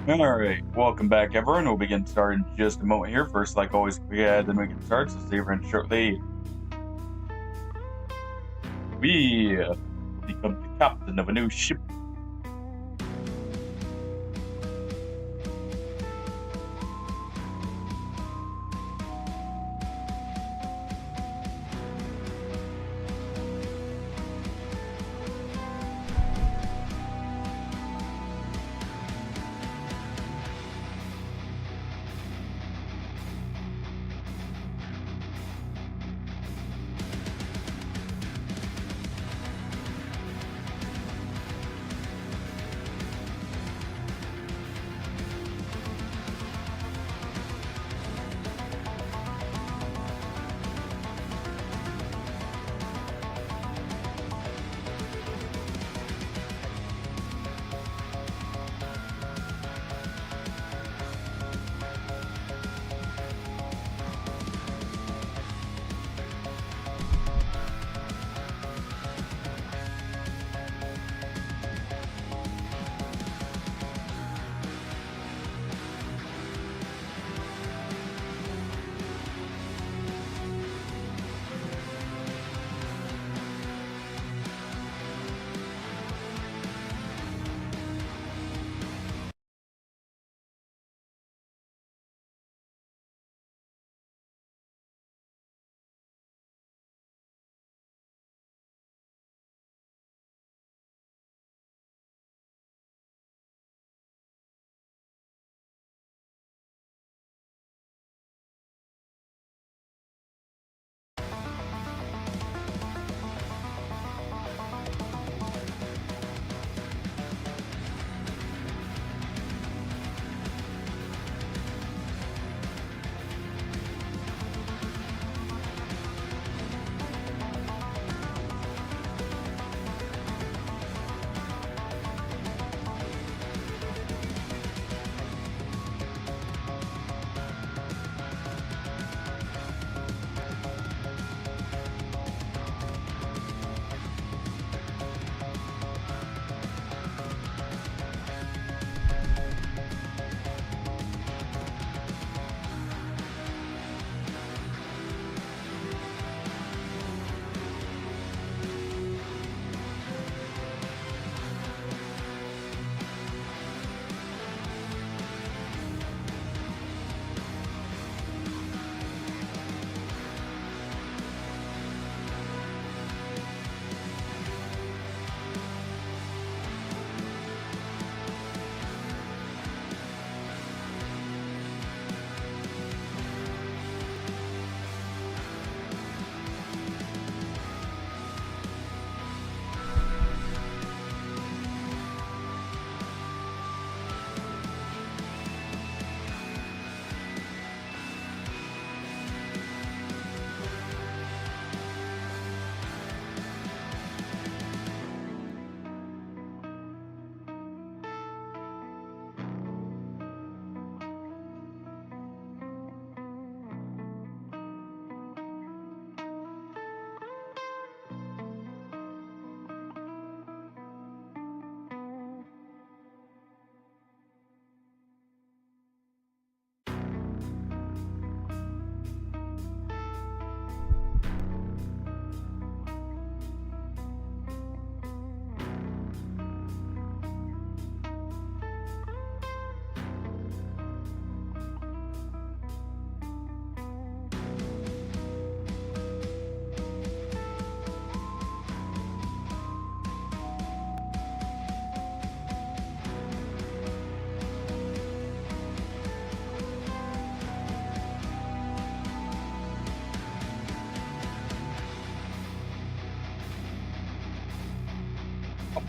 Alright, welcome back everyone. We'll begin starting in just a moment here. First, like always, then we can start, so see everyone shortly. We become the captain of a new ship.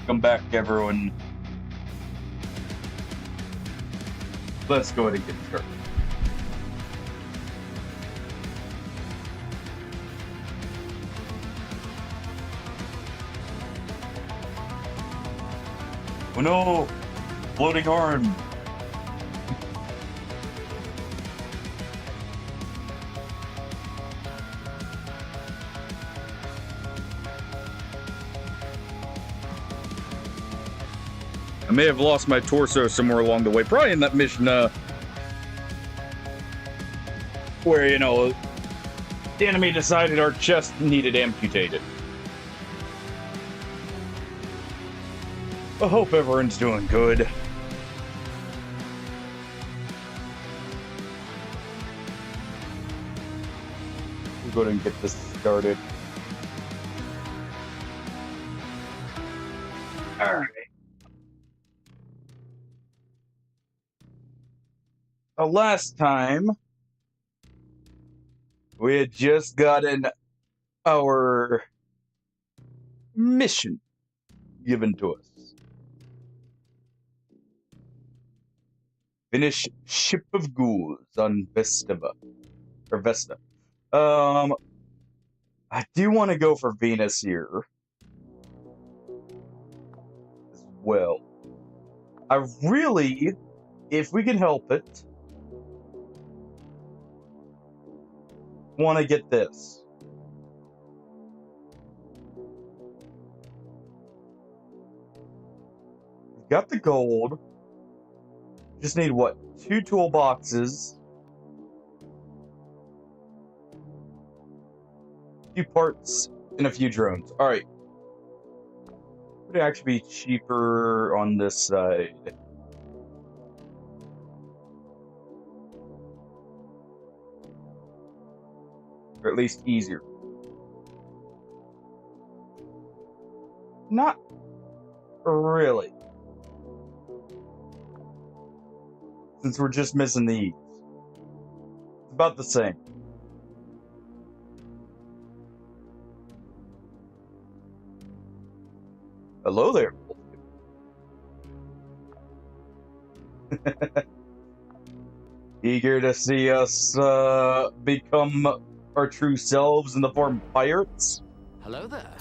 Welcome back everyone. Let's go ahead and get started. Oh no! Floating arm! I may have lost my torso somewhere along the way. Probably in that mission, where, you know, the enemy decided our chest needed amputated. I hope everyone's doing good. We'll go ahead and get this started. Alright. The last time, we had just gotten our mission given to us. Finish Ship of Ghouls on Vesta. I do want to go for Venus here as well. I really, if we can help it, want to get this. We've got the gold. Just need, what, 2 toolboxes, a few parts, and a few drones. Alright. Would it actually be cheaper on this side? Or at least easier. Not really. Since we're just missing these. It's about the same. Hello there. Eager to see us become our true selves in the form of pirates? Hello there.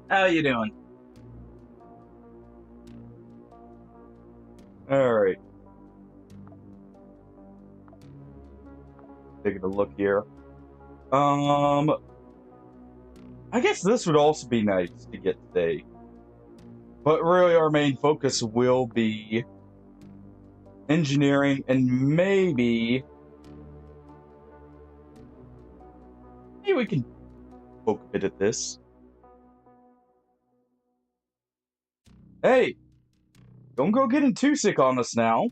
How you doing? Alright. Taking a look here. I guess this would also be nice to get today. But really our main focus will be engineering and maybe we can poke a bit at this. Hey, don't go getting too sick on us now.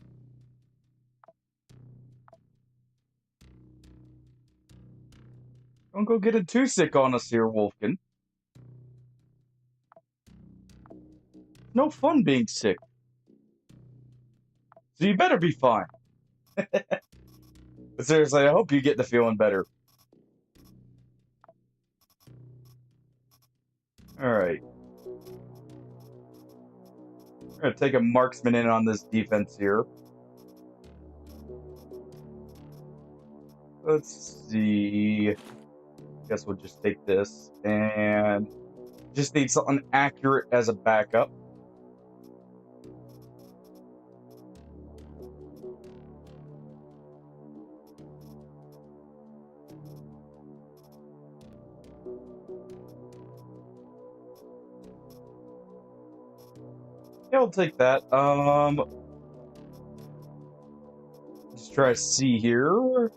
Don't go getting too sick on us here, Wolfkin. No fun being sick. So you better be fine. But seriously, I hope you get to feeling better. Alright. We're gonna take a marksman in on this defense here. Let's see. Guess we'll just take this and just need something accurate as a backup. Yeah, I'll take that. Just try to see here.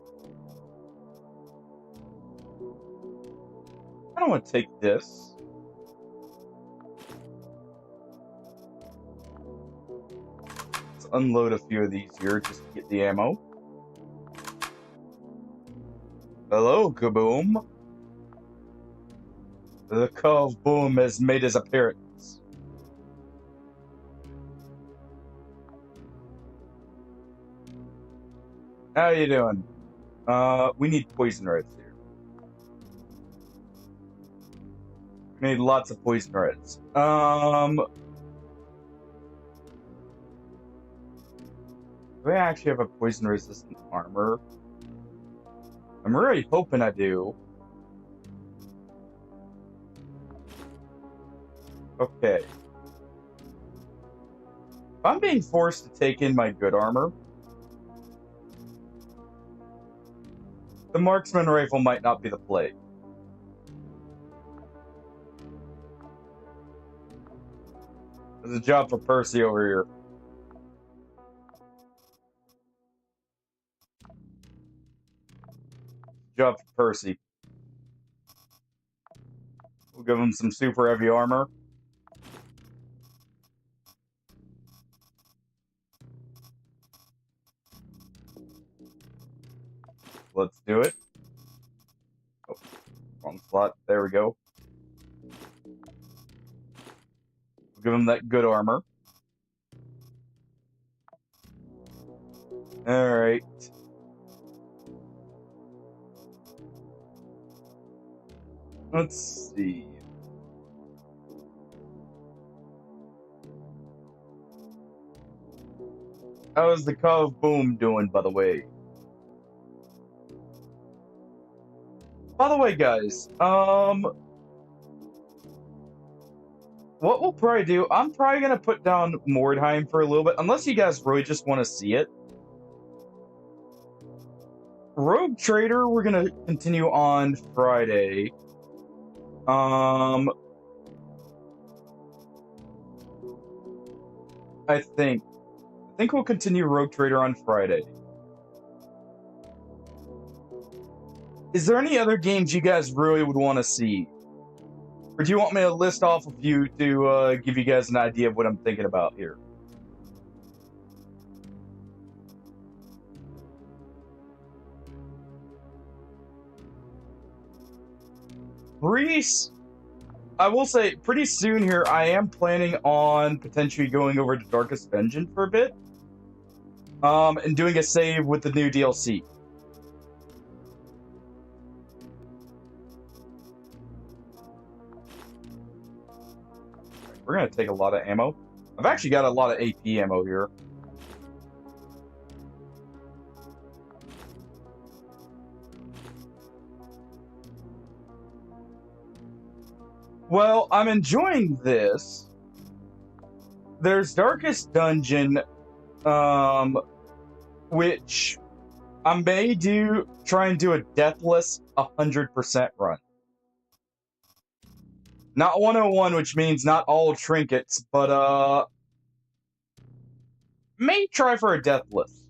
I don't want to take this. Let's unload a few of these here just to get the ammo. Hello, Kaboom. The Cove Boom has made his appearance. How you doing? We need poison reds here. We need lots of poison reds. Do I actually have a poison resistant armor? I'm really hoping I do. Okay. If I'm being forced to take in my good armor, the marksman rifle might not be the play. There's a job for Percy over here. Job for Percy. We'll give him some super heavy armor. Let's do it. Oh, wrong slot. There we go. We'll give him that good armor. Alright. Let's see. How's the Cove Boom doing, by the way? By the way, guys, what we'll probably do, I'm probably gonna put down Mordheim for a little bit, unless you guys really just want to see it. Rogue Trader, we're gonna continue on Friday. I think we'll continue Rogue Trader on Friday. Is there any other games you guys really would want to see? Or do you want me to list off a few to give you guys an idea of what I'm thinking about here? Greece, I will say, pretty soon here, I am planning on potentially going over to Darkest Dungeon for a bit. And doing a save with the new DLC. We're gonna take a lot of ammo. I've actually got a lot of AP ammo here. Well, I'm enjoying this. There's Darkest Dungeon, which I may try and do a deathless 100% run. Not 101, which means not all trinkets, but, may try for a deathless.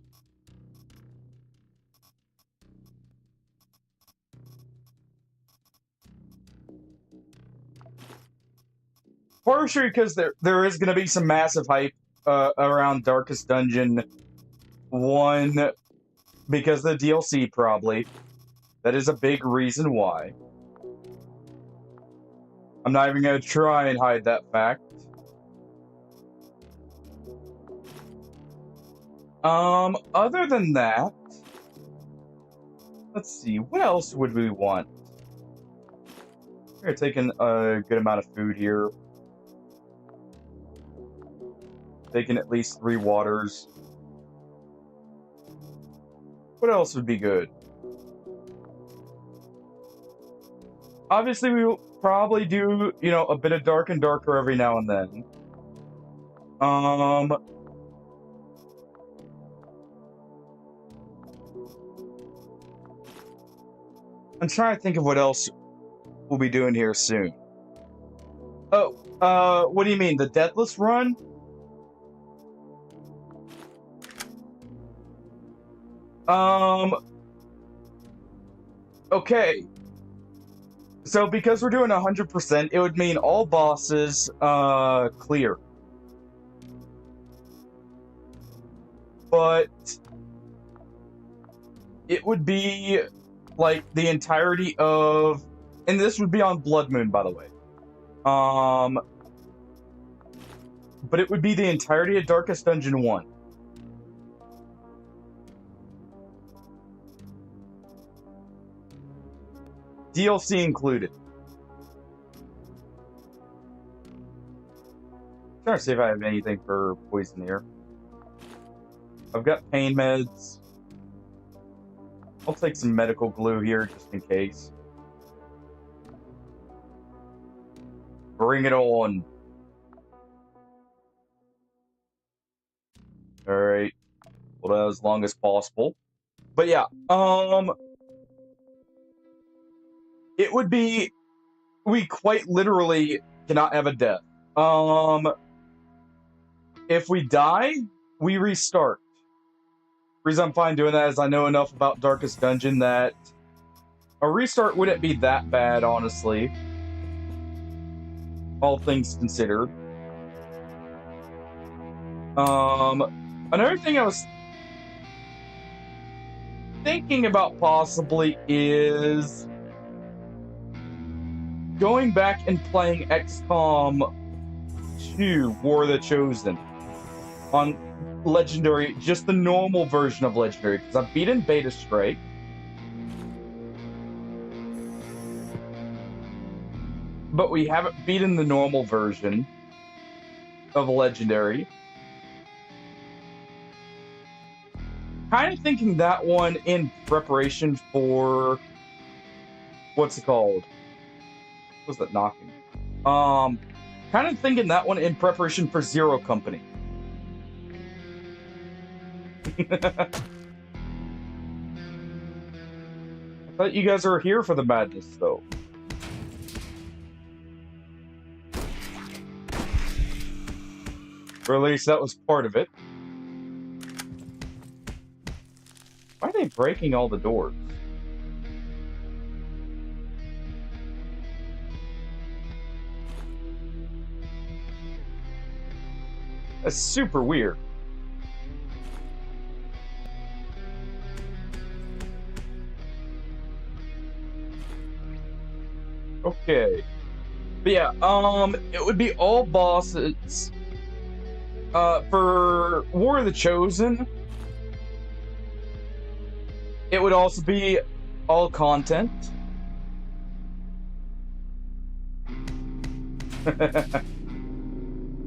Partially because there is going to be some massive hype around Darkest Dungeon 1 because of the DLC, probably. That is a big reason why. I'm not even going to try and hide that fact. Other than that, let's see, what else would we want? We're taking a good amount of food here. Taking at least 3 waters. What else would be good? Obviously, we will probably do, a bit of Dark and Darker every now and then. I'm trying to think of what else we'll be doing here soon. Oh, what do you mean? The Deathless run? Okay. So because we're doing 100%, it would mean all bosses, clear. But it would be, like, the entirety of... And this would be on Blood Moon, by the way. But it would be the entirety of Darkest Dungeon 1. DLC included. Trying to see if I have anything for poison here. I've got pain meds. I'll take some medical glue here just in case. Bring it on. Alright. Well, as long as possible. But yeah, it would be... We quite literally cannot have a death. if we die, we restart. The reason I'm fine doing that is I know enough about Darkest Dungeon that a restart wouldn't be that bad, honestly. All things considered. Another thing I was thinking about possibly is going back and playing XCOM 2 War of the Chosen on Legendary, just the normal version of Legendary, because I've beaten Beta Strike. But we haven't beaten the normal version of Legendary. Kind of thinking that one in preparation for... What's it called? What's that knocking? Kind of thinking that one in preparation for Zero Company. I thought you guys were here for the madness, though. Or at least that was part of it. Why are they breaking all the doors? That's super weird. Okay. But yeah, it would be all bosses. For War of the Chosen, it would also be all content.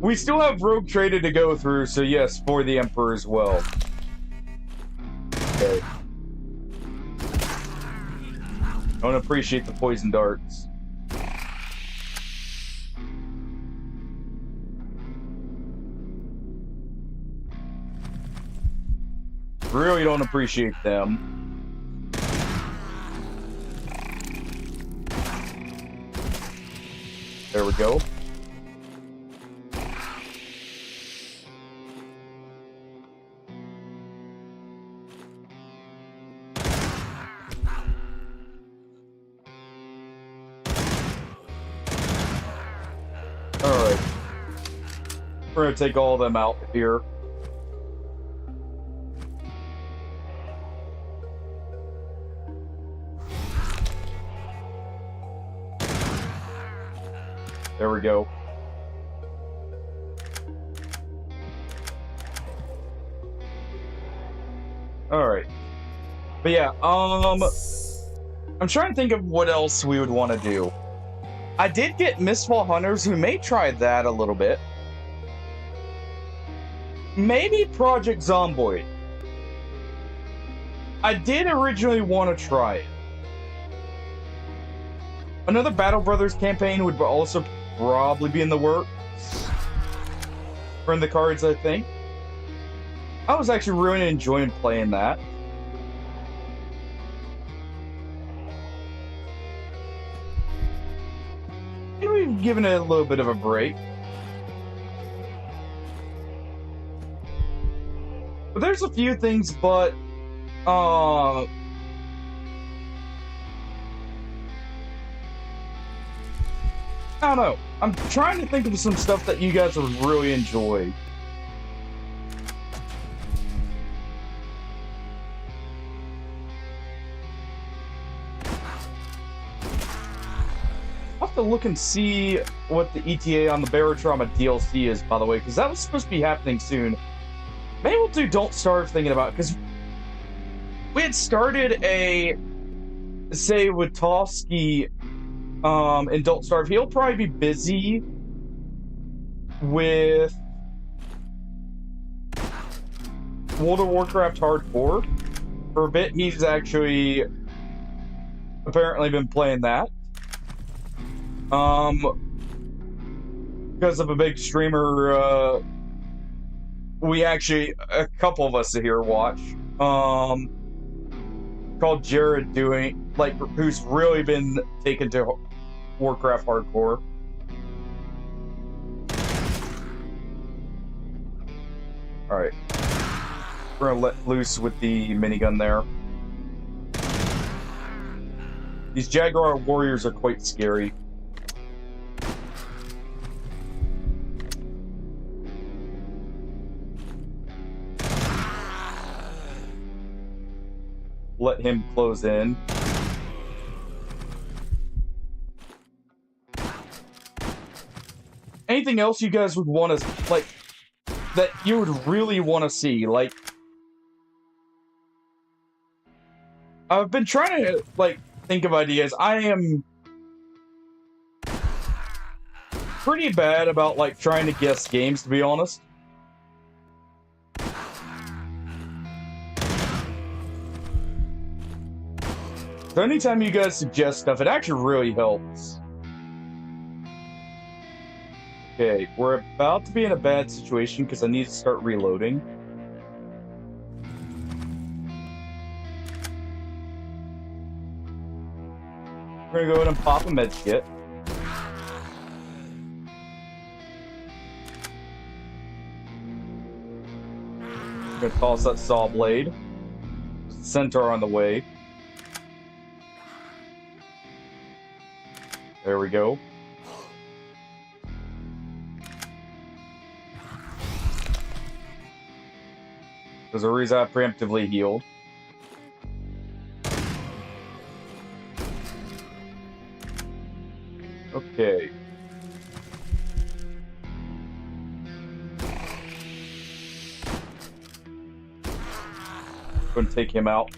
We still have Rogue Trader to go through, so yes, for the Emperor as well. Okay. Don't appreciate the poison darts. Really don't appreciate them. There we go. Alright. We're gonna take all of them out here. There we go. Alright. But yeah, I'm trying to think of what else we would want to do. I did get Mistfall Hunters. We may try that a little bit. Maybe Project Zomboid. I did originally want to try it. Another Battle Brothers campaign would also probably be in the works. Or in the cards, I think. I was actually really enjoying playing that. And we've given it a little bit of a break. But there's a few things, but I don't know. I'm trying to think of some stuff that you guys would really enjoy. I'll have to look and see what the ETA on the Barotrauma DLC is, by the way, because that was supposed to be happening soon. Maybe we'll do Don't Starve thinking about it, because we had started a, say, Witowski in Don't Starve. He'll probably be busy with World of Warcraft Hardcore. For a bit, he's actually apparently been playing that. Because of a big streamer, we actually, a couple of us here watch, called Jared doing, like, who's really been taken to Warcraft Hardcore. Alright. We're gonna let loose with the minigun there. These Jaguar warriors are quite scary. Let him close in. Anything else you guys would want to, like, that you would really want to see? Like, I've been trying to, like, think of ideas. I am pretty bad about, like, trying to guess games, to be honest. So anytime you guys suggest stuff, it actually really helps. Okay, we're about to be in a bad situation because I need to start reloading. We're gonna go ahead and pop a med kit. We're gonna toss that saw blade. Centaur on the way. There we go. There's a reason I preemptively healed. Okay. Go and take him out.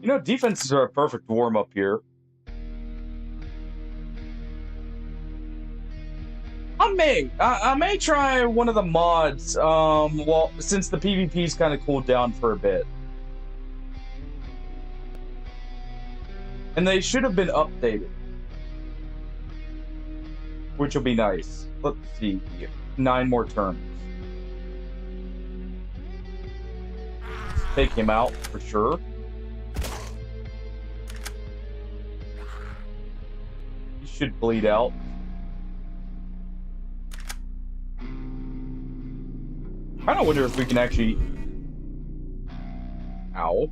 You know, defenses are a perfect warm-up here. I may try one of the mods, well, since the PvP's kind of cooled down for a bit. And they should have been updated. Which will be nice. Let's see. 9 more turns. Let's take him out for sure. He should bleed out. I kind of wonder if we can actually... Ow.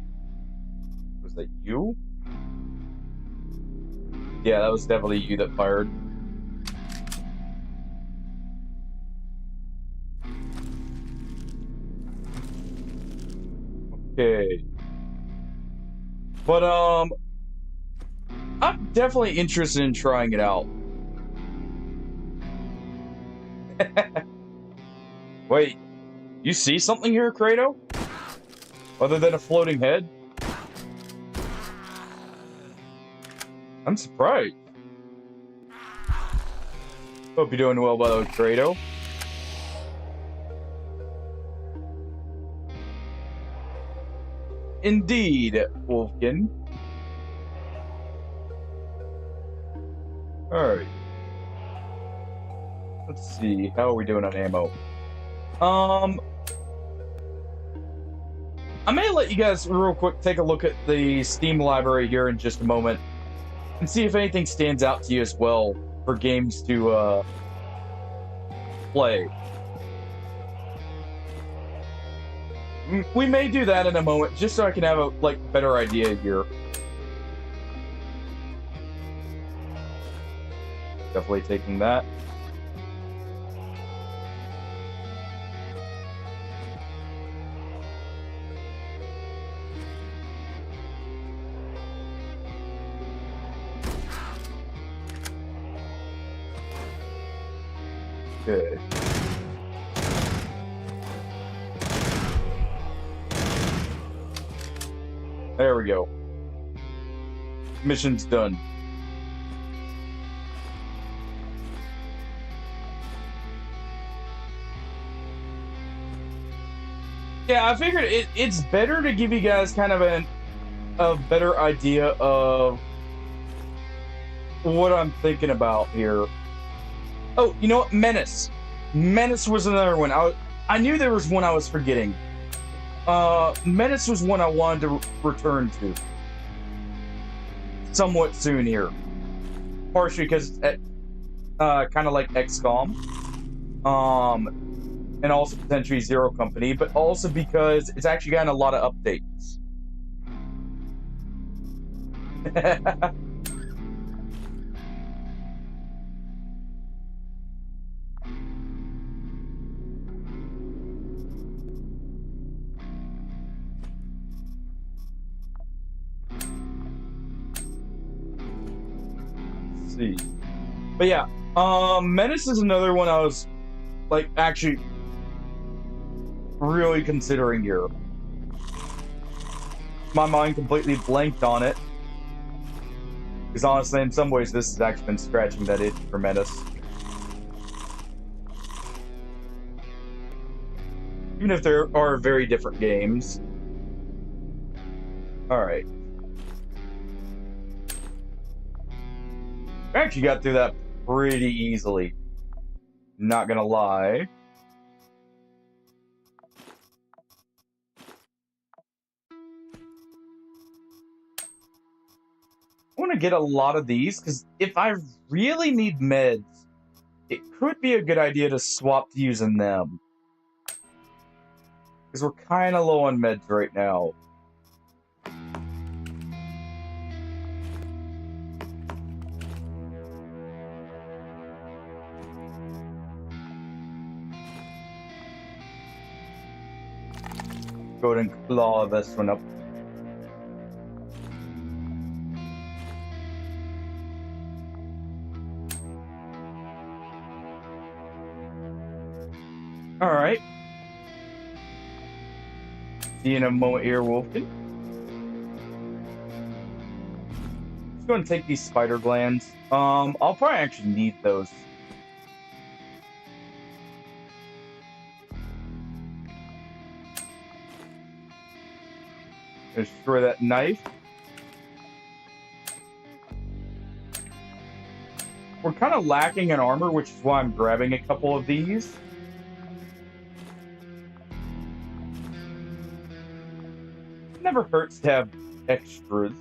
Was that you? Yeah, that was definitely you that fired. Okay. But, I'm definitely interested in trying it out. Wait. You see something here, Kratos? Other than a floating head? I'm surprised. Hope you're doing well, by the way, Kratos. Indeed, Wolfkin. Alright. Let's see, how are we doing on ammo? I may let you guys real quick take a look at the Steam library here in just a moment and see if anything stands out to you as well for games to play. We may do that in a moment just so I can have a better idea here. Definitely taking that. Okay. There we go. Mission's done. Yeah, I figured it's better to give you guys kind of a better idea of what I'm thinking about here. Oh, you know what? Menace. Menace was another one. I knew there was one I was forgetting. Menace was one I wanted to return to somewhat soon here. Partially because kind of like XCOM, and also potentially Zero Company, but also because it's actually gotten a lot of updates. See. But yeah, Menace is another one I was like actually really considering here. My mind completely blanked on it. Because honestly, in some ways, this has actually been scratching that itch for Menace. Even if there are very different games. Alright. I actually got through that pretty easily. Not gonna lie. I want to get a lot of these, because if I really need meds, it could be a good idea to swap to using them. Because we're kind of low on meds right now. Go ahead and claw this one up. Alright. See you in a moment here, Wolfkin. Let's go and take these spider glands. I'll probably actually need those. Destroy that knife. We're kind of lacking in armor, which is why I'm grabbing a couple of these. Never hurts to have extras.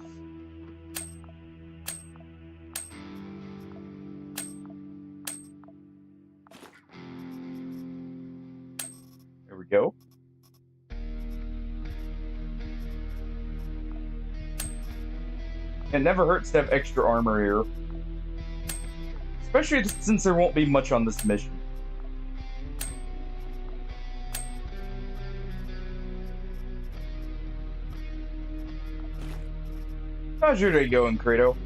There we go. It never hurts to have extra armor here. Especially since there won't be much on this mission. How's your day going, Credo?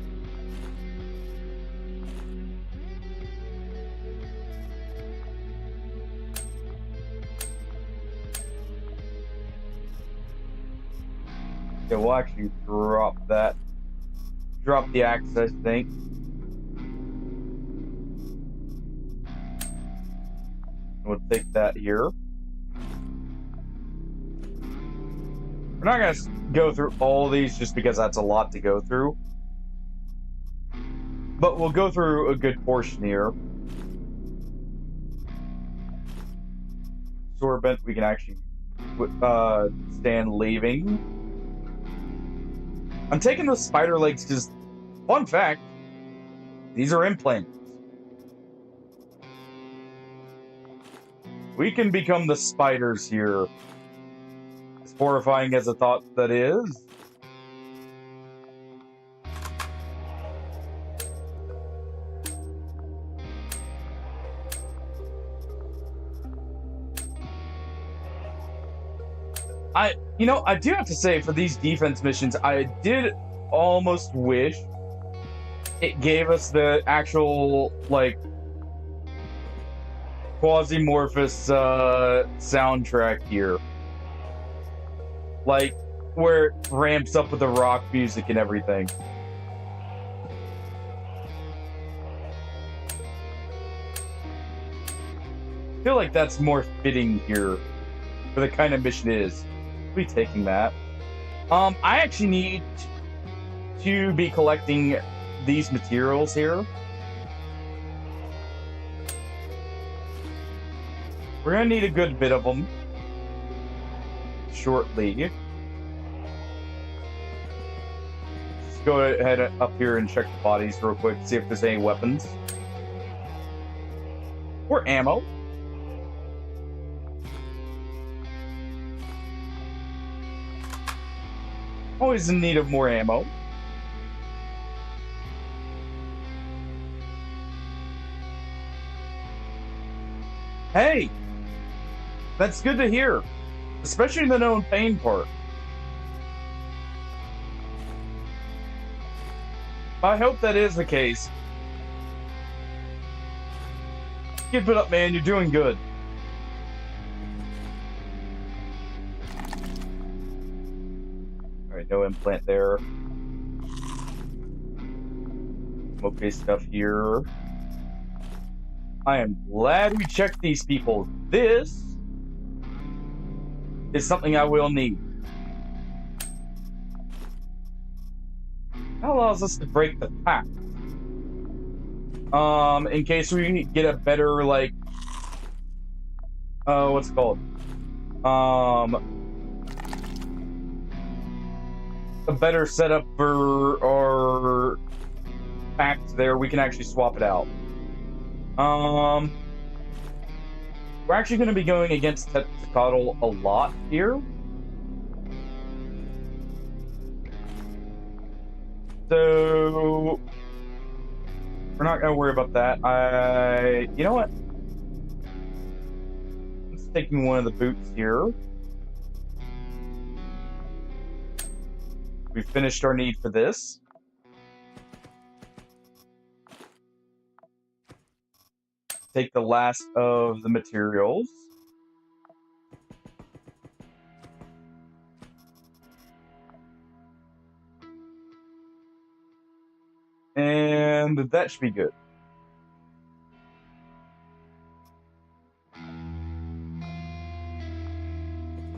Yeah, we'll actually drop that. Drop the axe, I think. We'll take that here. We're not going to go through all these just because that's a lot to go through. But we'll go through a good portion here. Sorbent, we can actually stand leaving. I'm taking those spider legs because, fun fact, these are implants. We can become the spiders here. As horrifying as a thought that is. I do have to say, for these defense missions, I did almost wish it gave us the actual, like, Quasimorphous soundtrack here. Like, where it ramps up with the rock music and everything. I feel like that's more fitting here for the kind of mission it is. We'll be taking that. I actually need to be collecting these materials here. We're gonna need a good bit of them shortly. Let's go ahead up here and check the bodies real quick, see if there's any weapons. More ammo. Always in need of more ammo. Hey! That's good to hear. Especially the known pain part. I hope that is the case. Keep it up, man. You're doing good. Alright, no implant there. Okay, stuff here. I am glad we checked these people. This is something I will need. That allows us to break the pack. In case we get a better, like, what's it called? A better setup for our packs there, we can actually swap it out. We're actually going to be going against Tetsucatl a lot here. So we're not going to worry about that. You know what? Let's take one of the boots here. We finished our need for this. Take the last of the materials. And that should be good.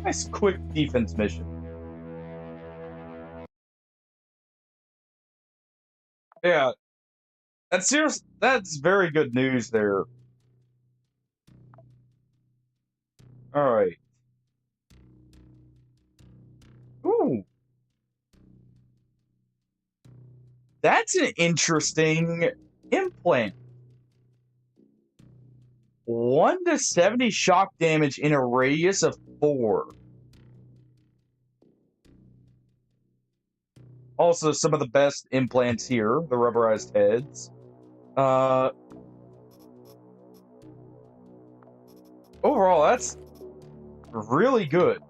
Nice quick defense mission. Yeah. That's very good news there. Alright. Ooh. That's an interesting implant. 1 to 70 shock damage in a radius of 4. Also, some of the best implants here, the rubberized heads. Overall, that's really good.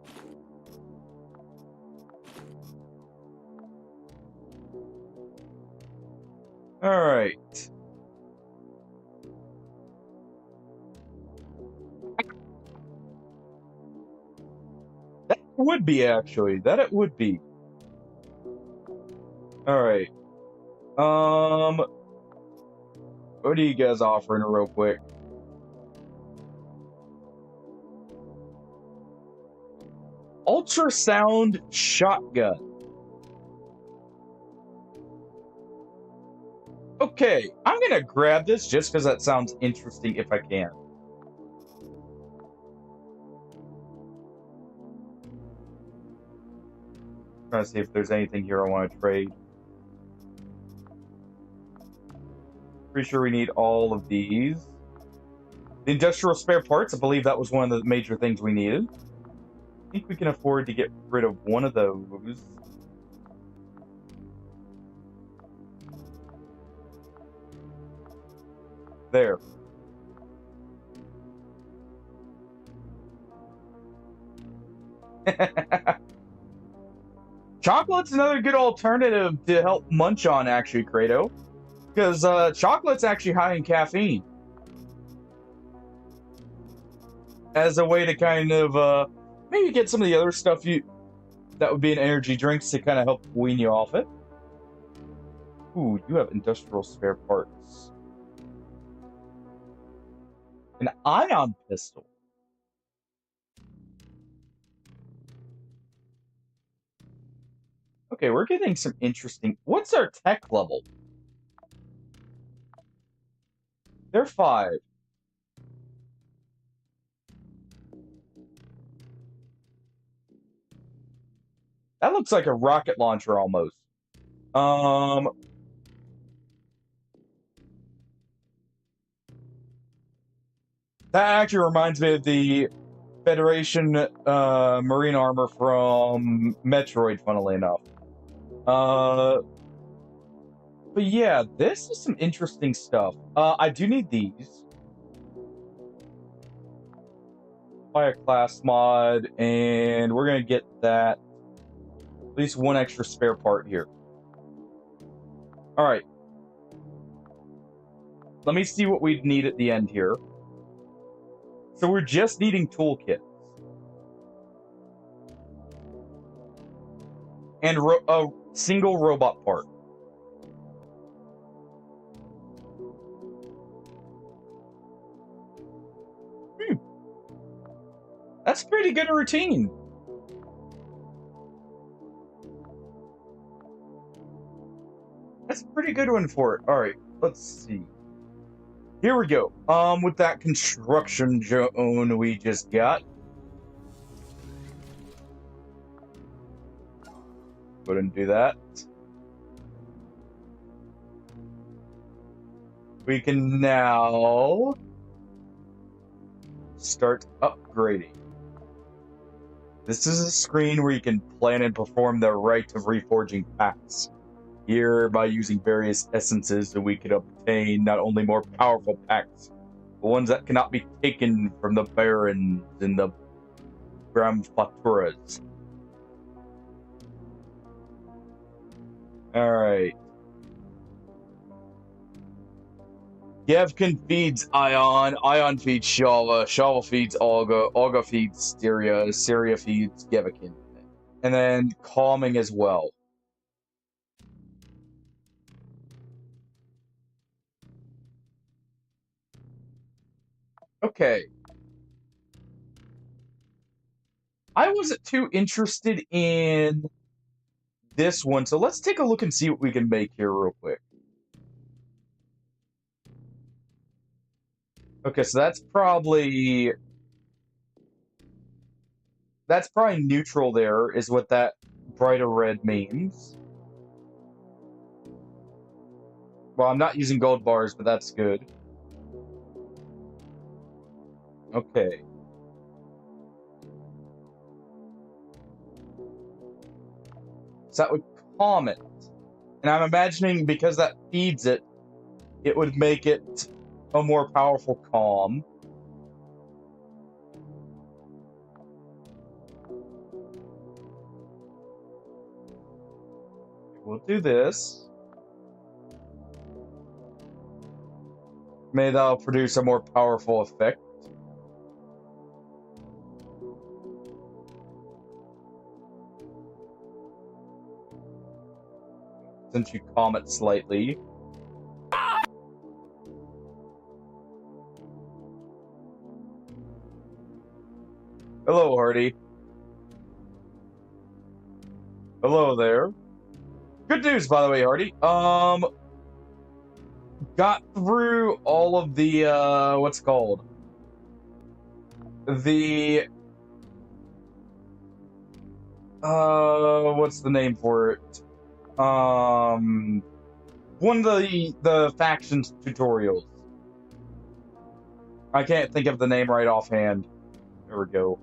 Alright. That would be, actually. That it would be. Alright. What are you guys offering real quick? Ultrasound shotgun. Okay, I'm gonna grab this just because that sounds interesting if I can. Trying to see if there's anything here I want to trade. Pretty sure we need all of these. The industrial spare parts, I believe that was one of the major things we needed. I think we can afford to get rid of one of those. There. Chocolate's another good alternative to help munch on, actually, Kratos. Because chocolate's actually high in caffeine. As a way to kind of maybe get some of the other stuff that would be in energy drinks to kind of help wean you off it. Ooh, you have industrial spare parts. An ion pistol. Okay, we're getting some interesting... What's our tech level? They're 5. That looks like a rocket launcher almost. That actually reminds me of the Federation marine armor from Metroid, funnily enough. But yeah, this is some interesting stuff. I do need these. Buy a class mod, and we're gonna get that. At least one extra spare part here. Alright. Let me see what we need at the end here. So we're just needing toolkits. And a single robot part. That's pretty good routine. That's a pretty good one for it. Alright, let's see. Here we go. With that construction zone we just got. Go ahead and do that. We can now start upgrading. This is a screen where you can plan and perform the rite of reforging packs. Here, by using various essences that we could obtain not only more powerful packs, but ones that cannot be taken from the barons and the Gramfaturas. Alright. Yevkin feeds Ion, Ion feeds Shala, Shala feeds Olga, Olga feeds Syria, Syria feeds Yevkin. And then calming as well. Okay. I wasn't too interested in this one, so let's take a look and see what we can make here real quick. Okay, so that's probably neutral there, is what that brighter red means. Well, I'm not using gold bars, but that's good. Okay. So that would calm it. And I'm imagining because that feeds it, it would make it a more powerful calm. We'll do this. May that'll produce a more powerful effect. Since you calm it slightly. Hello, Hardy. Hello there. Good news, by the way, Hardy. Got through all of the, what's it called? The, what's the name for it? One of the factions tutorials. I can't think of the name right offhand. There we go.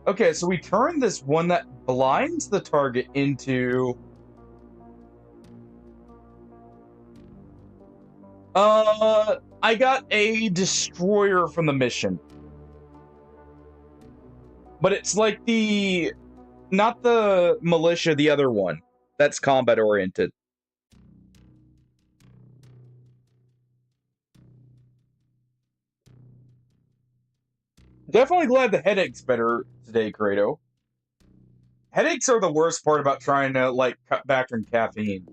Okay, so we turn this one that blinds the target into... I got a destroyer from the mission. But it's like the... Not the militia, the other one. That's combat-oriented. Definitely glad the headache's better today, Kratos. Headaches are the worst part about trying to, like, cut back on caffeine.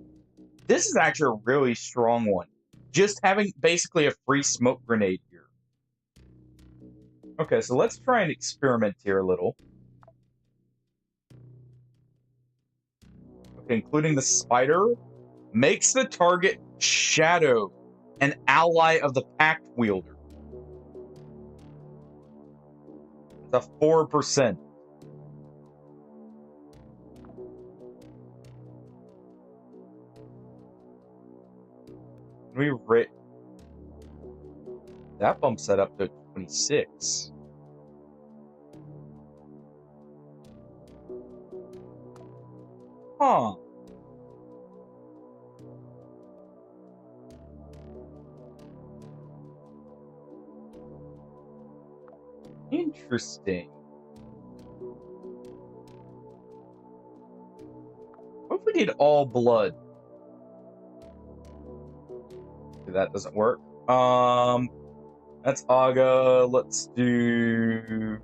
This is actually a really strong one. Just having basically a free smoke grenade here. Okay, so let's try and experiment here a little. Okay, including the spider. Makes the target Shadow an ally of the Pact Wielder. It's a 4%. We rate that bumps that up to 26. Huh. Interesting. What if we did all blood? That doesn't work. That's Aga. Let's do...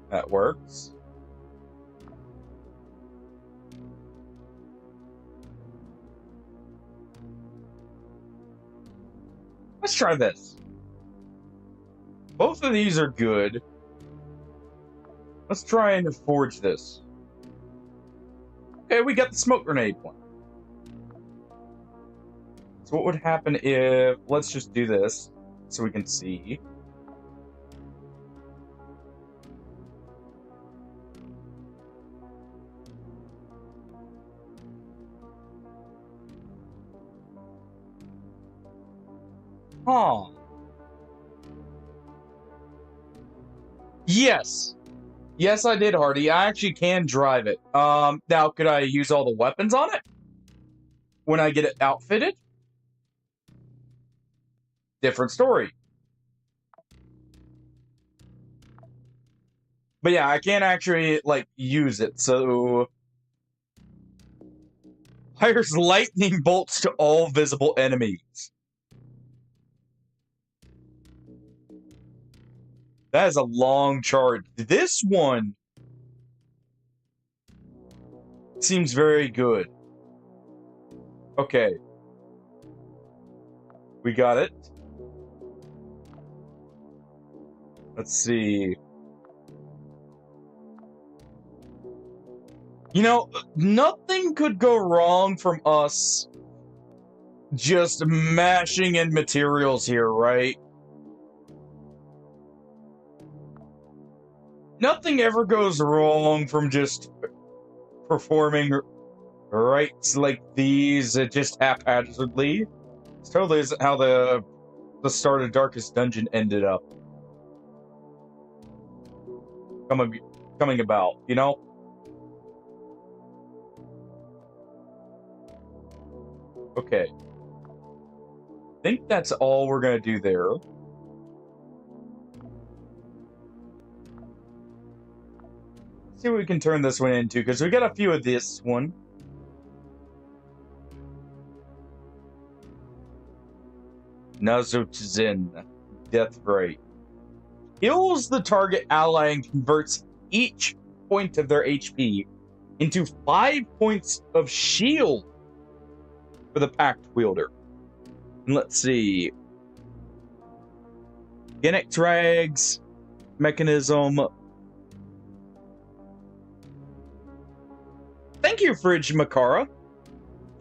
That works. Let's try this. Both of these are good. Let's try and forge this. Okay, we got the smoke grenade one. So what would happen if... Let's just do this so we can see. Huh. Yes. Yes, I did, Hardy. I actually can drive it. Now, could I use all the weapons on it? When I get it outfitted? Different story. But yeah, I can't actually, like, use it, so... Fires lightning bolts to all visible enemies. That is a long charge. This one seems very good. Okay. We got it. Let's see. You know, nothing could go wrong from us just mashing in materials here, right? Nothing ever goes wrong from just performing rites like these just haphazardly. This totally isn't how the start of Darkest Dungeon ended up. Coming about, you know? Okay. I think that's all we're gonna do there. Let's see what we can turn this one into, because we got a few of this one. Nazutzin. Death Ray. Heals the target ally and converts each point of their HP into 5 points of shield for the Pact Wielder. And let's see. Genic Drags, Mechanism. Thank you, Fridge Makara.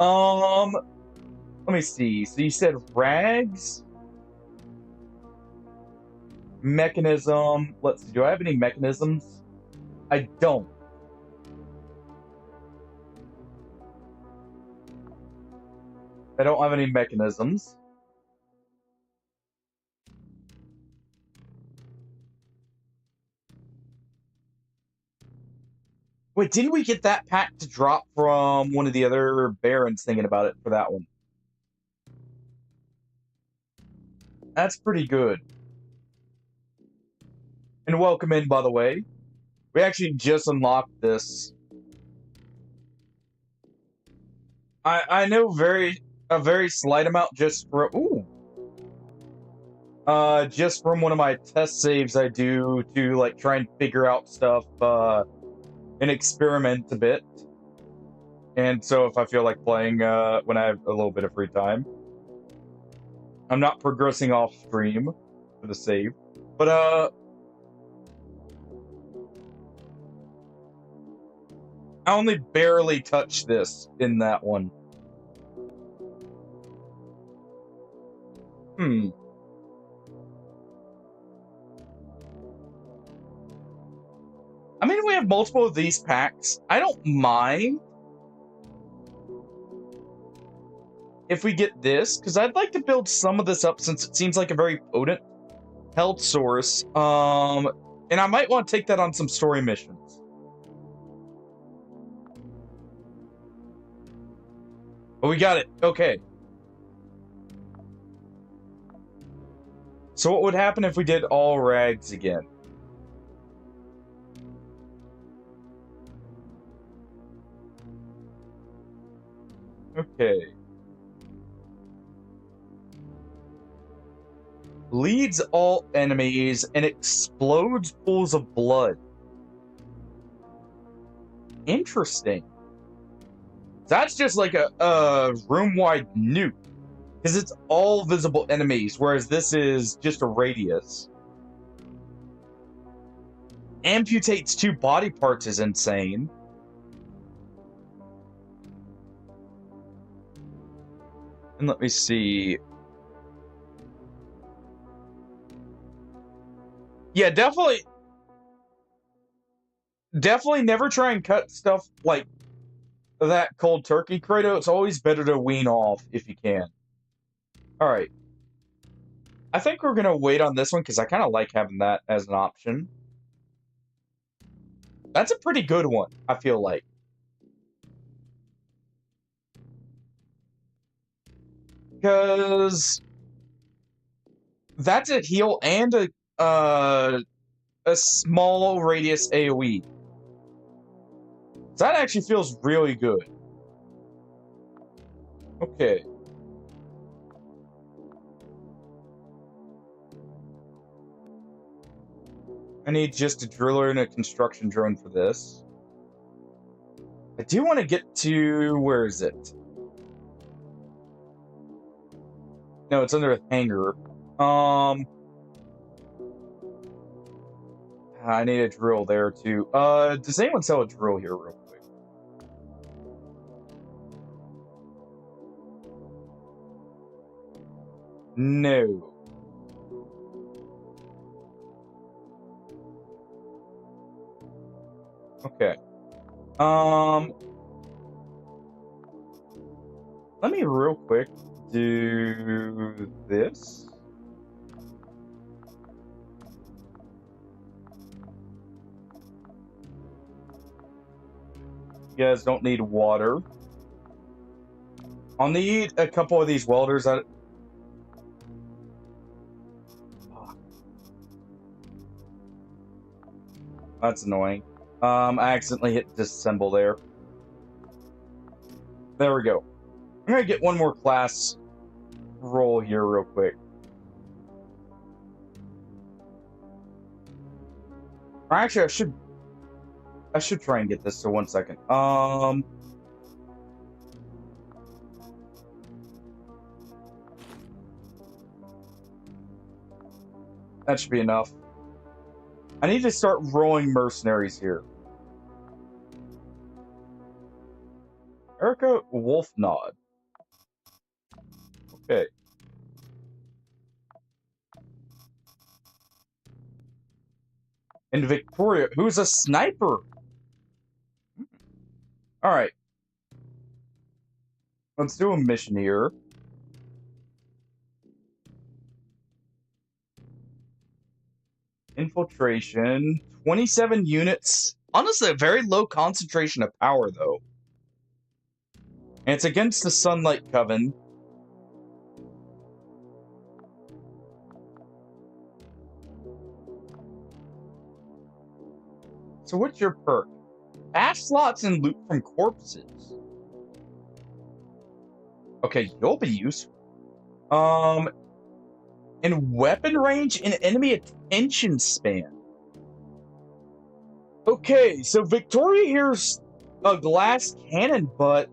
Let me see. So you said Rags? Mechanism. Let's see. Do I have any mechanisms? I don't. I don't have any mechanisms. Wait, didn't we get that pack to drop from one of the other barons thinking about it for that one? That's pretty good. And welcome in, by the way. We actually just unlocked this. I know a very slight amount just for just from one of my test saves I do to like try and figure out stuff and experiment a bit. And so if I feel like playing when I have a little bit of free time. I'm not progressing off stream for the save. But I only barely touched this in that one. I mean, we we have multiple of these packs, I don't mind if we get this, because I'd like to build some of this up since it seems like a very potent health source. And I might want to take that on some story missions. Oh, we got it. Okay. So what would happen if we did all rags again? Okay. Leads all enemies and explodes pools of blood. Interesting. That's just like a room-wide nuke. Because it's all visible enemies, whereas this is just a radius. Amputates 2 body parts is insane. And let me see. Yeah, definitely never try and cut stuff like that cold turkey, Kratos. It's always better to wean off if you can. Alright. I think we're going to wait on this one because I kind of like having that as an option. That's a pretty good one, I feel like. Because that's a heal and a small radius AoE. That actually feels really good. Okay. I need just a driller and a construction drone for this. I do want to get to... Where is it? No, it's under a hangar. I need a drill there, too. Does anyone sell a drill here real quick? No. Okay. Let me real quick do this. You guys don't need water. I'll need a couple of these welders. That's annoying. I accidentally hit disassemble there. There we go. I'm gonna get one more class roll here real quick. Or actually, I should try and get this, so 1 second. That should be enough. I need to start rolling mercenaries here. Erica Wolfnod. Okay. And Victoria, who's a sniper. Alright. Let's do a mission here. Infiltration. 27 units. Honestly, a very low concentration of power, though. And it's against the Sunlight Coven. So what's your perk? Ash slots and loot from corpses. Okay, you'll be useful. And weapon range and enemy attention span. Okay, so Victoria here's a glass cannon, but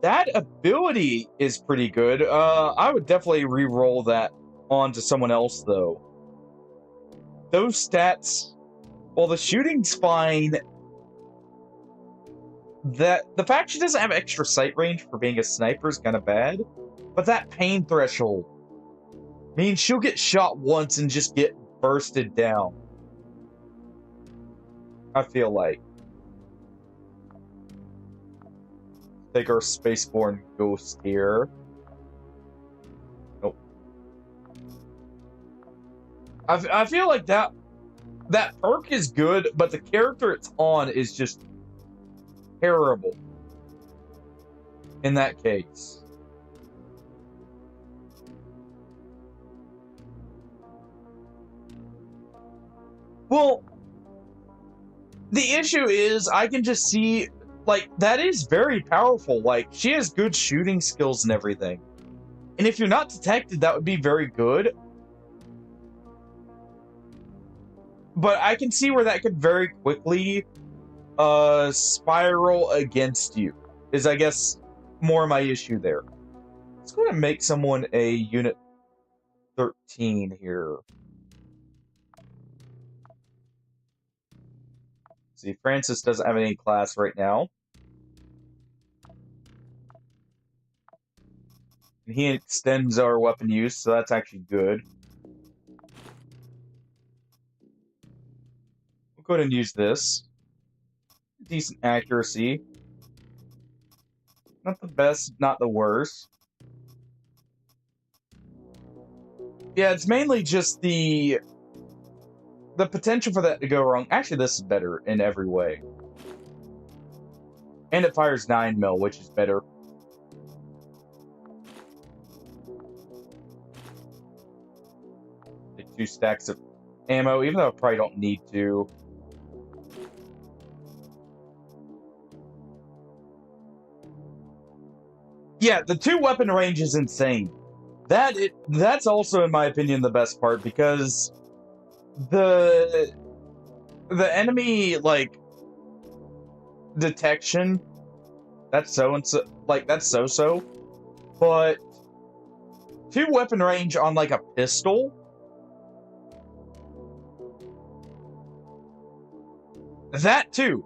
that ability is pretty good. I would definitely re-roll that onto someone else, though. Those stats, well, the shooting's fine. The fact she doesn't have extra sight range for being a sniper is kind of bad. But that pain threshold means she'll get shot once and just get bursted down. I feel like. Take our spaceborne ghost here. Nope. I feel like that perk is good, but the character it's on is just terrible in that case. Well, the issue is I can just see, like, that is very powerful. Like, she has good shooting skills and everything. And if you're not detected, that would be very good. But I can see where that could very quickly spiral against you, is I guess more my issue there. Let's go ahead and make someone a unit 13 here. See, Francis doesn't have any class right now. And he extends our weapon use, so that's actually good. We'll go ahead and use this. Decent accuracy. Not the best, not the worst. Yeah, it's mainly just the potential for that to go wrong. Actually, this is better in every way. And it fires 9mm, which is better. Take 2 stacks of ammo, even though I probably don't need to. Yeah, the 2 weapon range is insane. That's also, in my opinion, the best part, because the enemy, like, detection, that's so-and-so, like, that's so-so, but 2 weapon range on, like, a pistol, that too.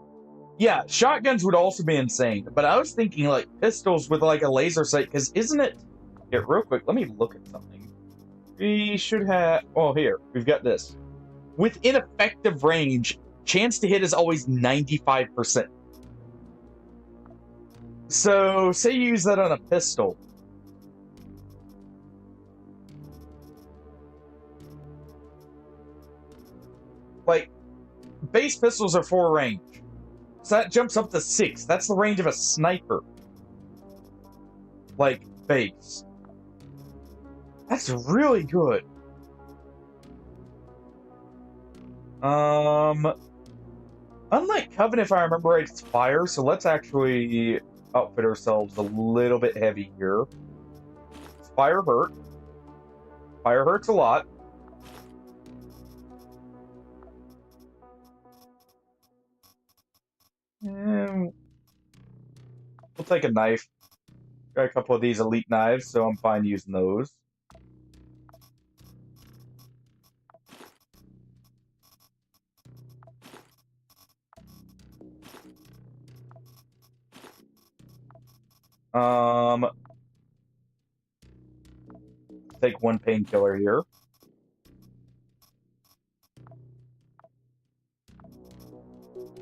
Yeah, shotguns would also be insane, but I was thinking, like, pistols with, like, a laser sight, because isn't it... Here, real quick, let me look at something. We should have... Oh, here, we've got this. Within effective range, chance to hit is always 95%. So, say you use that on a pistol. Like, base pistols are 4 range. So that jumps up to 6. That's the range of a sniper. Like, base. That's really good. Unlike Covenant, if I remember right, it's fire, so let's actually outfit ourselves a little bit heavy here. Fire hurt. Fire hurts a lot. And we'll take a knife. Got a couple of these elite knives, so I'm fine using those. Take 1 painkiller here.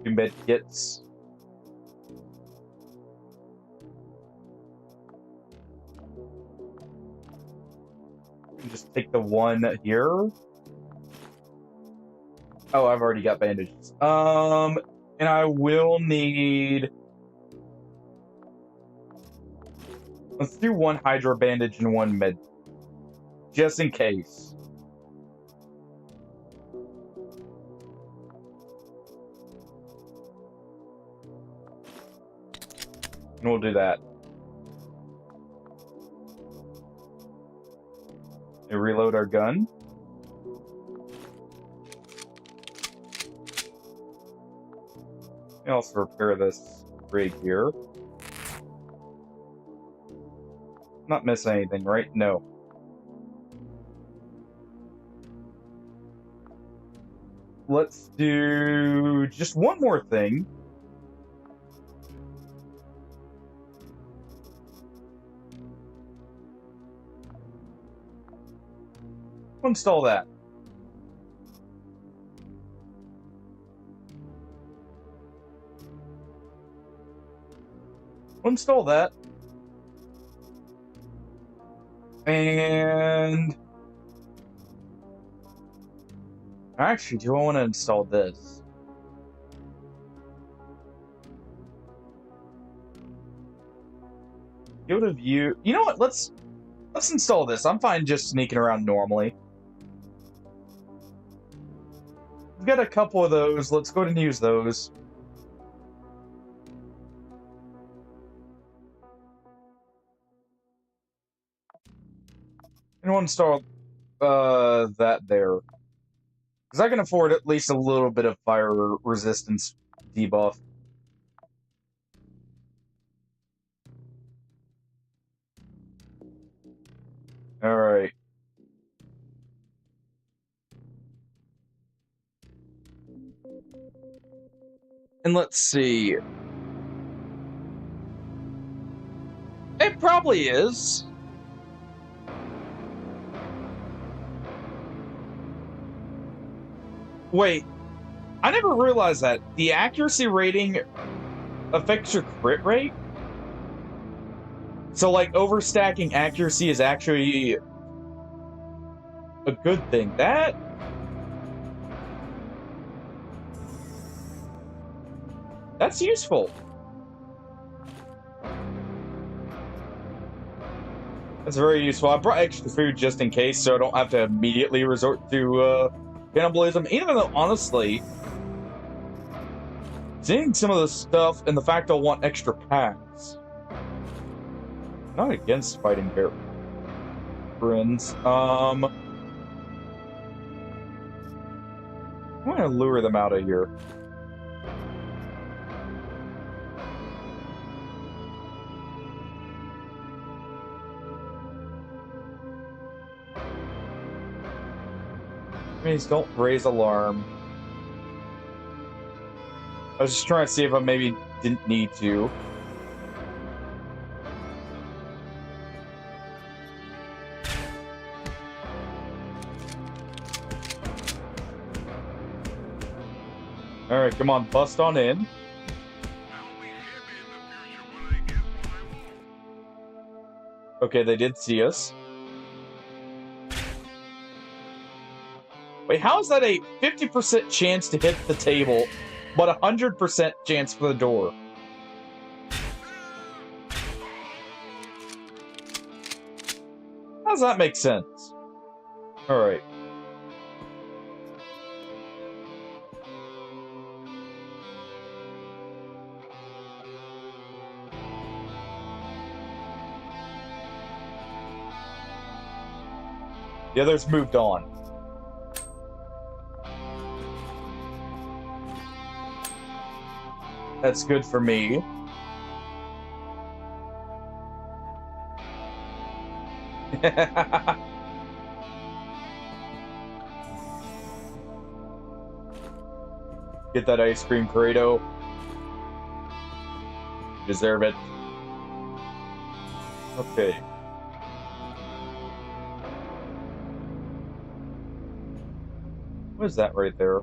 Med kits. Just take the 1 here. Oh, I've already got bandages. And I will need... Let's do 1 Hydra bandage and 1 med. Just in case. And we'll do that. And reload our gun. And also repair this rig here. Not miss anything, right? No. Let's do just 1 more thing. Install that. install that. And actually, do I want to install this? Field of view. You know what? Let's install this. I'm fine just sneaking around normally. We've got a couple of those. Let's go ahead and use those. And we'll install that there. Because I can afford at least a little bit of fire resistance debuff. Alright. And let's see. It probably is. Wait, I never realized that. The accuracy rating affects your crit rate? So, like, overstacking accuracy is actually a good thing. That's useful. That's very useful. I brought extra food just in case, so I don't have to immediately resort to cannibalism. Even though, honestly, seeing some of the stuff and the fact I'll want extra packs. Not against fighting bear friends. I'm gonna lure them out of here. Please don't raise alarm. I was just trying to see if I maybe didn't need to. Alright, come on, bust on in. Okay, they did see us. Wait, how is that a 50% chance to hit the table, but a 100% chance for the door? How does that make sense? Alright. The others moved on. That's good for me. Get that ice cream, Kratos. You deserve it. Okay. What is that right there?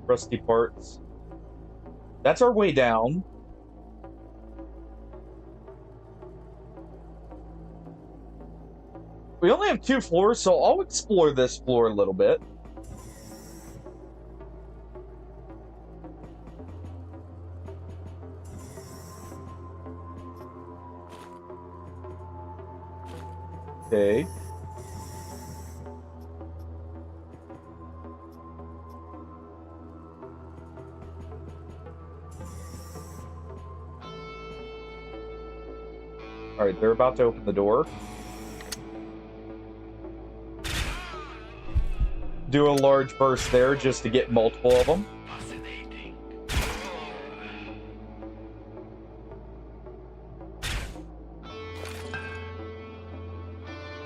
Rusty parts. That's our way down. We only have 2 floors, so I'll explore this floor a little bit. Okay. Alright, they're about to open the door. Do a large burst there just to get multiple of them.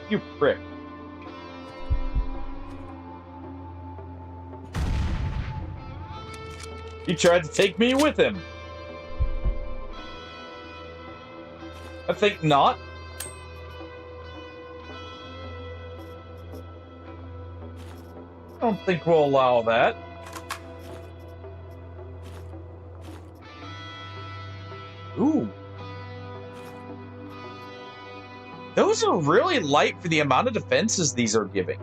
You prick. He tried to take me with him. I think not. I don't think we'll allow that. Ooh. Those are really light for the amount of defenses these are giving.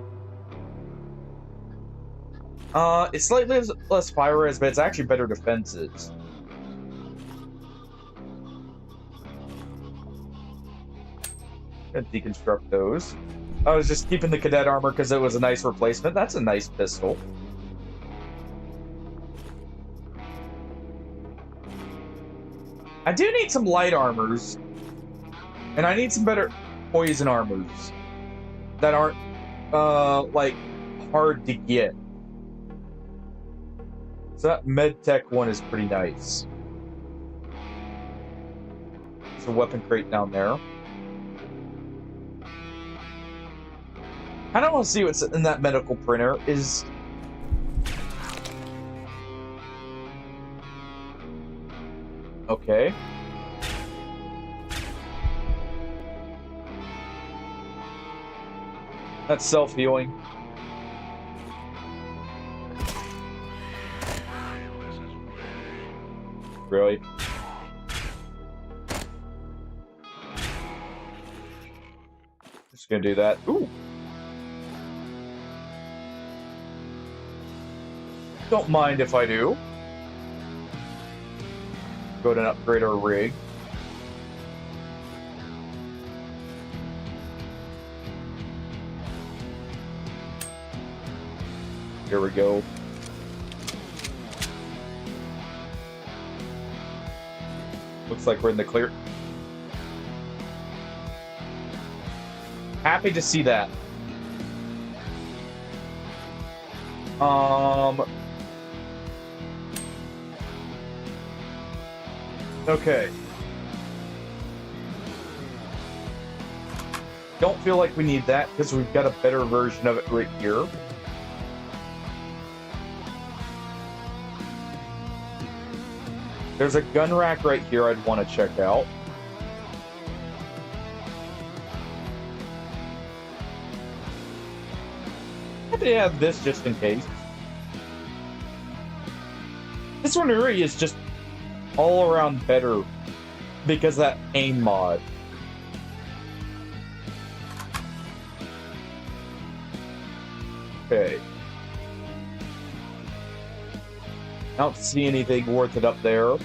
It's slightly less fire res, but it's actually better defenses. Gonna deconstruct those. I was just keeping the cadet armor because it was a nice replacement. That's a nice pistol. I do need some light armors. And I need some better poison armors that aren't, like, hard to get. So that medtech one is pretty nice. There's a weapon crate down there. I don't want to see what's in that medical printer. Okay. That's self-healing. Really? Just gonna do that. Ooh! Don't mind if I do. Go to upgrade our rig. Here we go. Looks like we're in the clear. Happy to see that. Okay. Don't feel like we need that because we've got a better version of it right here. There's a gun rack right here I'd want to check out. Happy to have this just in case. This one really is just all around better because of that aim mod. Okay. I don't see anything worth it up there.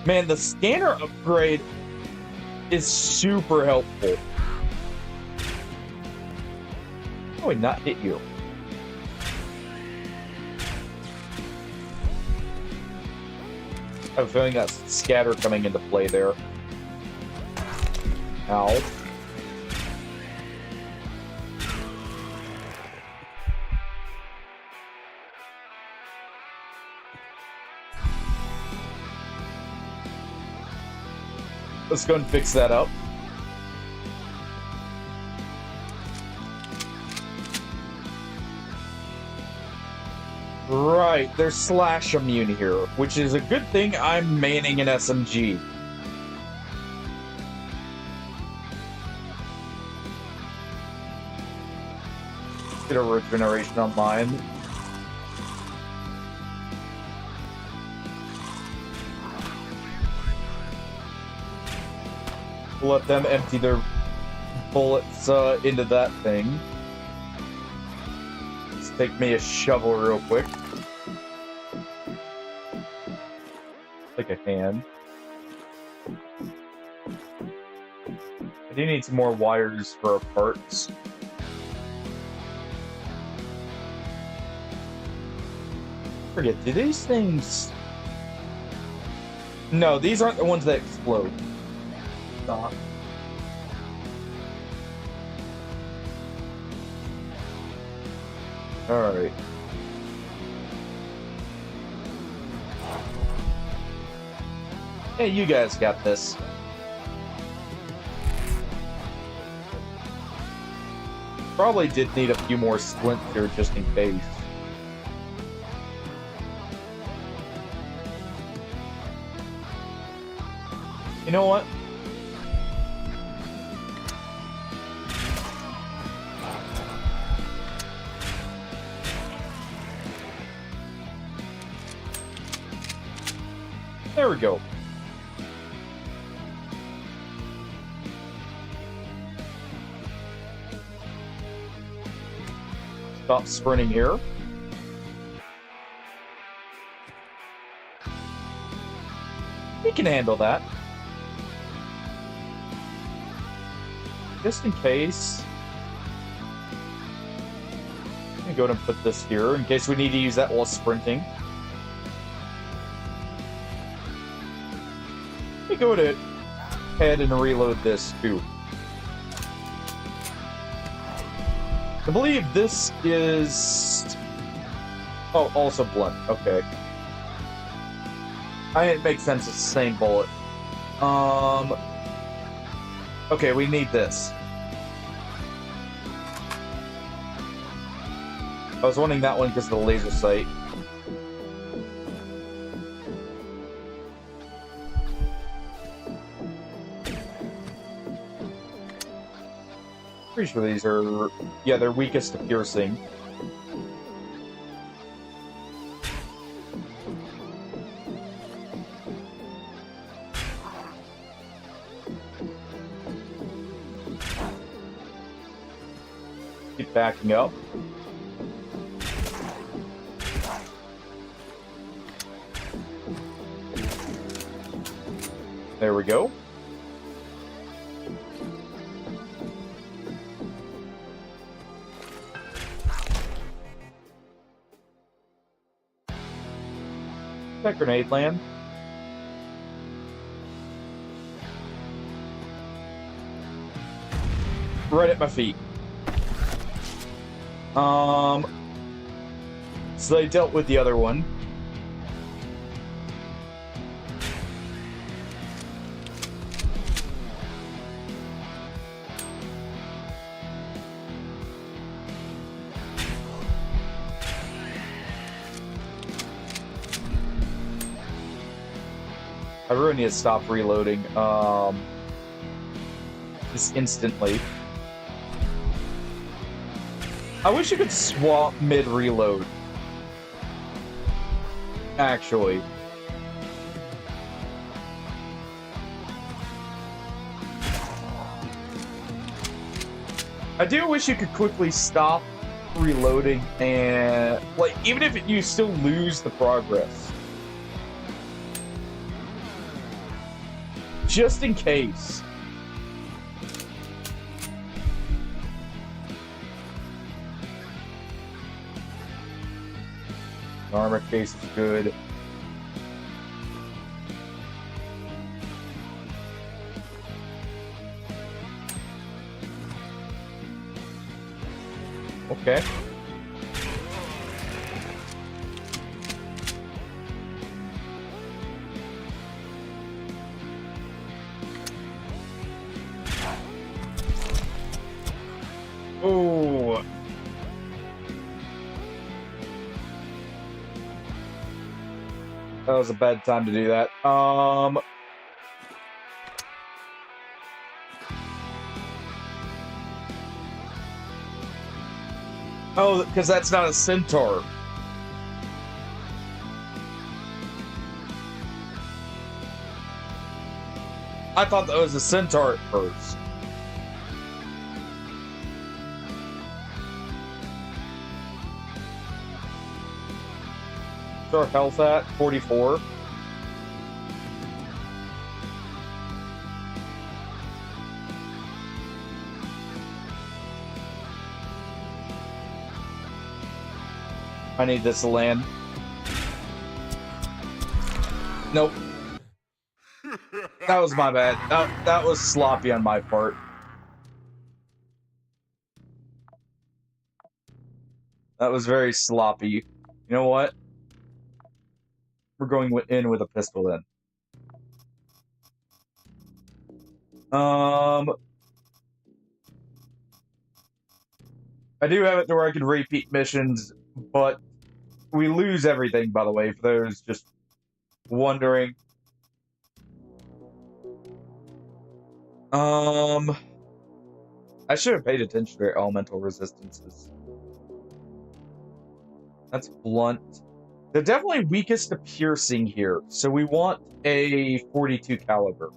Man, the scanner upgrade is super helpful. How would not hit you? I have a feeling that's scatter coming into play there. Ow. Let's go and fix that up. Right, there's slash immune here, which is a good thing I'm manning an SMG. Get a regeneration on mine. Let them empty their bullets into that thing. Let's take me a shovel real quick. Take a hand. I do need some more wires for our parts. Forget, do these things... No, these aren't the ones that explode. Stop. Alright. Hey, you guys got this. Probably did need a few more splints here just in case. You know what? There we go. Stop sprinting here. We can handle that. Just in case. I'm gonna go ahead and put this here in case we need to use that while sprinting. Let me go ahead and reload this too. I believe this is... Oh, also blunt. Okay. It makes sense. It's the same bullet. Okay, we need this. I was wanting that one because of the laser sight. Pretty sure these are... Yeah, they're weakest to piercing. Keep backing up. There we go. That grenade land. Right at my feet. So they dealt with the other one. I really need to stop reloading, just instantly. I wish you could swap mid-reload. Actually. I do wish you could quickly stop reloading and... Like, even if you still lose the progress. Just in case. Armor case is good. Okay. Oh. That was a bad time to do that. Oh, because that's not a centaur. I thought that was a centaur at first. What's our health at? 44. I need this to land. Nope. That was my bad. That was sloppy on my part. That was very sloppy. You know what? We're going in with a pistol then. I do have it to where I can repeat missions, but we lose everything, by the way, for those just wondering. I should have paid attention to their elemental resistances. That's blunt. They're definitely weakest to piercing here, so we want a 42 caliber.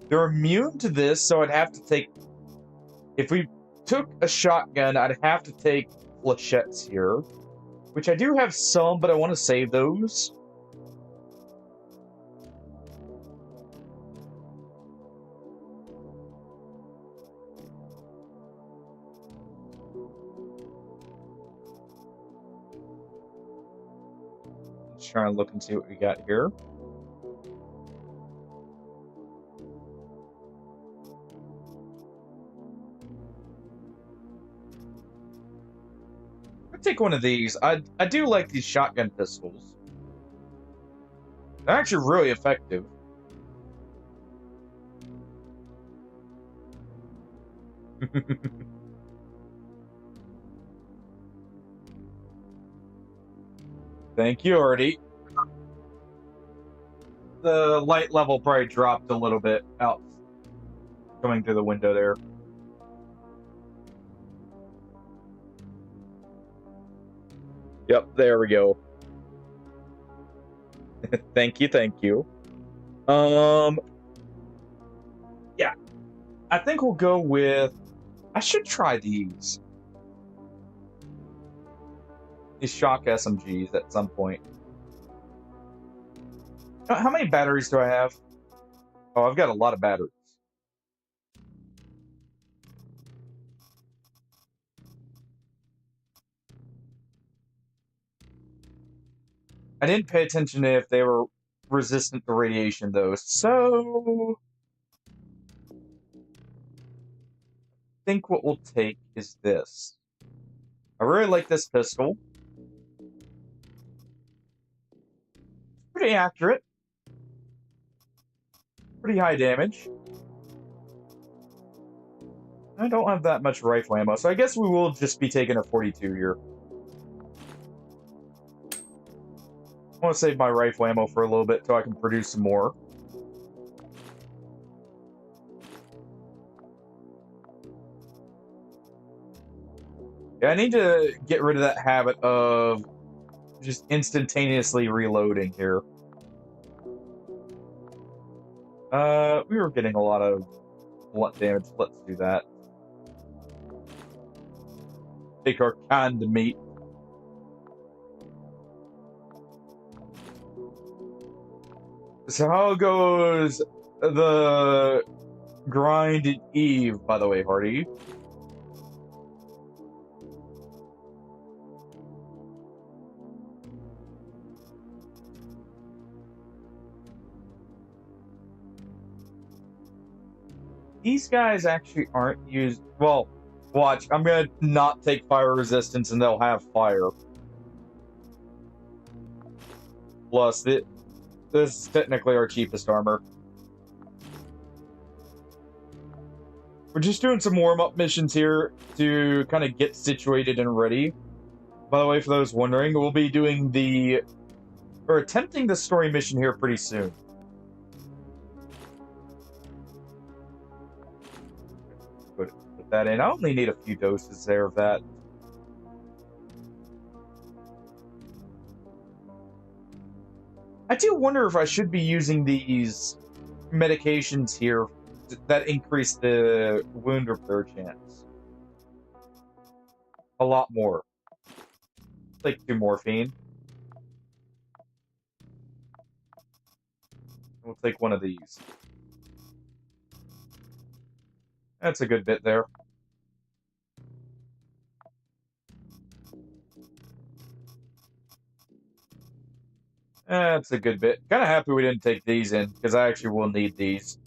They're immune to this, so I'd have to take... If we took a shotgun, I'd have to take flechettes here. Which I do have some, but I want to save those. Let's try and look and see what we got here. Take one of these. I do like these shotgun pistols. They're actually really effective. Thank you, Artie. The light level probably dropped a little bit out coming through the window there. Yep, there we go. Thank you, thank you. Yeah. I think we'll go with... I should try these. These shock SMGs at some point. How many batteries do I have? Oh, I've got a lot of batteries. I didn't pay attention to if they were resistant to radiation, though, so... I think what we'll take is this. I really like this pistol. Pretty accurate. Pretty high damage. I don't have that much rifle ammo, so I guess we will just be taking a 42 here. I want to save my rifle ammo for a little bit so I can produce some more. Yeah, I need to get rid of that habit of just instantaneously reloading here. We were getting a lot of blunt damage. Let's do that. Take our canned meat. So how goes the grind at Eve, by the way, Hardy? These guys actually aren't used... Well, watch. I'm going to not take fire resistance and they'll have fire. Plus, this is technically our cheapest armor. We're just doing some warm-up missions here to kind of get situated and ready. By the way, for those wondering, we'll be doing the... or attempting the story mission here pretty soon. Put that in. I only need a few doses there of that. I do wonder if I should be using these medications here that increase the wound repair chance. A lot more. Like 2 morphine. We'll take one of these. That's a good bit there. That's a good bit. Kind of happy we didn't take these in, because I actually will need these.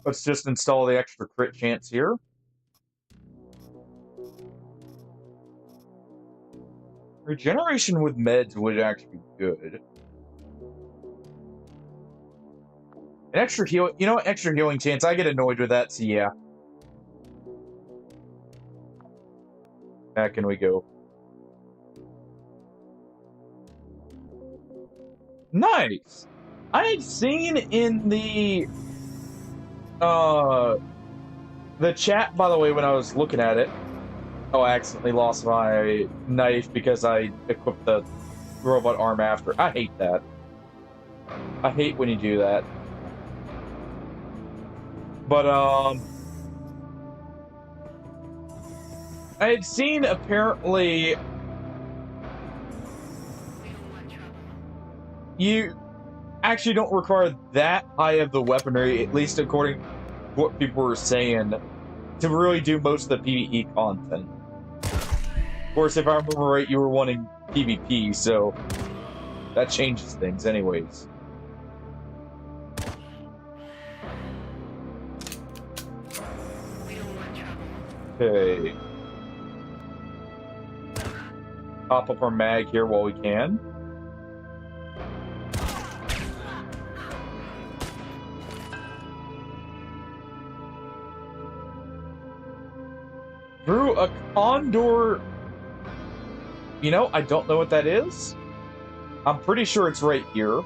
Let's just install the extra crit chance here. Regeneration with meds would actually be good. An extra heal... You know what? Extra healing chance. I get annoyed with that, so yeah. Back in we go. Nice! I had seen in the chat, by the way, when I was looking at it. Oh, I accidentally lost my knife because I equipped the robot arm after. I hate that. I hate when you do that. But, I had seen apparently you actually don't require that high of the weaponry, at least according to what people were saying, to really do most of the PvE content. Of course, if I remember right, you were wanting PvP, so that changes things anyways. Okay. Pop up our mag here while we can. Through a condor. You know, I don't know what that is. I'm pretty sure it's right here.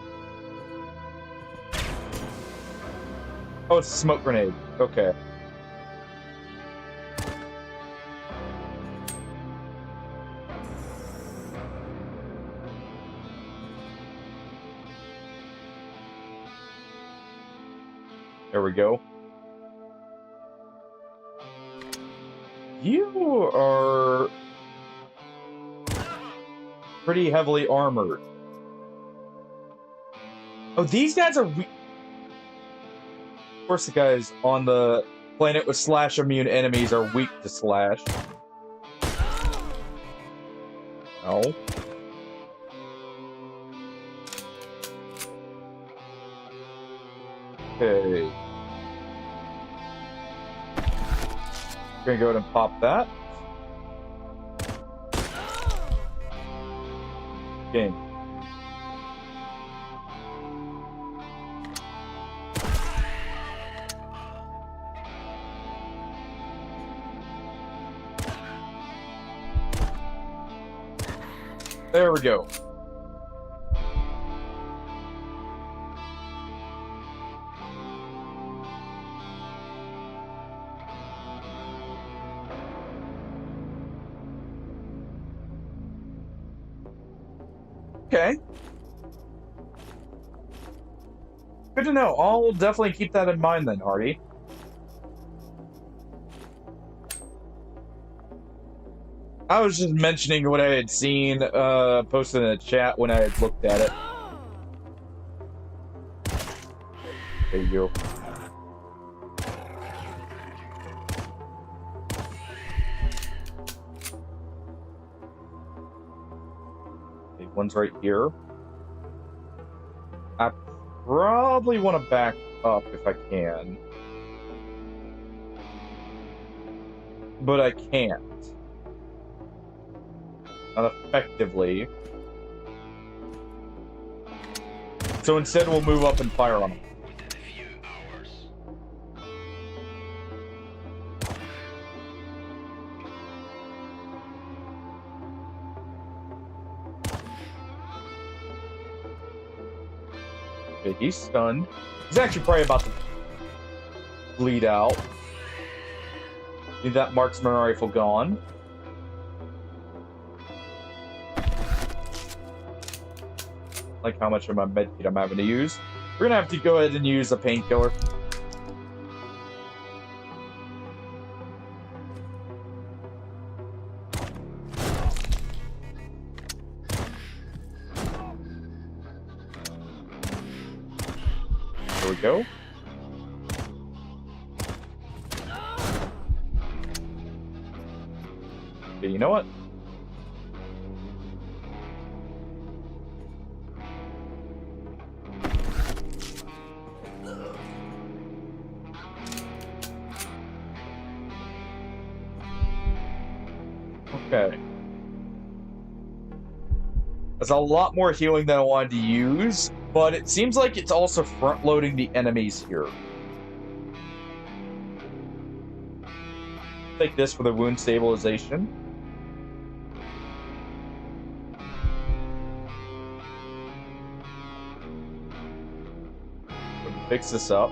Oh, it's a smoke grenade. Okay. There we go. You are pretty heavily armored. Oh, these guys are weak. Of course, the guys on the planet with slash immune enemies are weak to slash. No. Okay. Gonna go ahead and pop that. Game. There we go. Okay. Good to know. I'll definitely keep that in mind then, Hardy. I was just mentioning what I had seen posted in the chat when I had looked at it. There you go. Okay, one's right here. I probably want to back up if I can. But I can't. Not effectively. So instead we'll move up and fire on them. Okay, he's stunned. He's actually probably about to bleed out. Need that marksman rifle gone. Like how much of my medkit I'm having to use. We're gonna have to go ahead and use a painkiller. There we go. Okay, you know what? Okay. That's a lot more healing than I wanted to use, but it seems like it's also front-loading the enemies here. Take this for the wound stabilization. Fix this up.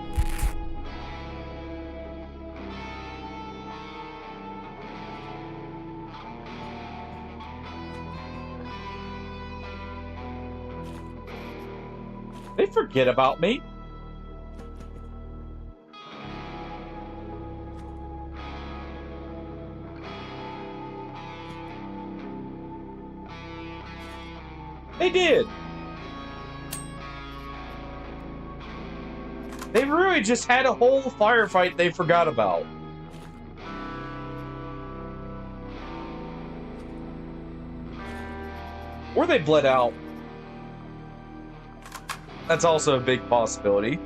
They forget about me. did. They really just had a whole firefight they forgot about. Or they bled out. That's also a big possibility.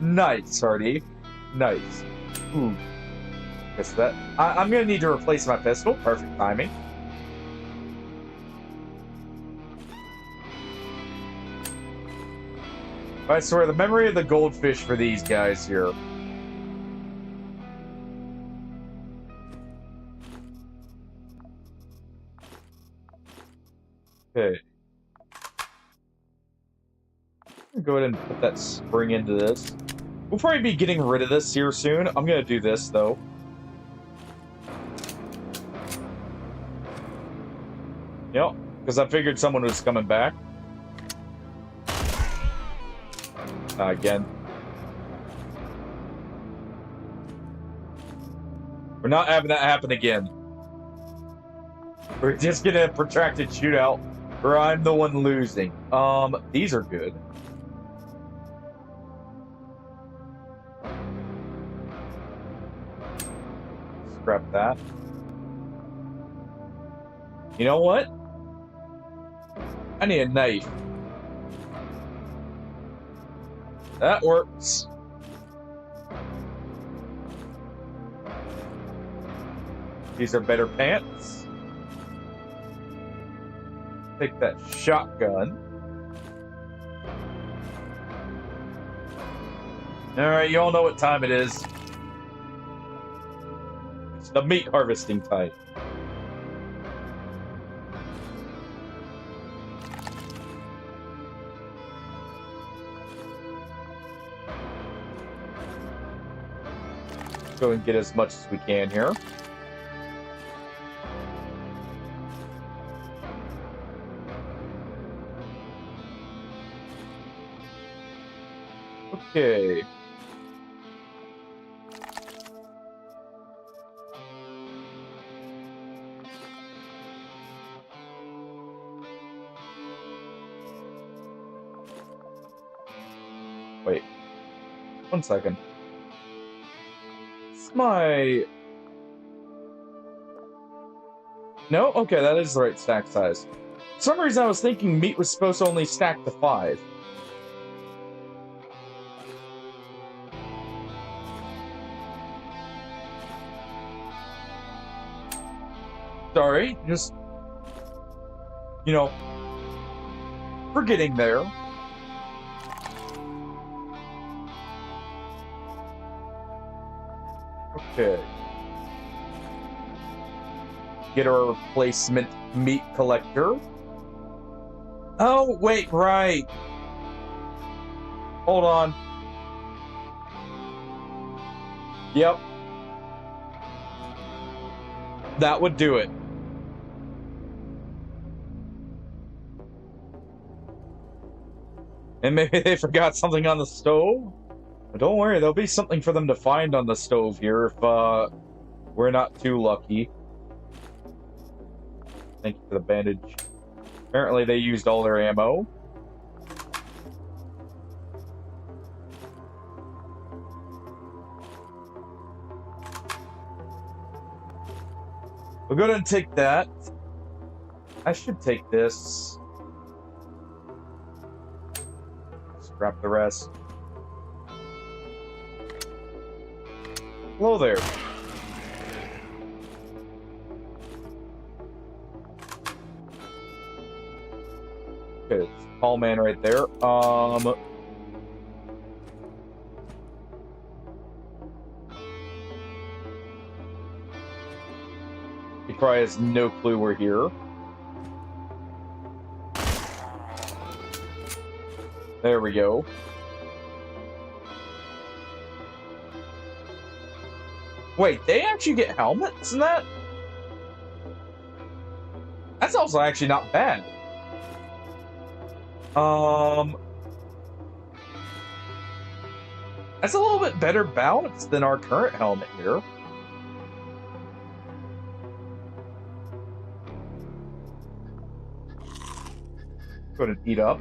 Nice, Hardy. Nice. Ooh. Guess that. I'm gonna need to replace my pistol. Perfect timing. I swear, the memory of the goldfish for these guys here. Okay. Go ahead and put that spring into this. We'll probably be getting rid of this here soon. I'm gonna do this, though. Yep, because I figured someone was coming back. Again. We're not having that happen again. We're just gonna have a protracted shootout where I'm the one losing. These are good. Scrap that. You know what? I need a knife. That works. These are better pants. Take that shotgun. Alright, you all know what time it is. It's the meat harvesting time. Go and get as much as we can here. Okay. Wait. 1 second. My... No? Okay, that is the right stack size. For some reason I was thinking meat was supposed to only stack to 5. Sorry, just... You know... Forgetting there. Okay. Get our replacement meat collector. Oh, wait, right. Hold on. Yep. That would do it. And maybe they forgot something on the stove? But don't worry, there'll be something for them to find on the stove here if we're not too lucky. Thank you for the bandage. Apparently they used all their ammo. We'll go ahead and take that. I should take this. Scrap the rest. Hello there. Okay, tall man right there. He probably has no clue we're here. There we go. Wait, they actually get helmets in that? That's also actually not bad. That's a little bit better balance than our current helmet here. Go ahead and eat up.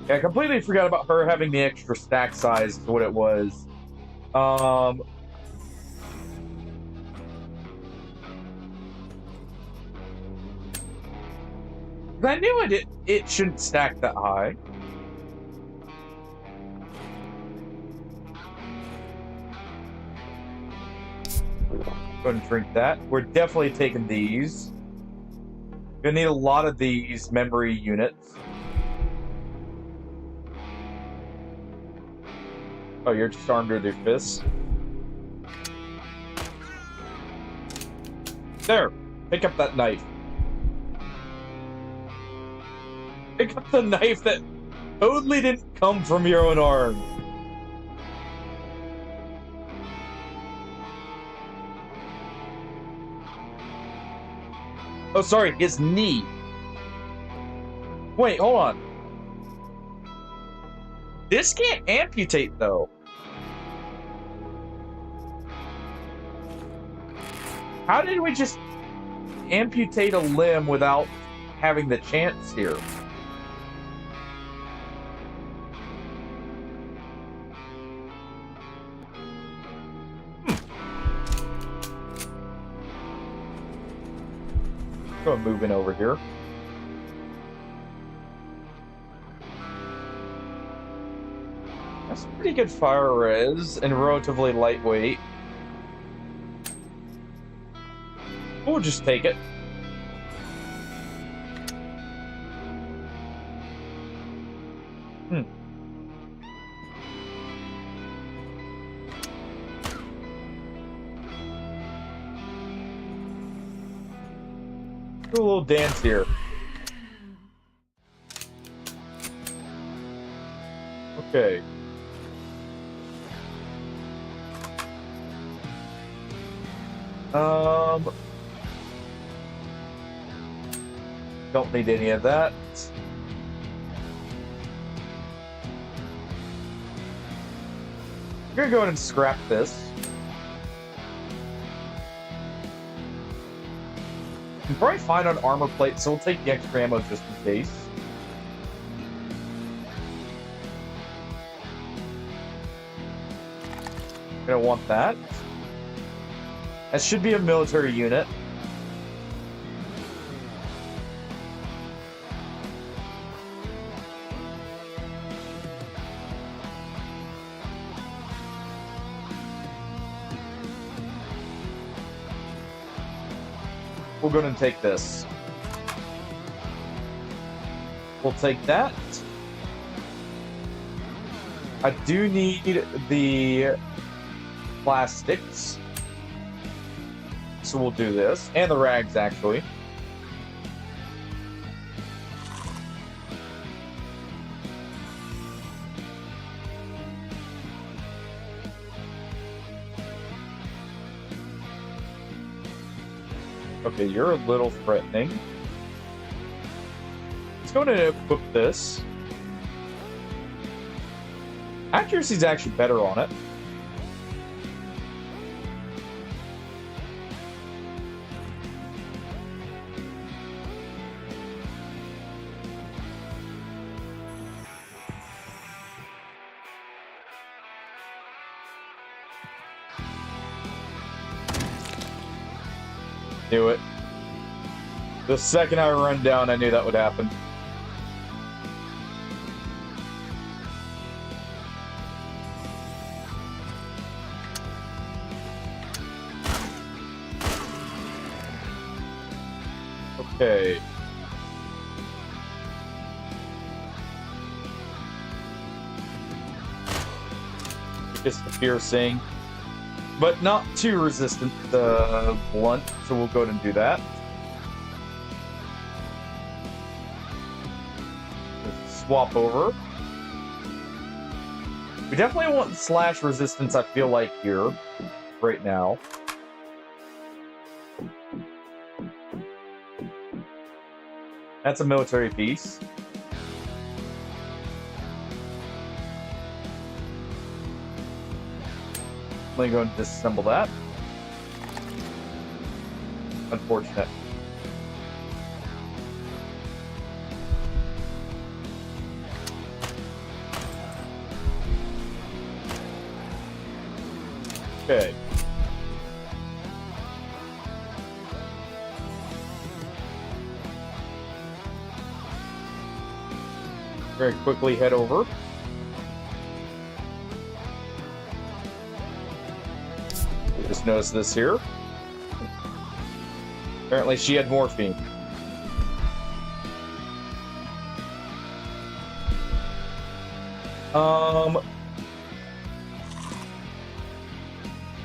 Yeah, I completely forgot about her having the extra stack size to what it was. I knew it shouldn't stack that high. Go ahead and drink that. We're definitely taking these. Gonna need a lot of these memory units. Oh, you're just armed with your fists? There! Pick up that knife. Pick up the knife that totally didn't come from your own arm. Oh, sorry, his knee. Wait, hold on. This can't amputate, though. How did we just amputate a limb without having the chance here? Go moving over here. That's pretty good fire res and relatively lightweight. We'll just take it. Do a little dance here. Okay. Don't need any of that. I'm gonna go ahead and scrap this. You can probably find an armor plate, so we'll take the extra ammo just in case. Gonna want that. That should be a military unit. We'll go ahead and take this. We'll take that. I do need the plastics. So we'll do this. And the rags, actually. Okay, you're a little threatening. Let's go ahead and equip this. Accuracy's actually better on it. Knew it. The second I run down, I knew that would happen. Okay. Just the piercing. But not too resistant to blunt, so we'll go ahead and do that. Just swap over. We definitely want slash resistance, I feel like, here, right now. That's a military piece. Let me go and disassemble that. Unfortunate. Okay. Very quickly head over. Just notice this here. Apparently she had morphine.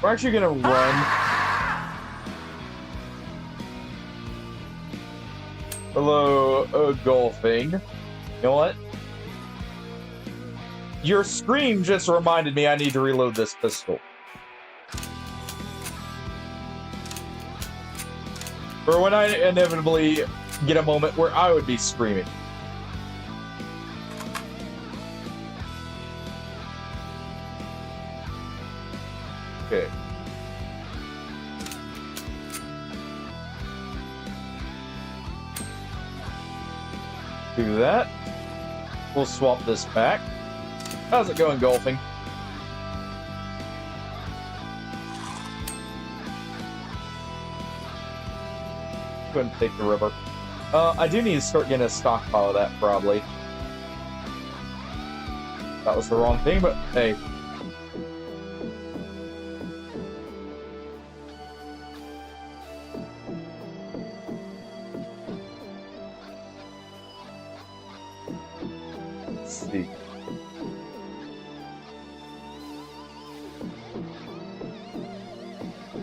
We're actually gonna run. Hello, golfing. You know what? Your scream just reminded me I need to reload this pistol. For when I inevitably get a moment where I would be screaming. Okay. Do that. We'll swap this back. How's it going, golfing? Go ahead and take the river. I do need to start getting a stockpile of that, probably. That was the wrong thing, but hey. Let's see.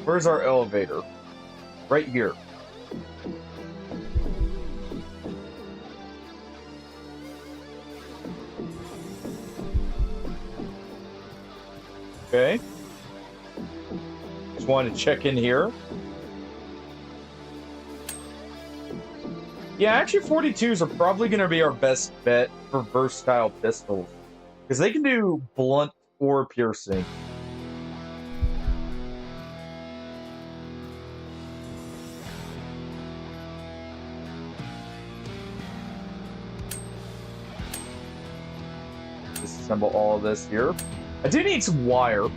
Where's our elevator? Right here. Okay. Just wanted to check in here. Yeah, actually 42s are probably going to be our best bet for versatile pistols. Because they can do blunt or piercing. Disassemble all of this here. I do need some wire.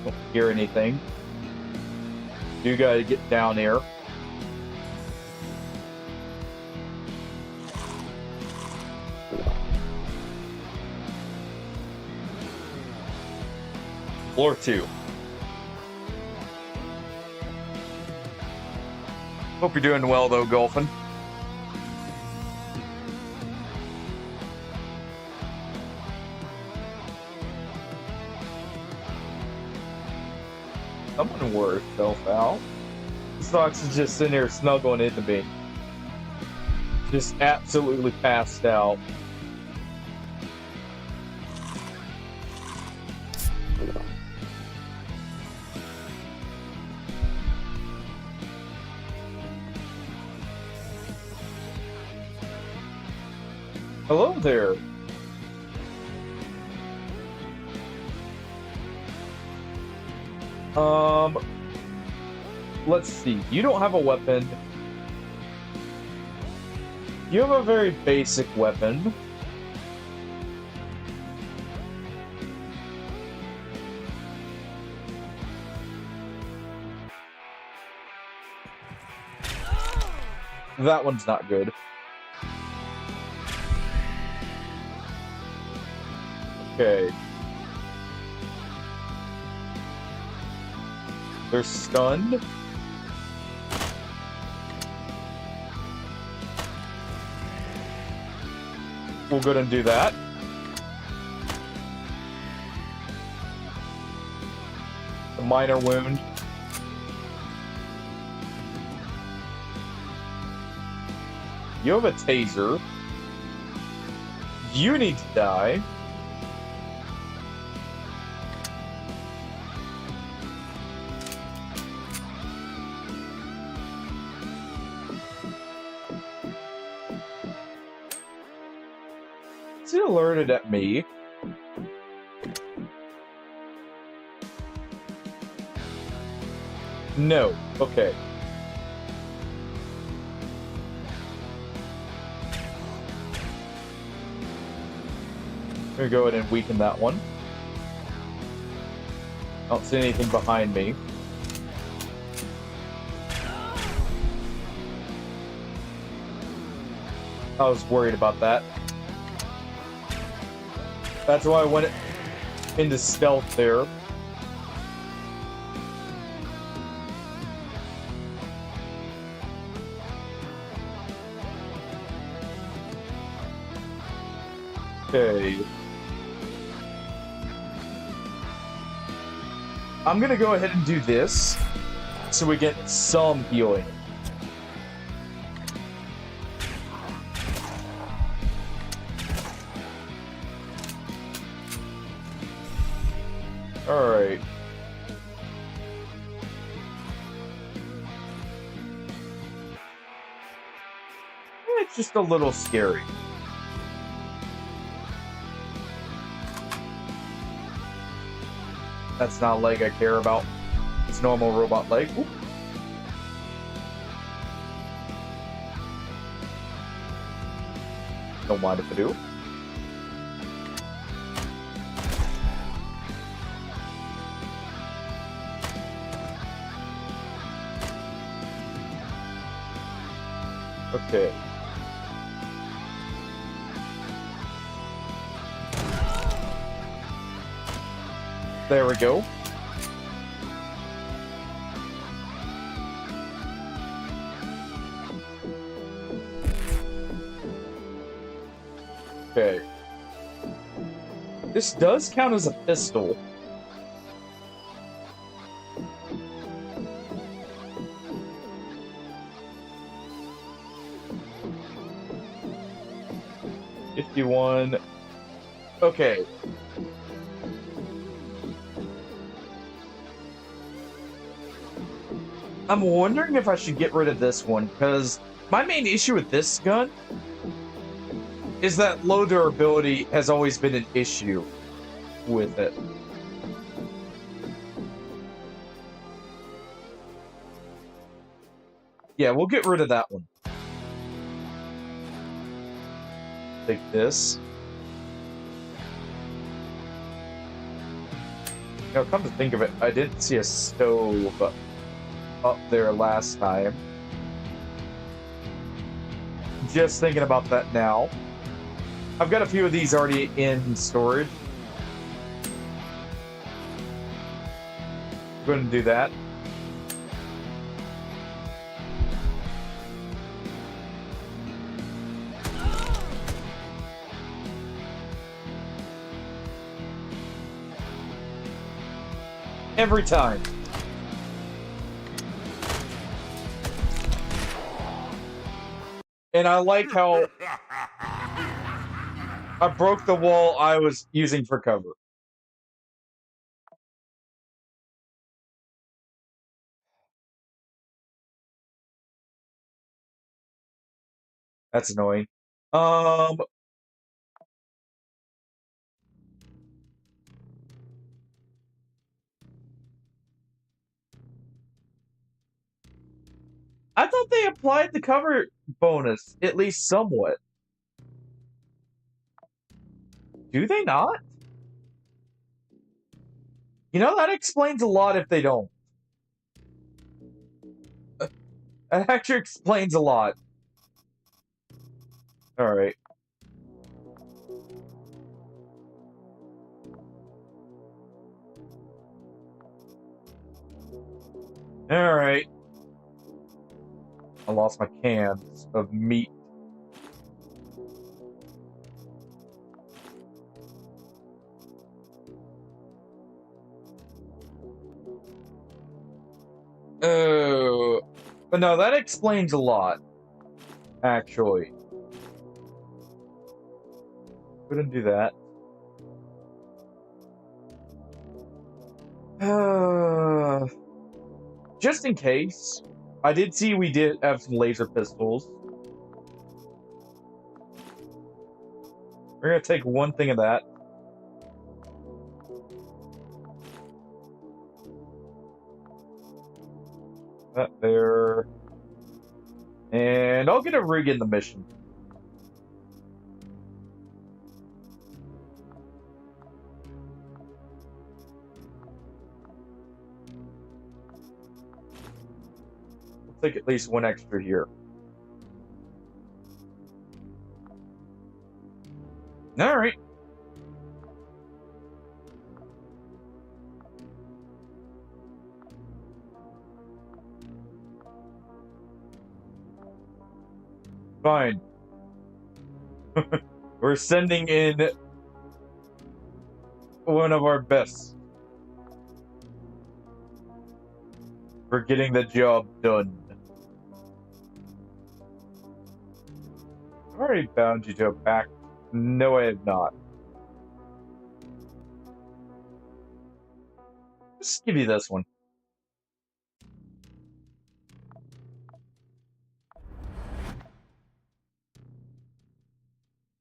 Don't hear anything. You gotta get down here. Floor 2. Hope you're doing well, though, golfing. Someone wore herself out. Socks is just sitting here snuggling into me. Just absolutely passed out. Hello there. Let's see. You don't have a weapon. You have a very basic weapon. That one's not good. Okay. They're stunned. We'll go ahead and do that. A minor wound. You have a taser. You need to die. Is it alerted at me? No. Okay. I'm gonna go ahead and weaken that one. I don't see anything behind me. I was worried about that. That's why I went into stealth there. Okay. I'm gonna go ahead and do this so we get some healing. Alright. It's just a little scary. That's not a leg I care about. It's normal robot leg. Oop. Don't mind if I do. Okay. There we go. Okay. This does count as a pistol. $51. Okay. I'm wondering if I should get rid of this one, because my main issue with this gun is that low durability has always been an issue with it. Yeah, we'll get rid of that one. Take this. Now, come to think of it, I didn't see a stove up there last time. Just thinking about that now. I've got a few of these already in storage. Go ahead and do that. Every time. And I like how I broke the wall I was using for cover. That's annoying. I thought they applied the cover bonus, at least somewhat. Do they not? You know, that explains a lot if they don't. That actually explains a lot. Alright. Alright. I lost my cans of meat. Oh. But no, that explains a lot. Actually. Couldn't do that. Just in case. I did see we did have some laser pistols. We're gonna take one thing of that. That there. And I'll get a rig in the mission. I'll take at least one extra here. All right. Fine. We're sending in one of our best for getting the job done. I've already bound you to a pact. No, I have not. Just give you this one.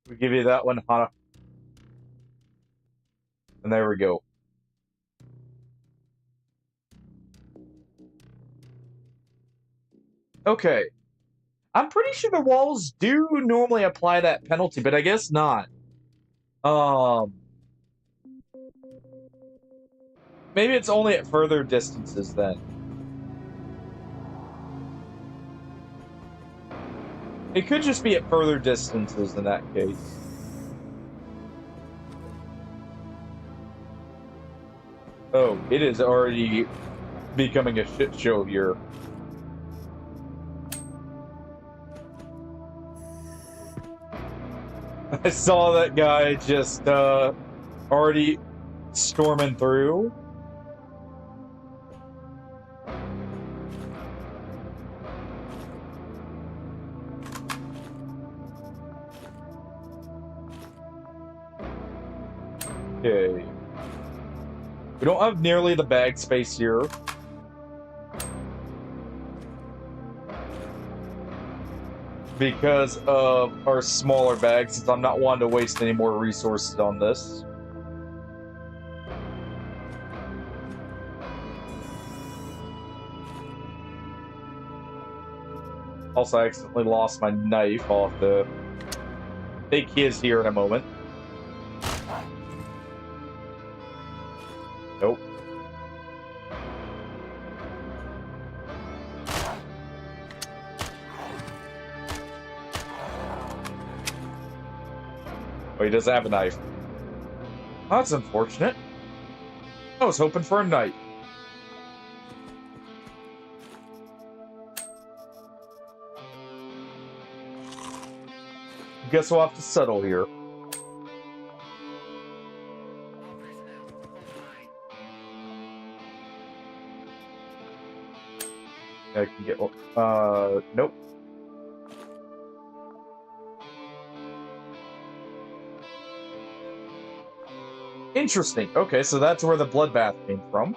We give you that one, Hana. And there we go. Okay. I'm pretty sure the walls do normally apply that penalty, but I guess not. Maybe it's only at further distances then. It could just be at further distances in that case. Oh, it is already becoming a shit show here. I saw that guy just already storming through. Okay. We don't have nearly the bag space here. Because of our smaller bags, since I'm not wanting to waste any more resources on this. Also, I accidentally lost my knife. I'll have to take his here in a moment. Nope. Oh, he doesn't have a knife. Oh, that's unfortunate. I was hoping for a knife. Guess we'll have to settle here. I can get nope. Interesting. Okay, so that's where the bloodbath came from.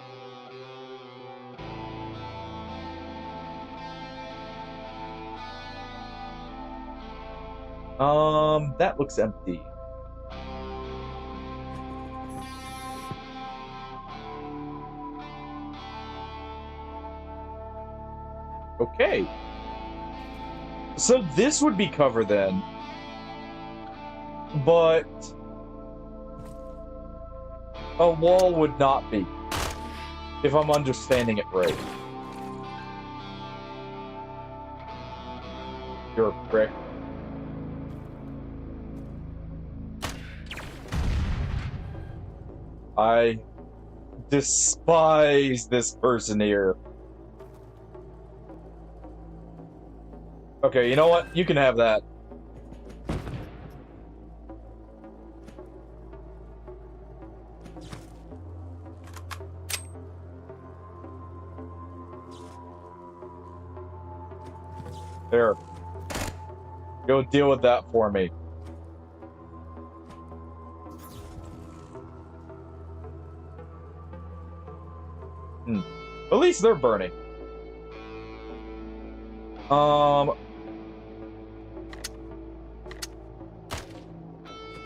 That looks empty. Okay. So this would be cover then. But a wall would not be, if I'm understanding it right. You're a prick. I despise this person here. Okay, you know what? You can have that. There. Go deal with that for me. At least they're burning.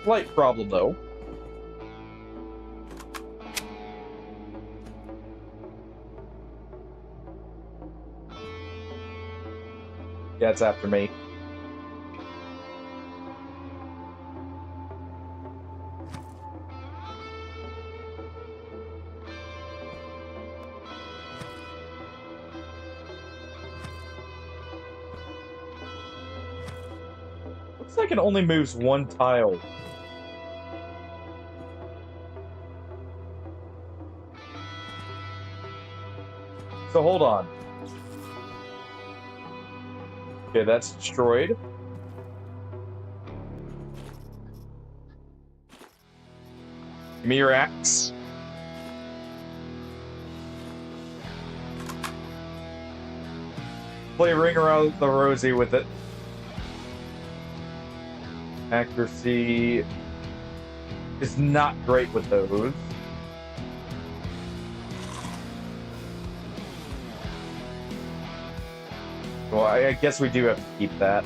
Slight problem though. Yeah, it's after me. Looks like it only moves one tile. So hold on. Okay, that's destroyed. Give me your axe. Play Ring Around the Rosie with it. Accuracy is not great with those. Well, I guess we do have to keep that.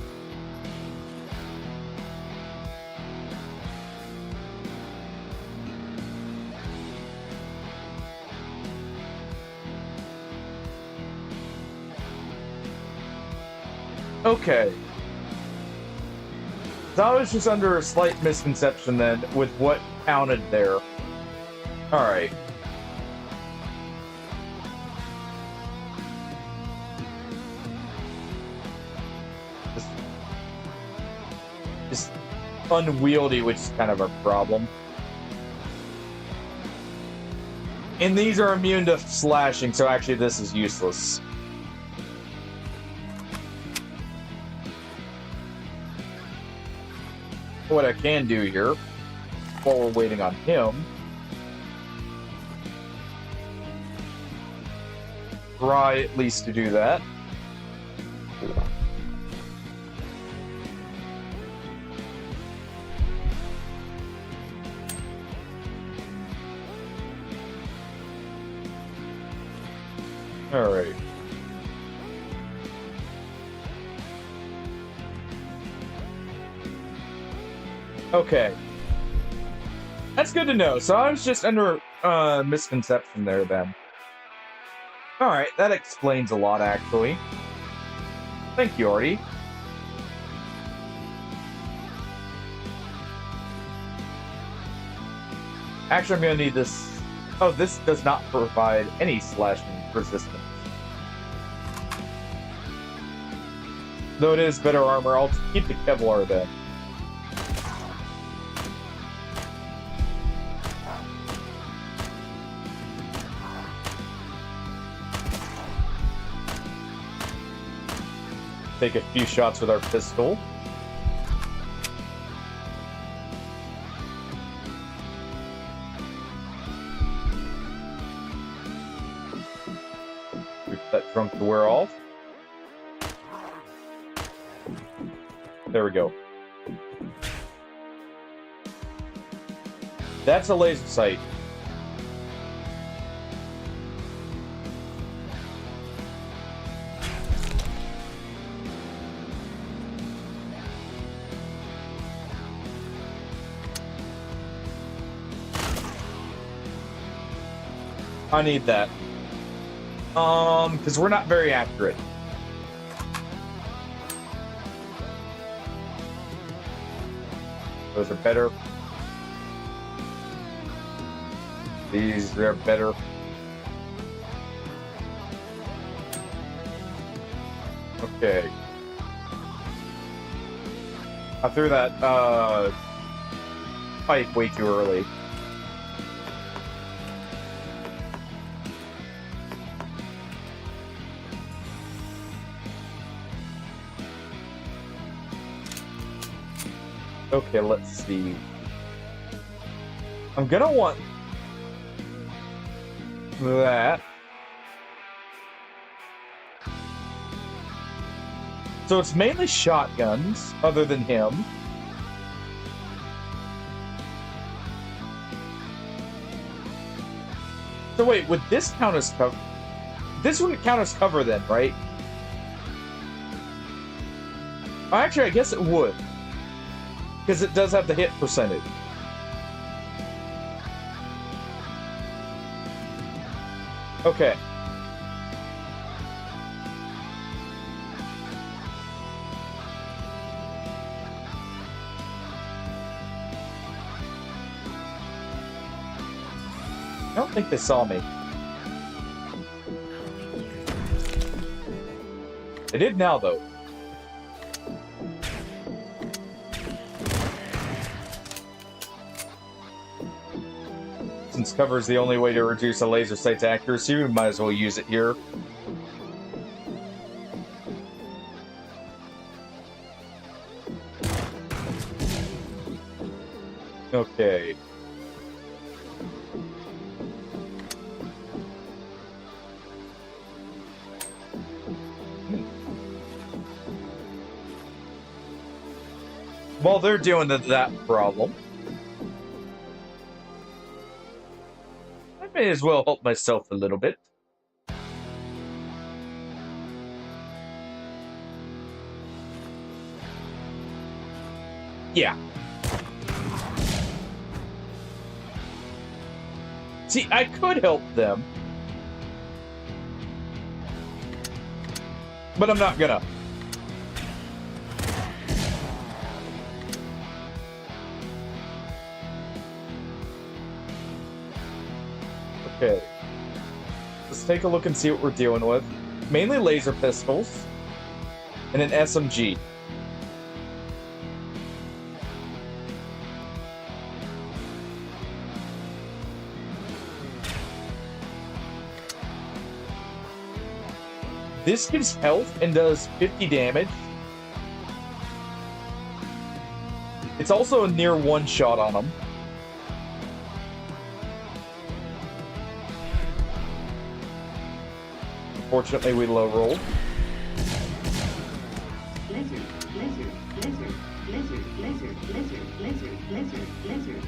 Okay. So I was just under a slight misconception then with what counted there. Alright. Just unwieldy, which is kind of a problem. And these are immune to slashing, so actually this is useless. What I can do here, while we're waiting on him, try at least to do that. All right. Okay. That's good to know. So I was just under misconception there then. Alright, that explains a lot actually. Thank you, Artie. Actually, I'm gonna need this. Oh, this does not provide any slashing resistance. Though it is better armor, I'll keep the Kevlar then. Take a few shots with our pistol. Wait for that trunk to wear off. There we go. That's a laser sight. I need that. Because we're not very accurate. Those are better. These are better. Okay. I threw that, pipe way too early. Okay, let's see. I'm gonna want that. So it's mainly shotguns, other than him. So wait, would this count as cover? This wouldn't count as cover then, right? Actually, I guess it would. Because it does have the hit percentage. Okay. I don't think they saw me. They did now, though. Since cover is the only way to reduce a laser sight's accuracy, we might as well use it here. Okay. While they're dealing with that problem, I may as well help myself a little bit. Yeah. See, I could help them, but I'm not gonna. Okay. Let's take a look and see what we're dealing with. Mainly laser pistols and an SMG. This gives health and does 50 damage. It's also a near one shot on them. Fortunately, we low rolled. Lizard, lizard, lizard, lizard, lizard, lizard, lizard, lizard, lizard.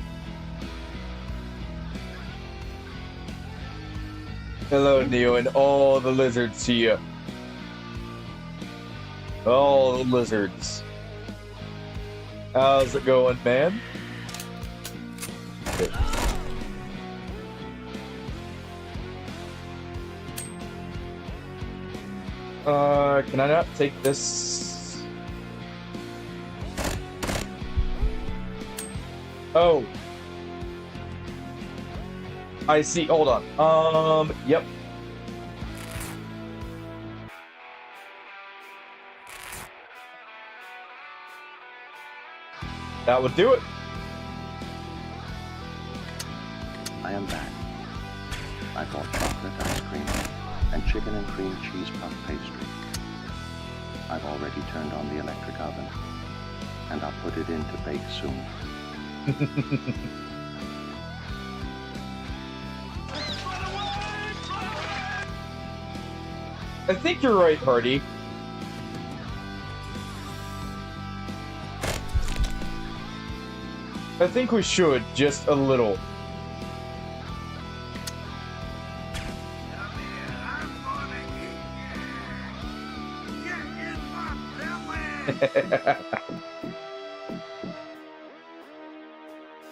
Hello, Neo, and all the lizards here. All the lizards. How's it going, man? Okay. Can I not take this? Oh. I see. Hold on. Yep. That would do it. I am back. I bought chocolate ice cream and chicken and cream cheese puff pastry. I've already turned on the electric oven, and I'll put it in to bake soon. I think you're right, Hardy. I think we should, just a little.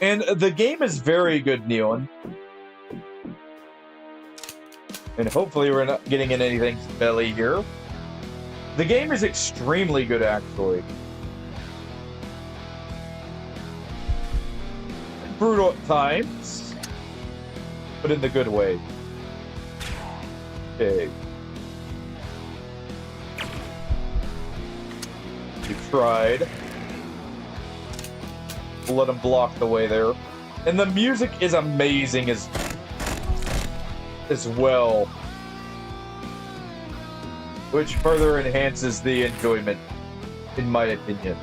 And the game is very good, Neon. And hopefully we're not getting in anything's belly here. The game is extremely good, actually. Brutal at times, but in the good way. Okay. You tried. We'll let him block the way there. And the music is amazing as well, which further enhances the enjoyment, in my opinion.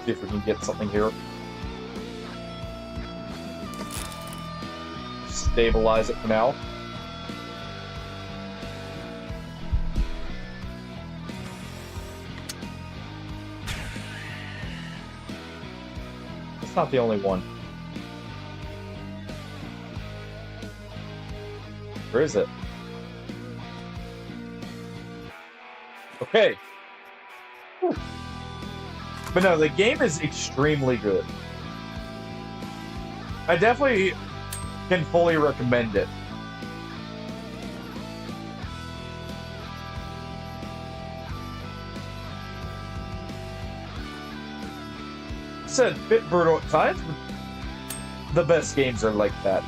See if we can get something here. Stabilize it for now. It's not the only one. Where is it? Okay. Whew. But no, the game is extremely good. I definitely can fully recommend it. Said bit brutal at times, but the best games are like that.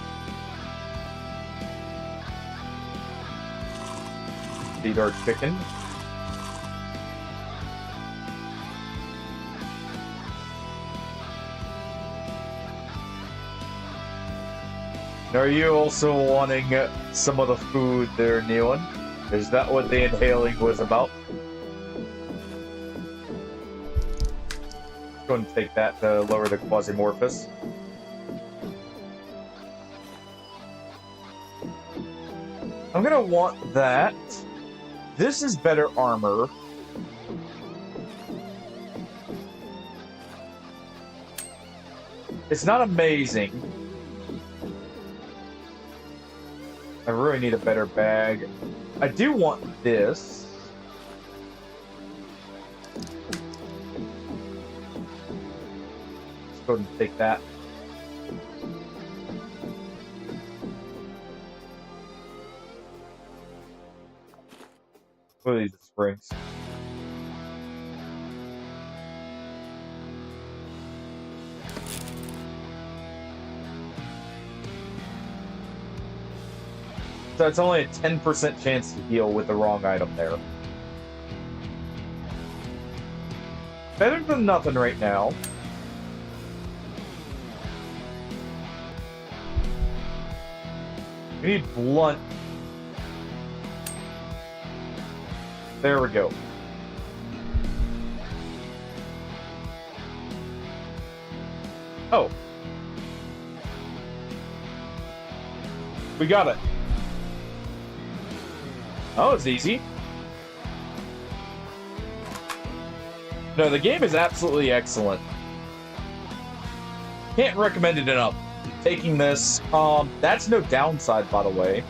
Feed our chicken. Are you also wanting some of the food there, Neon? Is that what the inhaling was about? Go and take that to lower the Quasimorphus. I'm gonna want that. This is better armor. It's not amazing. I really need a better bag. I do want this. Let's go ahead and take that. What are these springs? So it's only a 10% chance to heal with the wrong item there. Better than nothing right now. We need blunt. There we go. Oh. We got it. Oh, it's easy. No, the game is absolutely excellent. Can't recommend it enough. Taking this, that's no downside, by the way.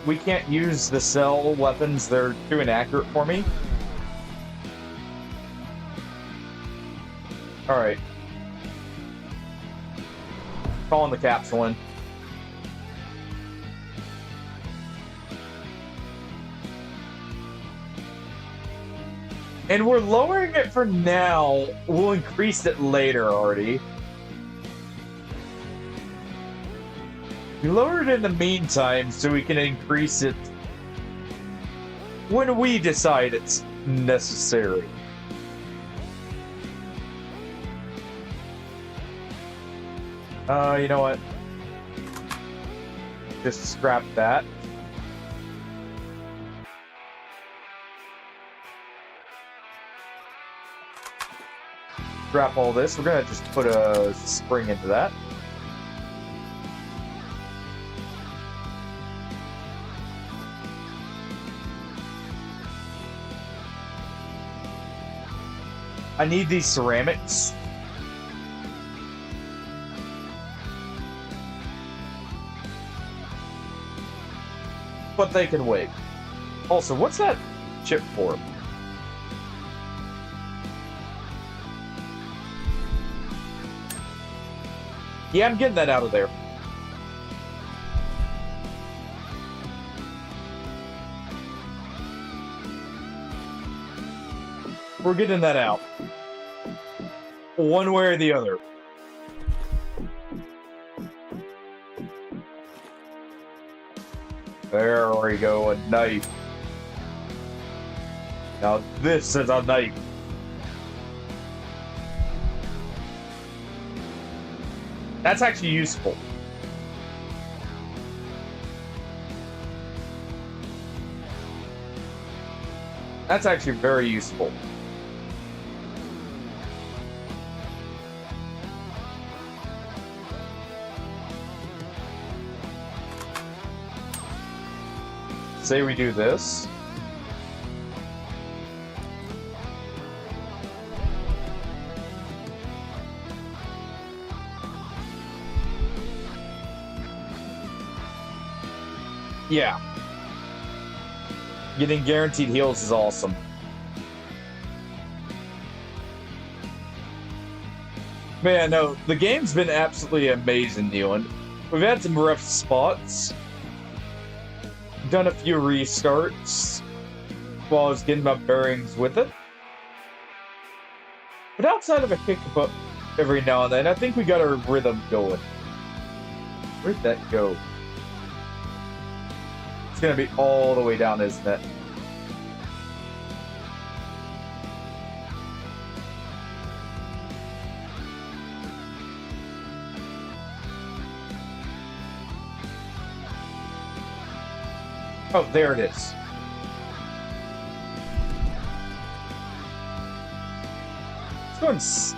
We can't use the cell weapons. They're too inaccurate for me. Alright. Calling the capsule in. And we're lowering it for now. We'll increase it later already. We lowered it in the meantime so we can increase it when we decide it's necessary. You know what? Just scrap that. Scrap all this. We're gonna just put a spring into that. I need these ceramics. But they can wait. Also, what's that chip for? Yeah, I'm getting that out of there. We're getting that out. One way or the other. There we go, a knife. Now this is a knife. That's actually useful. That's actually very useful. Say we do this. Yeah. Getting guaranteed heals is awesome. Man, no, the game's been absolutely amazing, Neelan. We've had some rough spots. Done a few restarts while I was getting my bearings with it. But outside of a hiccup every now and then, I think we got our rhythm going. Where'd that go? It's gonna be all the way down, isn't it? Oh, there it is. Let's go and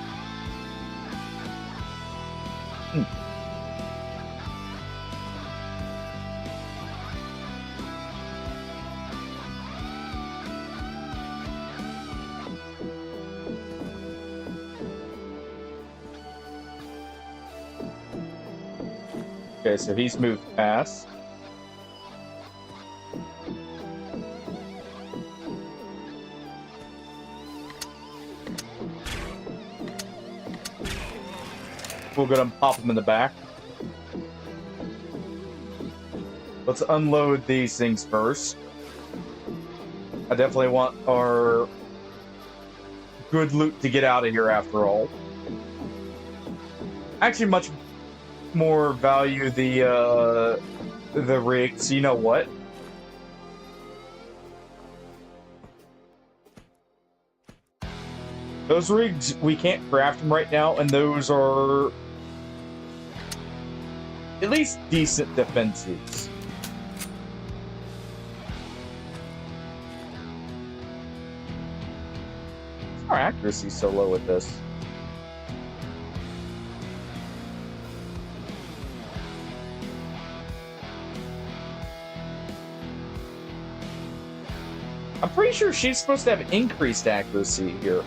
Okay, so he's moved past. We'll go and pop him in the back. Let's unload these things first. I definitely want our good loot to get out of here after all. Actually, much more value the rigs. You know what? Those rigs, we can't craft them right now, and those are at least decent defenses. Our accuracy's so low with this. I'm pretty sure she's supposed to have increased accuracy here.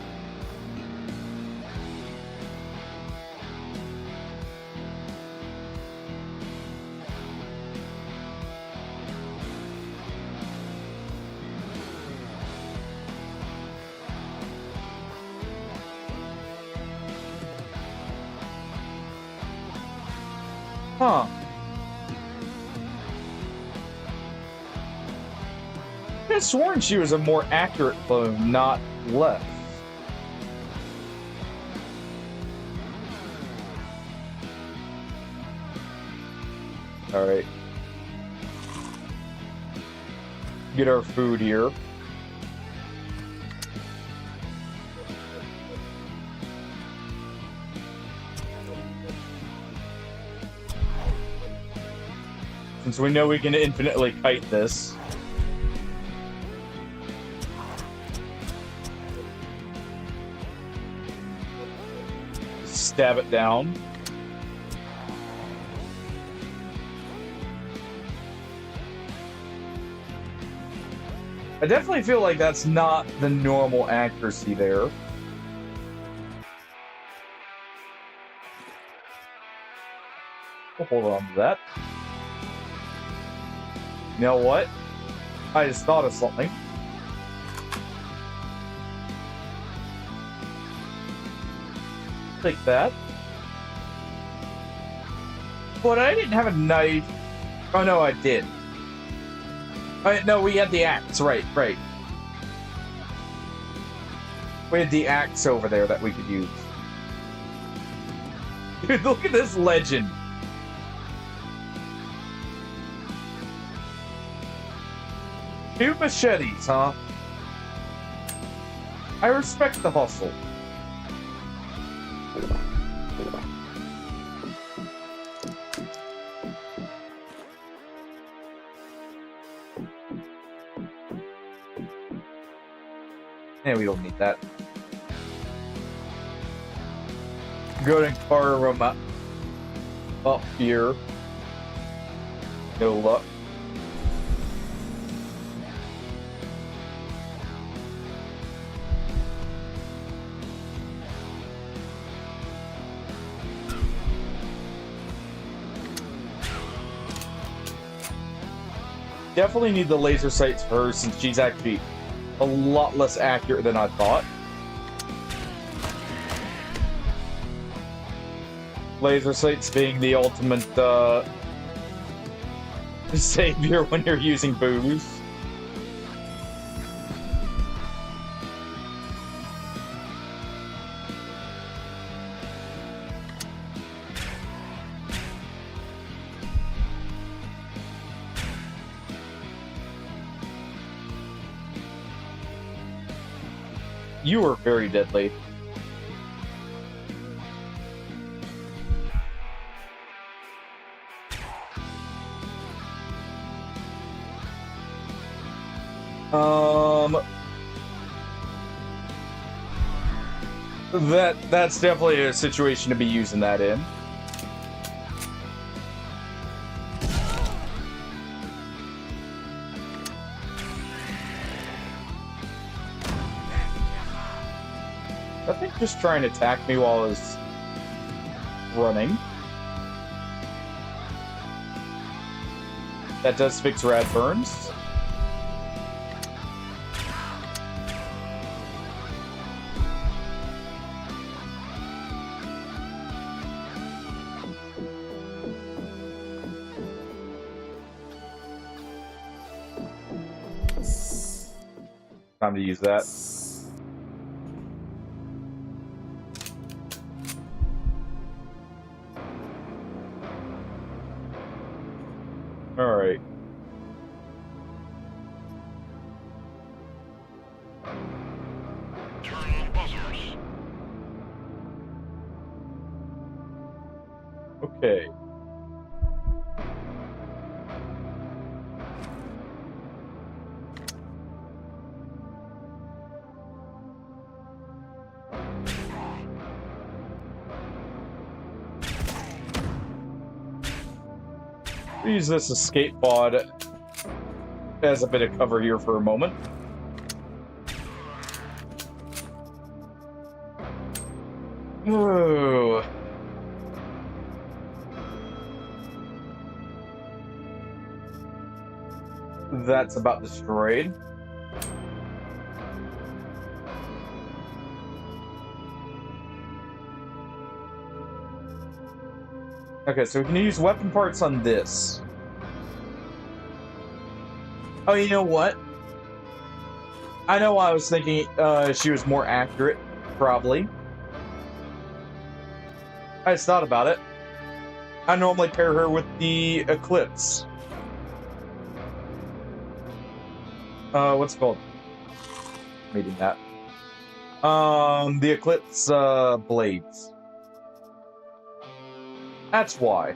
Huh. I could have sworn she was a more accurate clone, not less. Alright. Get our food here. Since we know we can infinitely kite this. Stab it down. I definitely feel like that's not the normal accuracy there. We'll hold on to that. You know what? I just thought of something. Take that. But I didn't have a knife. Oh no, I did. No, we had the axe. Right. We had the axe over there that we could use. Dude, look at this legend. Two machetes, huh? I respect the hustle. Yeah, we don't need that. Go and carve them up here. No luck. Definitely need the laser sights for her since she's actually a lot less accurate than I thought. Laser sights being the ultimate savior when you're using booze. You are very deadly. That's definitely a situation to be using that in. I think just trying to attack me while I was running. That does fix rad burns. Time to use that. All right. Turn on buzzers. Okay. Use this escape pod as a bit of cover here for a moment. Ooh. That's about destroyed. Okay, so we can use weapon parts on this. Oh, you know what? I know I was thinking she was more accurate, probably. I just thought about it. I normally pair her with the Eclipse. What's it called? Reading that. The Eclipse blades. That's why.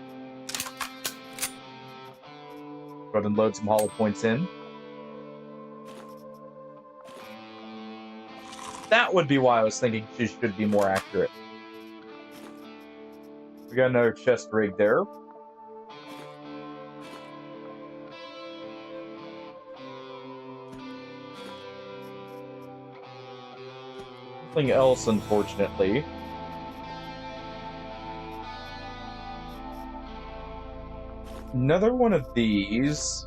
Go ahead and load some hollow points in. That would be why I was thinking she should be more accurate. We got another chest rig there. Nothing else, unfortunately. Another one of these.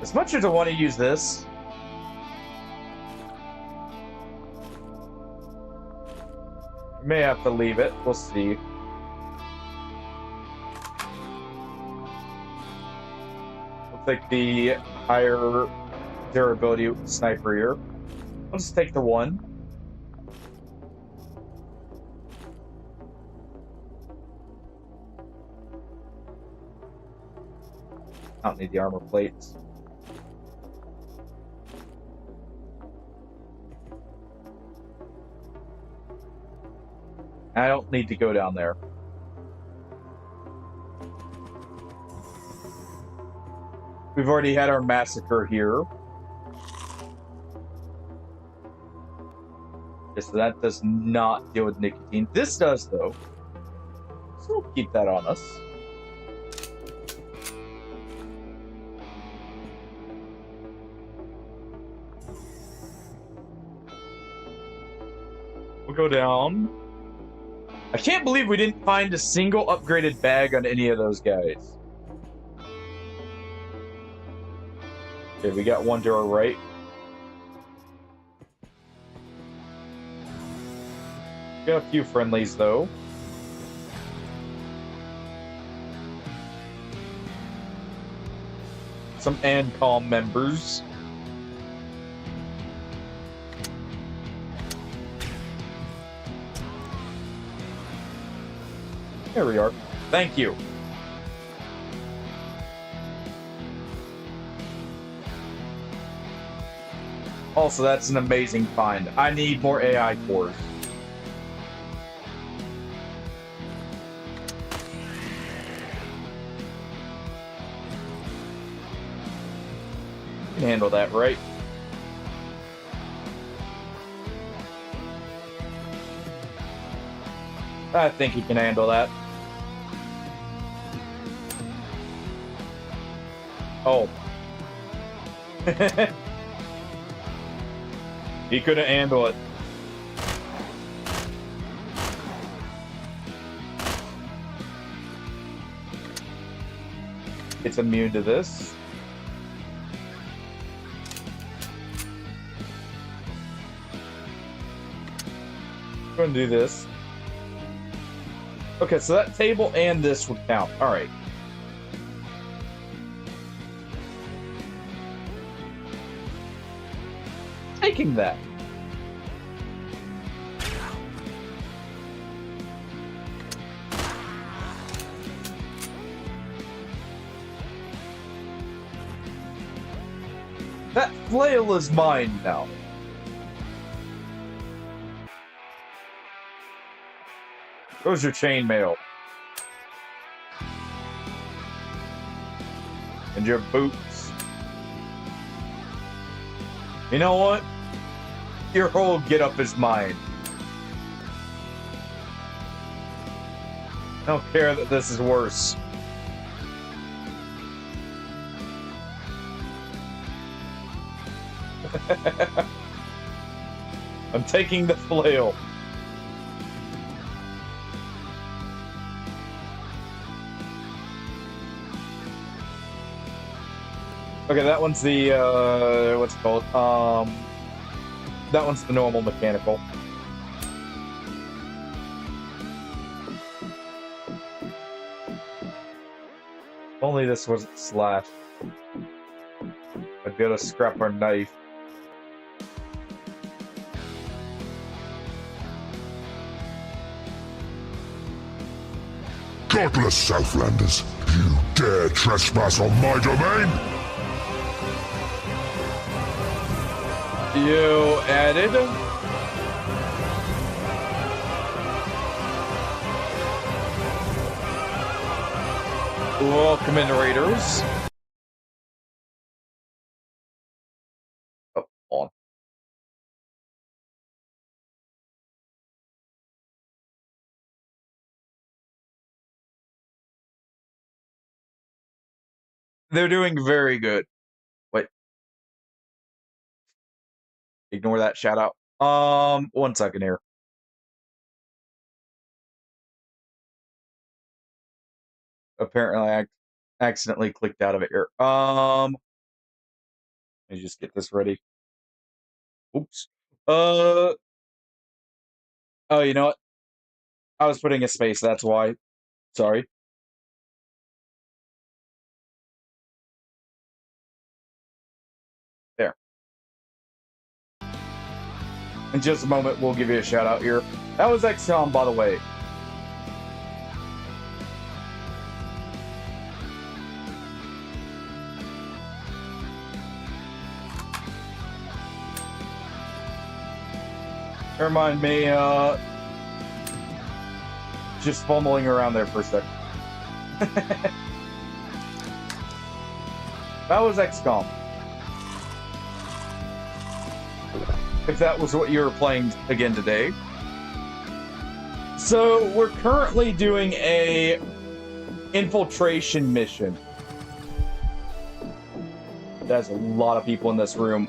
As much as I want to use this, I may have to leave it. We'll see. We'll take the higher durability sniper here. I'll just take the one. I don't need the armor plates. I don't need to go down there. We've already had our massacre here. So that does not deal with nicotine. This does, though. So we'll keep that on us. We'll go down. I can't believe we didn't find a single upgraded bag on any of those guys. Okay, we got one to our right. Got a few friendlies, though. Some ANCOM members. There we are. Thank you. Also, that's an amazing find. I need more AI cores. You can handle that, right? I think he can handle that. Oh. He couldn't handle it. It's immune to this. I'm going to do this. Okay, so that table and this would count. All right. Taking that. That flail is mine now. Where's your chainmail? And your boots. You know what? Your whole get-up is mine. I don't care that this is worse. I'm taking the flail. Okay, that one's the, what's it called? That one's the normal mechanical. If only this wasn't slashed. I'd be able to scrap our knife. Godless Southlanders, you dare trespass on my domain? You added? Welcome in, Raiders. Oh, on. They're doing very good. Wait. Ignore that shout out. 1 second here. Apparently I accidentally clicked out of it here. Let me just get this ready. Oops. Oh, you know what? I was putting a space, that's why. Sorry. There. In just a moment, we'll give you a shout out here. That was XCOM, by the way. Never mind me, just fumbling around there for a second. That was XCOM. If that was what you were playing again today. So, we're currently doing a infiltration mission. There's a lot of people in this room.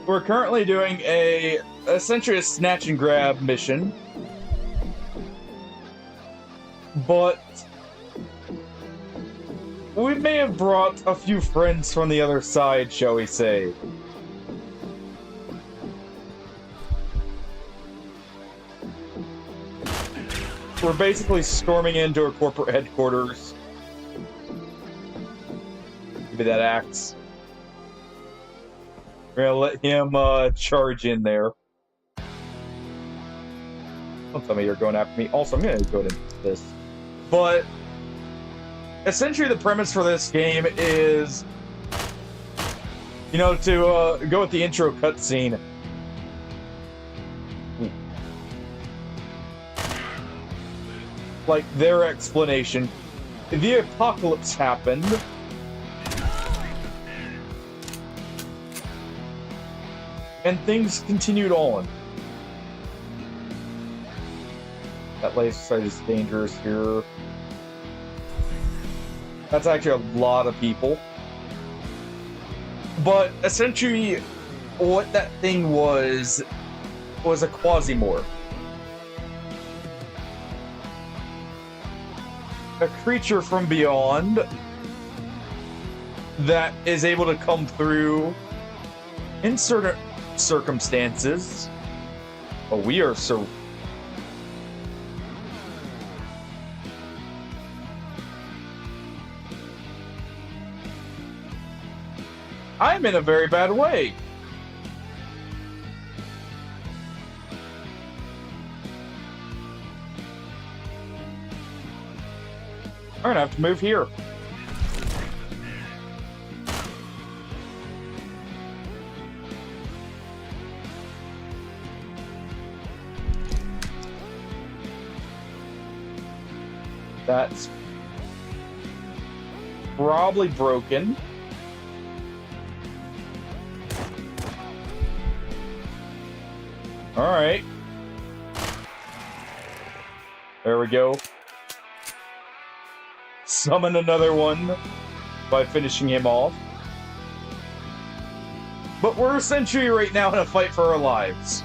We're currently doing essentially a snatch and grab mission. But we may have brought a few friends from the other side, shall we say. We're basically storming into a corporate headquarters. Give me that axe. We're gonna let him charge in there. Don't tell me you're going after me. Also, I'm going to go into this. But essentially the premise for this game is, you know, to go with the intro cutscene. Like, their explanation. The apocalypse happened. And things continued on. That laser sight is dangerous here. That's actually a lot of people. But essentially, what that thing was a Quasimorph. A creature from beyond that is able to come through in certain circumstances. But we are so... I'm in a very bad way. I'm gonna have to move here. That's probably broken. All right. There we go. Summon another one by finishing him off. But we're essentially right now in a fight for our lives.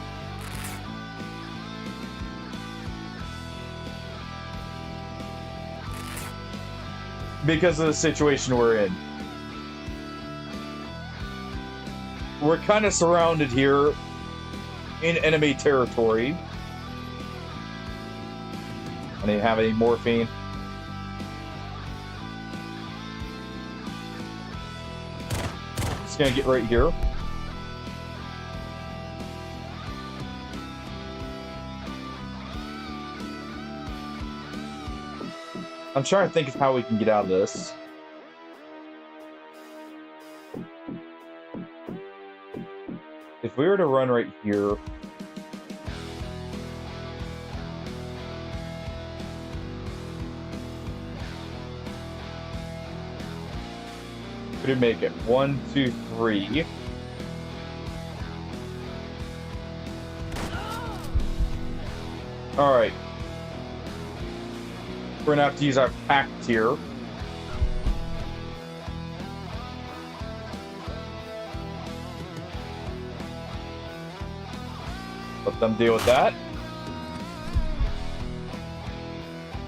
Because of the situation we're in. We're kind of surrounded here in enemy territory. I didn't have any morphine. Just gonna get right here. I'm trying to think of how we can get out of this. If we were to run right here... Could we make it? 1, 2, 3. Alright. We're gonna have to use our pact here. Let them deal with that.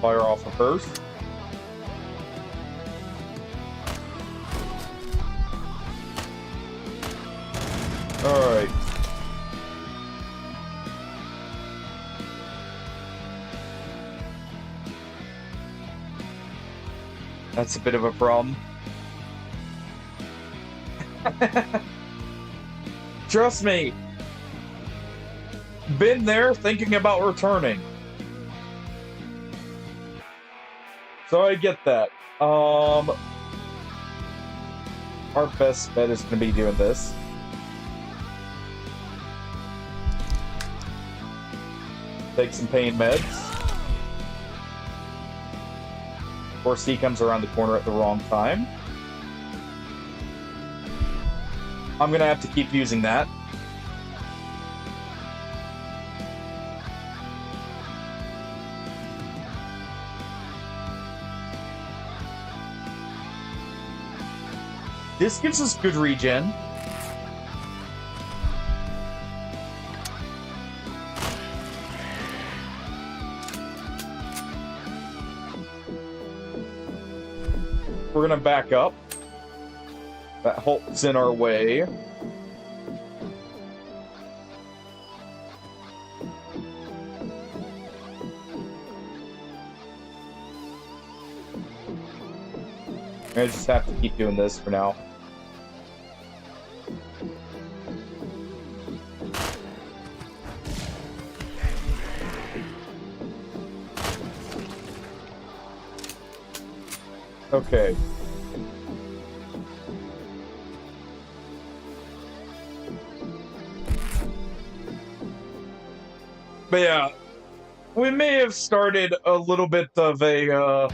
Fire off a burst. Alright. That's a bit of a problem. Trust me. Been there thinking about returning. So I get that. Our best bet is going to be doing this. Take some pain meds. Of course, he comes around the corner at the wrong time. I'm gonna have to keep using that. This gives us good regen. We're gonna back up. That Hulk's in our way. I just have to keep doing this for now. Okay. But yeah, we may have started a little bit of a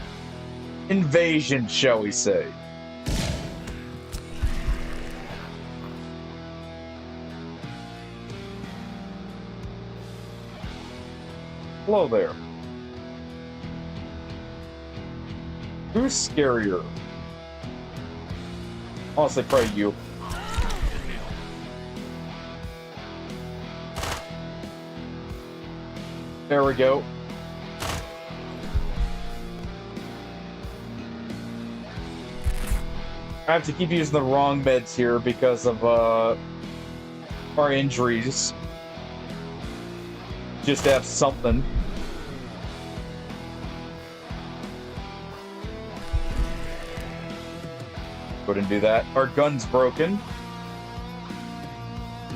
invasion, shall we say. Hello there. Who's scarier? Honestly, probably you. There we go. I have to keep using the wrong meds here because of our injuries. Just to have something. Go ahead and do that. Our gun's broken.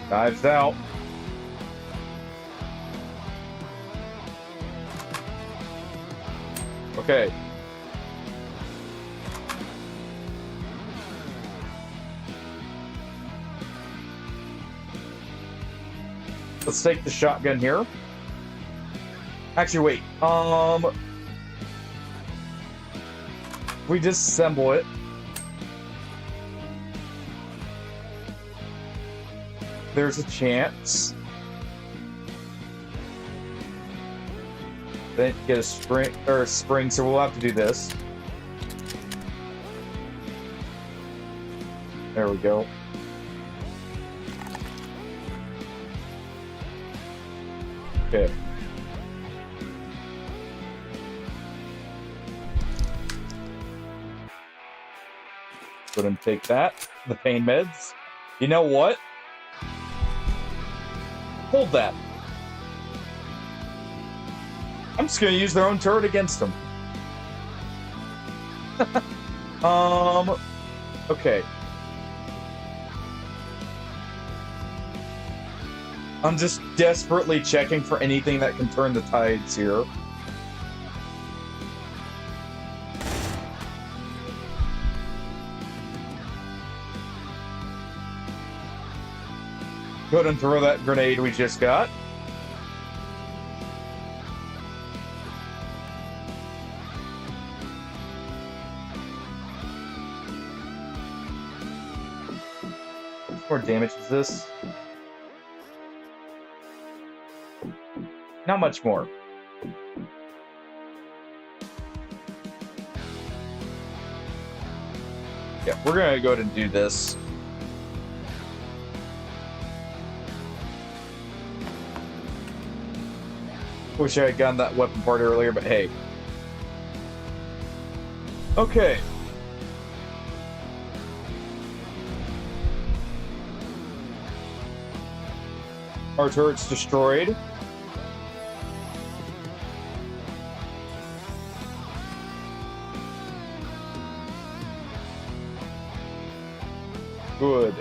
Knives out. Okay. Let's take the shotgun here. Actually, wait. We disassemble it. There's a chance. Then get a spring, so we'll have to do this. There we go. Okay. Go ahead and take that. The pain meds. You know what? Hold that. I'm just gonna use their own turret against them. Okay. I'm just desperately checking for anything that can turn the tides here. Go ahead and throw that grenade we just got. How much more damage is this? Not much more. Yeah, we're gonna go ahead and do this. Wish I had gotten that weapon part earlier, but hey. Okay. Our turret's destroyed. Good.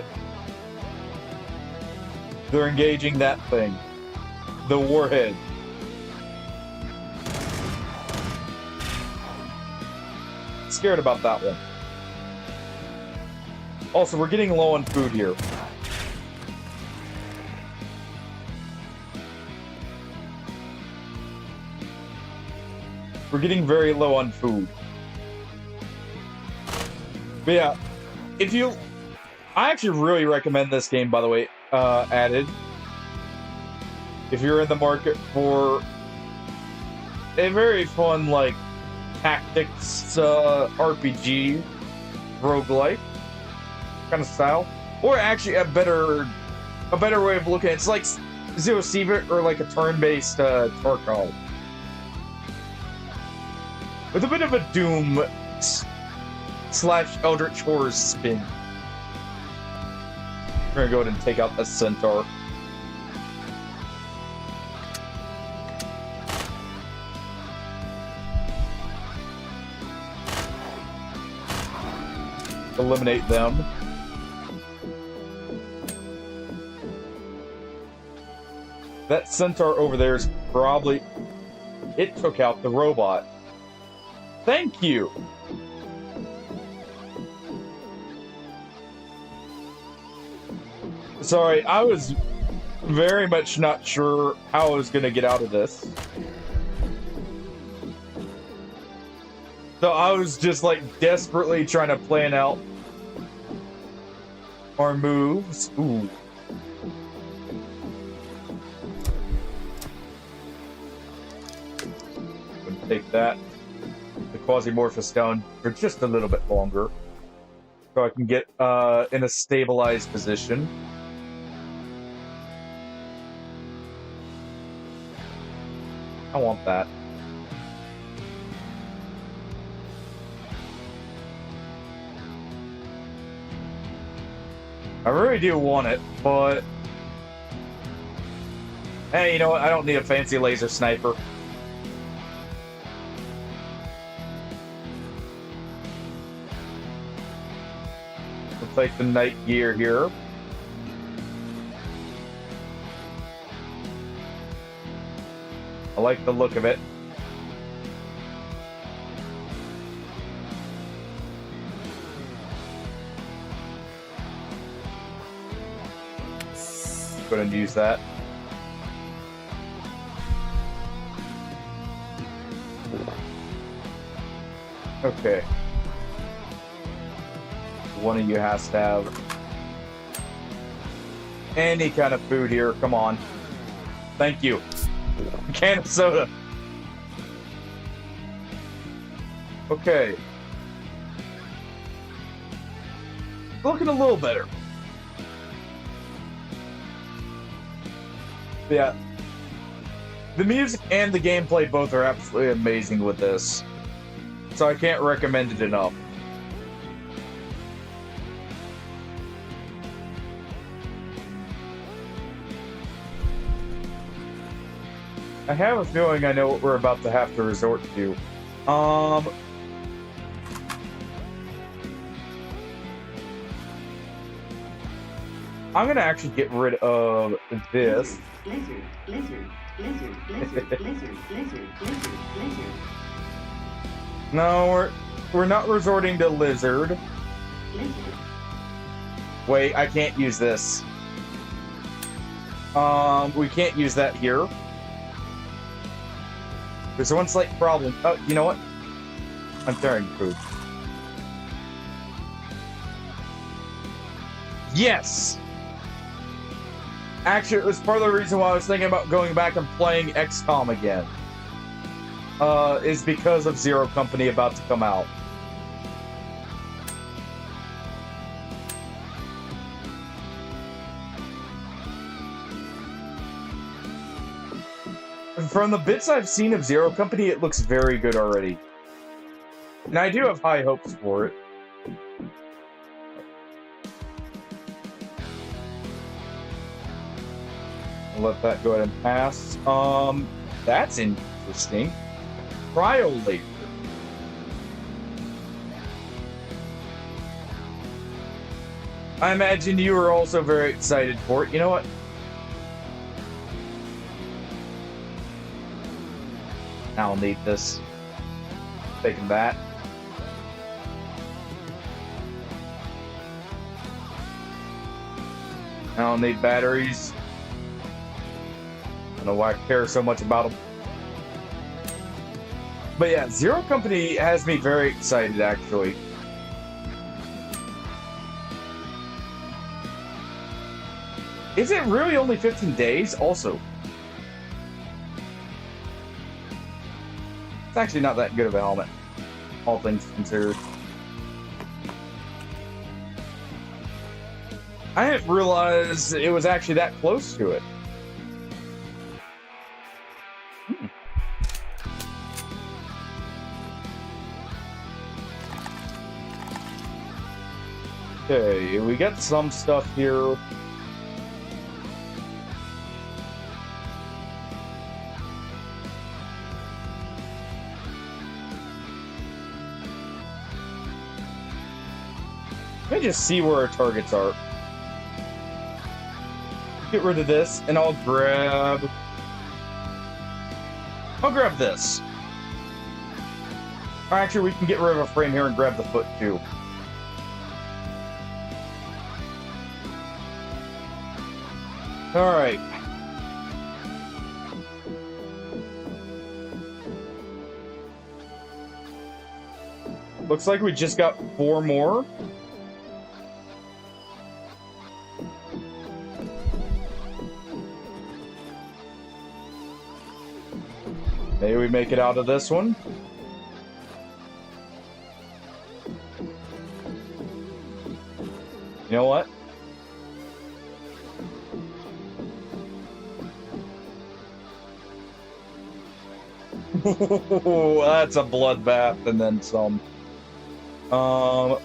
They're engaging that thing. The warhead. Scared about that one. Also, we're getting low on food here. We're getting very low on food. But yeah, if you... I actually really recommend this game, by the way, added. If you're in the market for a very fun, like, tactics RPG roguelike kind of style, or actually a better way of looking at it. It's like Zero Secret or like a turn-based Tarkov with a bit of a Doom / Eldritch Horror spin. We're gonna go ahead and take out the centaur. Eliminate them. That centaur over there is probably... It took out the robot. Thank you! Sorry, I was very much not sure how I was going to get out of this. So I was just like desperately trying to plan out our moves. Ooh. Take that. The Quasimorph is down for just a little bit longer. So I can get in a stabilized position. I want that. I really do want it, but... Hey, you know what? I don't need a fancy laser sniper. We'll take the night gear here. I like the look of it. Go ahead and use that. Okay. One of you has to have any kind of food here. Come on. Thank you. A can of soda. Okay. Looking a little better. Yeah. The music and the gameplay both are absolutely amazing with this. So I can't recommend it enough. I have a feeling I know what we're about to have to resort to. I'm gonna actually get rid of this. Lizard, lizard, lizard, lizard, lizard, lizard, lizard, lizard. No, we're not resorting to lizard. Lizard. Wait, I can't use this. We can't use that here. There's one slight problem. Oh, you know what? I'm tearing food. Yes! Actually, it was part of the reason why I was thinking about going back and playing XCOM again. Is because of Zero Company about to come out. From the bits I've seen of Zero Company, it looks very good already. And I do have high hopes for it. I'll let that go ahead and pass. That's interesting. Cryo laser. I imagine you were also very excited for it. You know what? I'll need this. Taking that. I don't need batteries. I don't know why I care so much about them. But yeah, Zero Company has me very excited, actually. Is it really only 15 days? Also, it's actually not that good of a helmet, all things considered. I didn't realize it was actually that close to it. Okay, we got some stuff here. Let me just see where our targets are. Get rid of this, and I'll grab this. Or actually, we can get rid of a frame here and grab the foot too. Alright. Looks like we just got 4 more. Maybe we make it out of this one. You know what? That's a bloodbath and then some. Oh,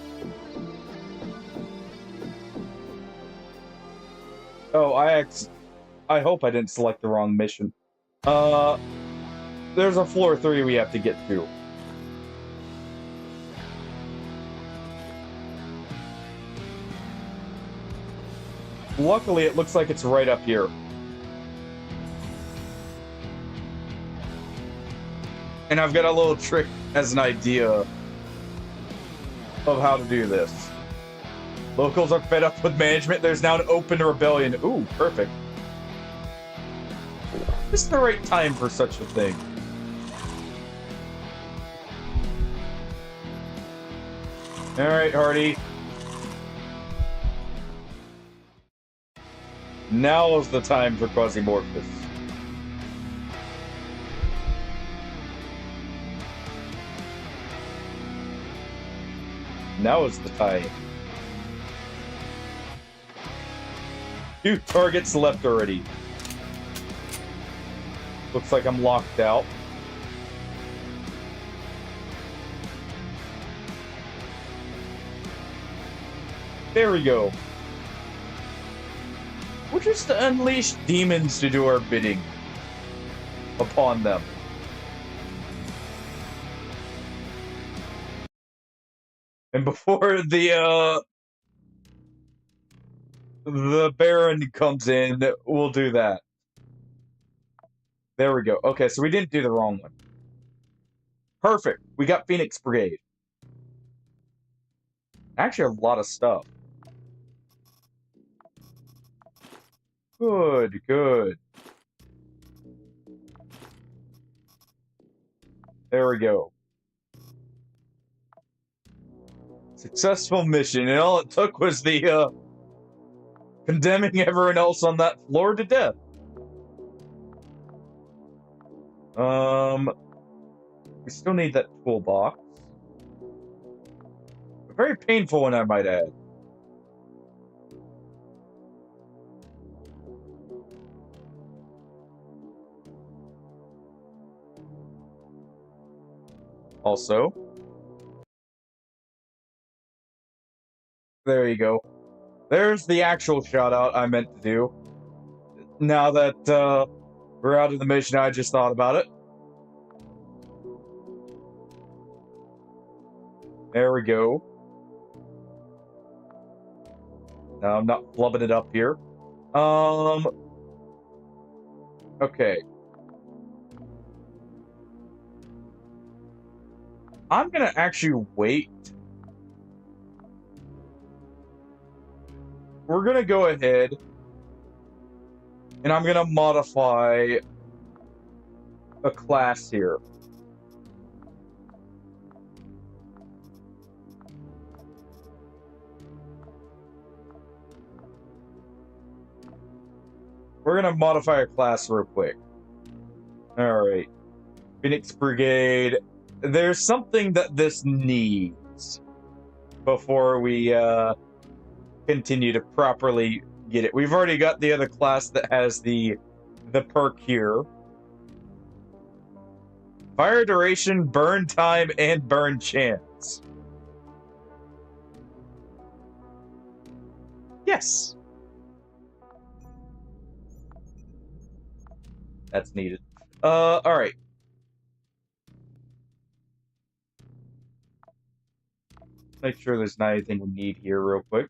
I hope I didn't select the wrong mission. There's a floor 3 we have to get to. Luckily, it looks like it's right up here. And I've got a little trick as an idea of how to do this. Locals are fed up with management. There's now an open rebellion. Ooh, perfect. This is the right time for such a thing. Alright, Hardy. Now is the time for Quasimorph. Now is the time. 2 targets left already. Looks like I'm locked out. There we go. We're just to unleash demons to do our bidding upon them. And before the Baron comes in, we'll do that. There we go. Okay, so we didn't do the wrong one. Perfect. We got Phoenix Brigade. Actually, a lot of stuff. Good, good. There we go. Successful mission, and all it took was the, condemning everyone else on that floor to death. We still need that toolbox. A very painful one, I might add. Also, there you go. There's the actual shout-out I meant to do. Now that, we're out of the mission, I just thought about it. There we go. Now I'm not flubbing it up here. Okay. I'm gonna actually wait. We're gonna go ahead and I'm gonna modify a class here. We're gonna modify a class real quick. Alright. Phoenix Brigade. There's something that this needs before we continue to properly get it. We've already got the other class that has the perk here. Fire duration, burn time, and burn chance. Yes. That's needed. Alright. Make sure there's not anything we need here real quick.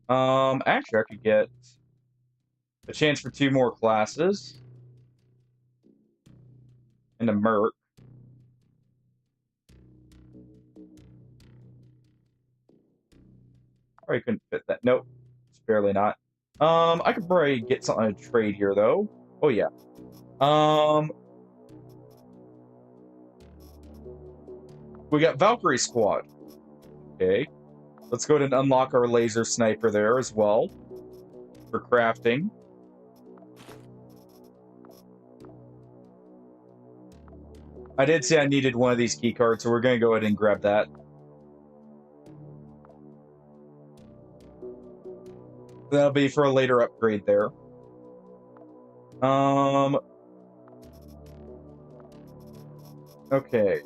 Actually, I could get a chance for 2 more classes. And a merc. Probably couldn't fit that. Nope. It's barely not. I could probably get something to trade here, though. Oh, yeah. We got Valkyrie Squad. Okay. Let's go ahead and unlock our laser sniper there as well. For crafting. I did say I needed one of these key cards, so we're going to go ahead and grab that. That'll be for a later upgrade there. Okay.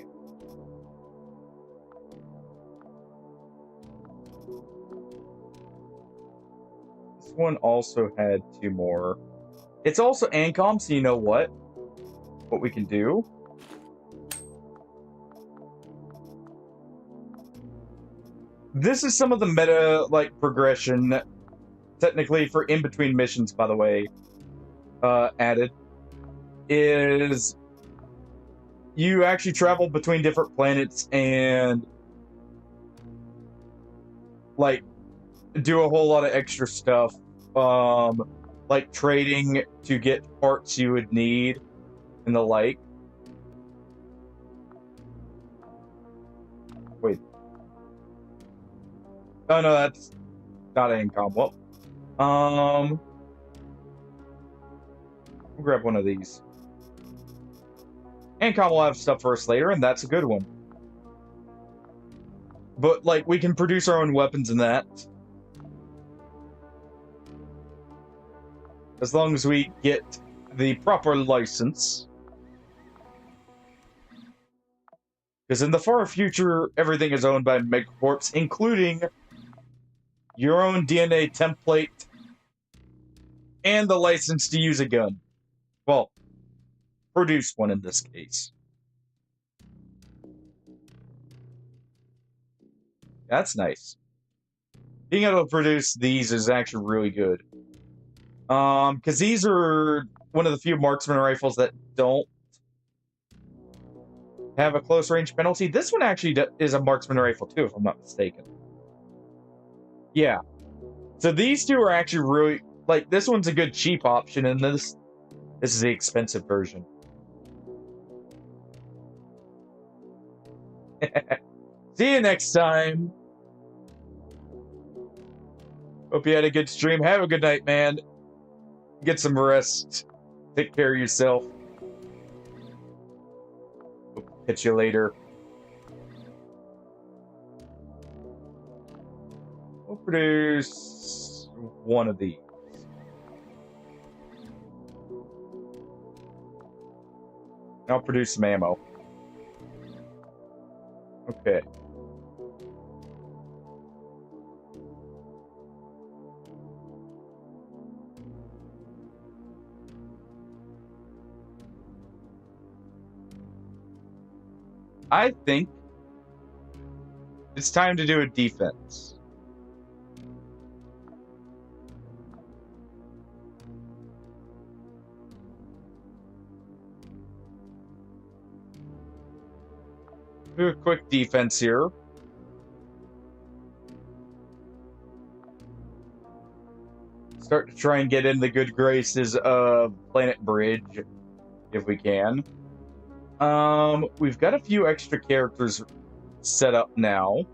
This one also had 2 more. It's also Ancom, so you know what? What we can do. This is some of the meta, like, progression, technically for in-between missions, by the way, added, is you actually travel between different planets and, like, do a whole lot of extra stuff, like trading to get parts you would need and the like. Wait. Oh, no, that's not Ancom. Well, we'll grab one of these. Ancom will have stuff for us later, and that's a good one. But, like, we can produce our own weapons and that. As long as we get the proper license. Because in the far future, everything is owned by Megacorps, including your own DNA template and the license to use a gun. Well, produce one in this case. That's nice. Being able to produce these is actually really good. Because these are one of the few marksman rifles that don't have a close range penalty. This one actually is a marksman rifle too, if I'm not mistaken. Yeah. So these two are actually really, like, this one's a good cheap option, and this is the expensive version. See you next time. Hope you had a good stream. Have a good night, man. Get some rest. Take care of yourself. Catch you later. We'll produce one of these. I'll produce some ammo. Okay. I think it's time to do a defense. Do a quick defense here. Start to try and get in the good graces of Planet Bridge, if we can. We've got a few extra characters set up now.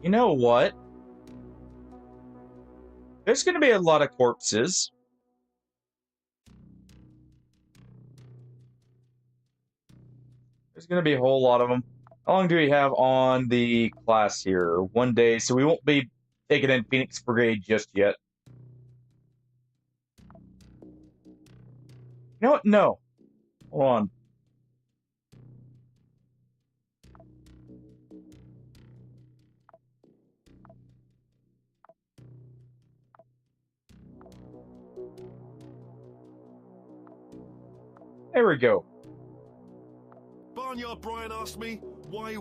You know what? There's going to be a lot of corpses. There's going to be a whole lot of them. How long do we have on the class here? 1 day, so we won't be taking in Phoenix Brigade just yet. You know what? No. Hold on. There we go. Barnyard Brian asked me, why,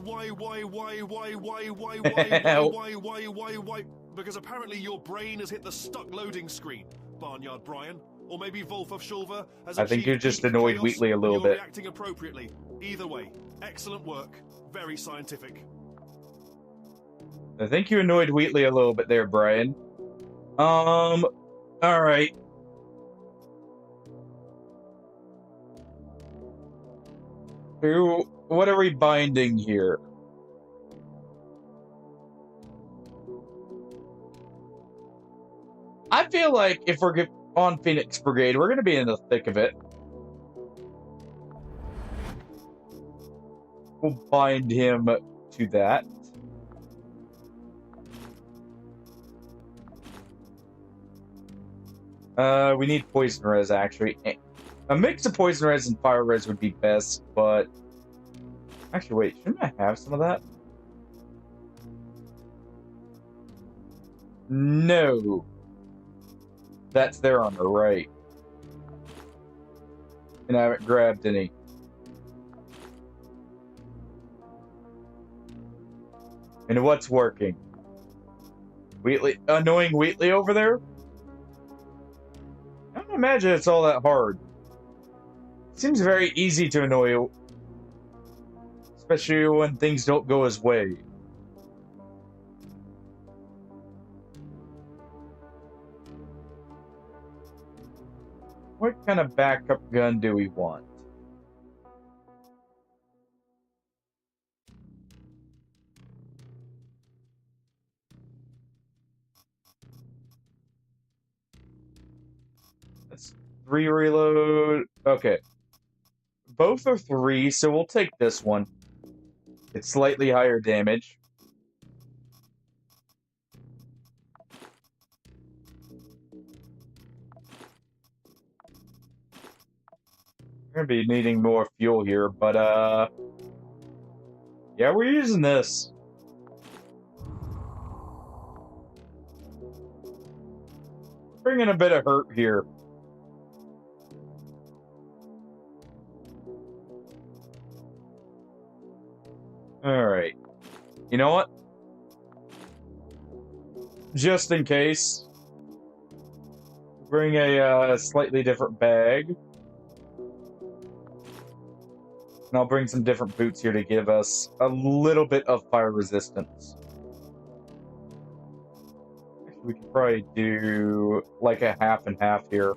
because apparently your brain has hit the stuck loading screen, Barnyard Brian. Or maybe Wolf of Shulver has I think you achieved just peak annoyed chaos Wheatley a and little you're bit. reacting appropriately. Either way, excellent work. Very scientific. I think you annoyed Wheatley a little bit there, Brian. Alright. What are we binding here? I feel like if we're on Phoenix Brigade, we're going to be in the thick of it. We'll bind him to that. We need poison res, actually. A mix of poison res and fire res would be best, but... Actually, wait, shouldn't I have some of that? No. That's there on the right. And I haven't grabbed any. And what's working? Wheatley, annoying Wheatley over there? I don't imagine it's all that hard. Seems very easy to annoy, especially when things don't go his way. What kind of backup gun do we want? That's 3 reload. Okay. Both are 3, so we'll take this one. It's slightly higher damage. We're gonna be needing more fuel here, but yeah, we're using this. Bringing a bit of hurt here. Alright. You know what? Just in case, bring a slightly different bag. And I'll bring some different boots here to give us a little bit of fire resistance. Actually, we could probably do like a half and half here.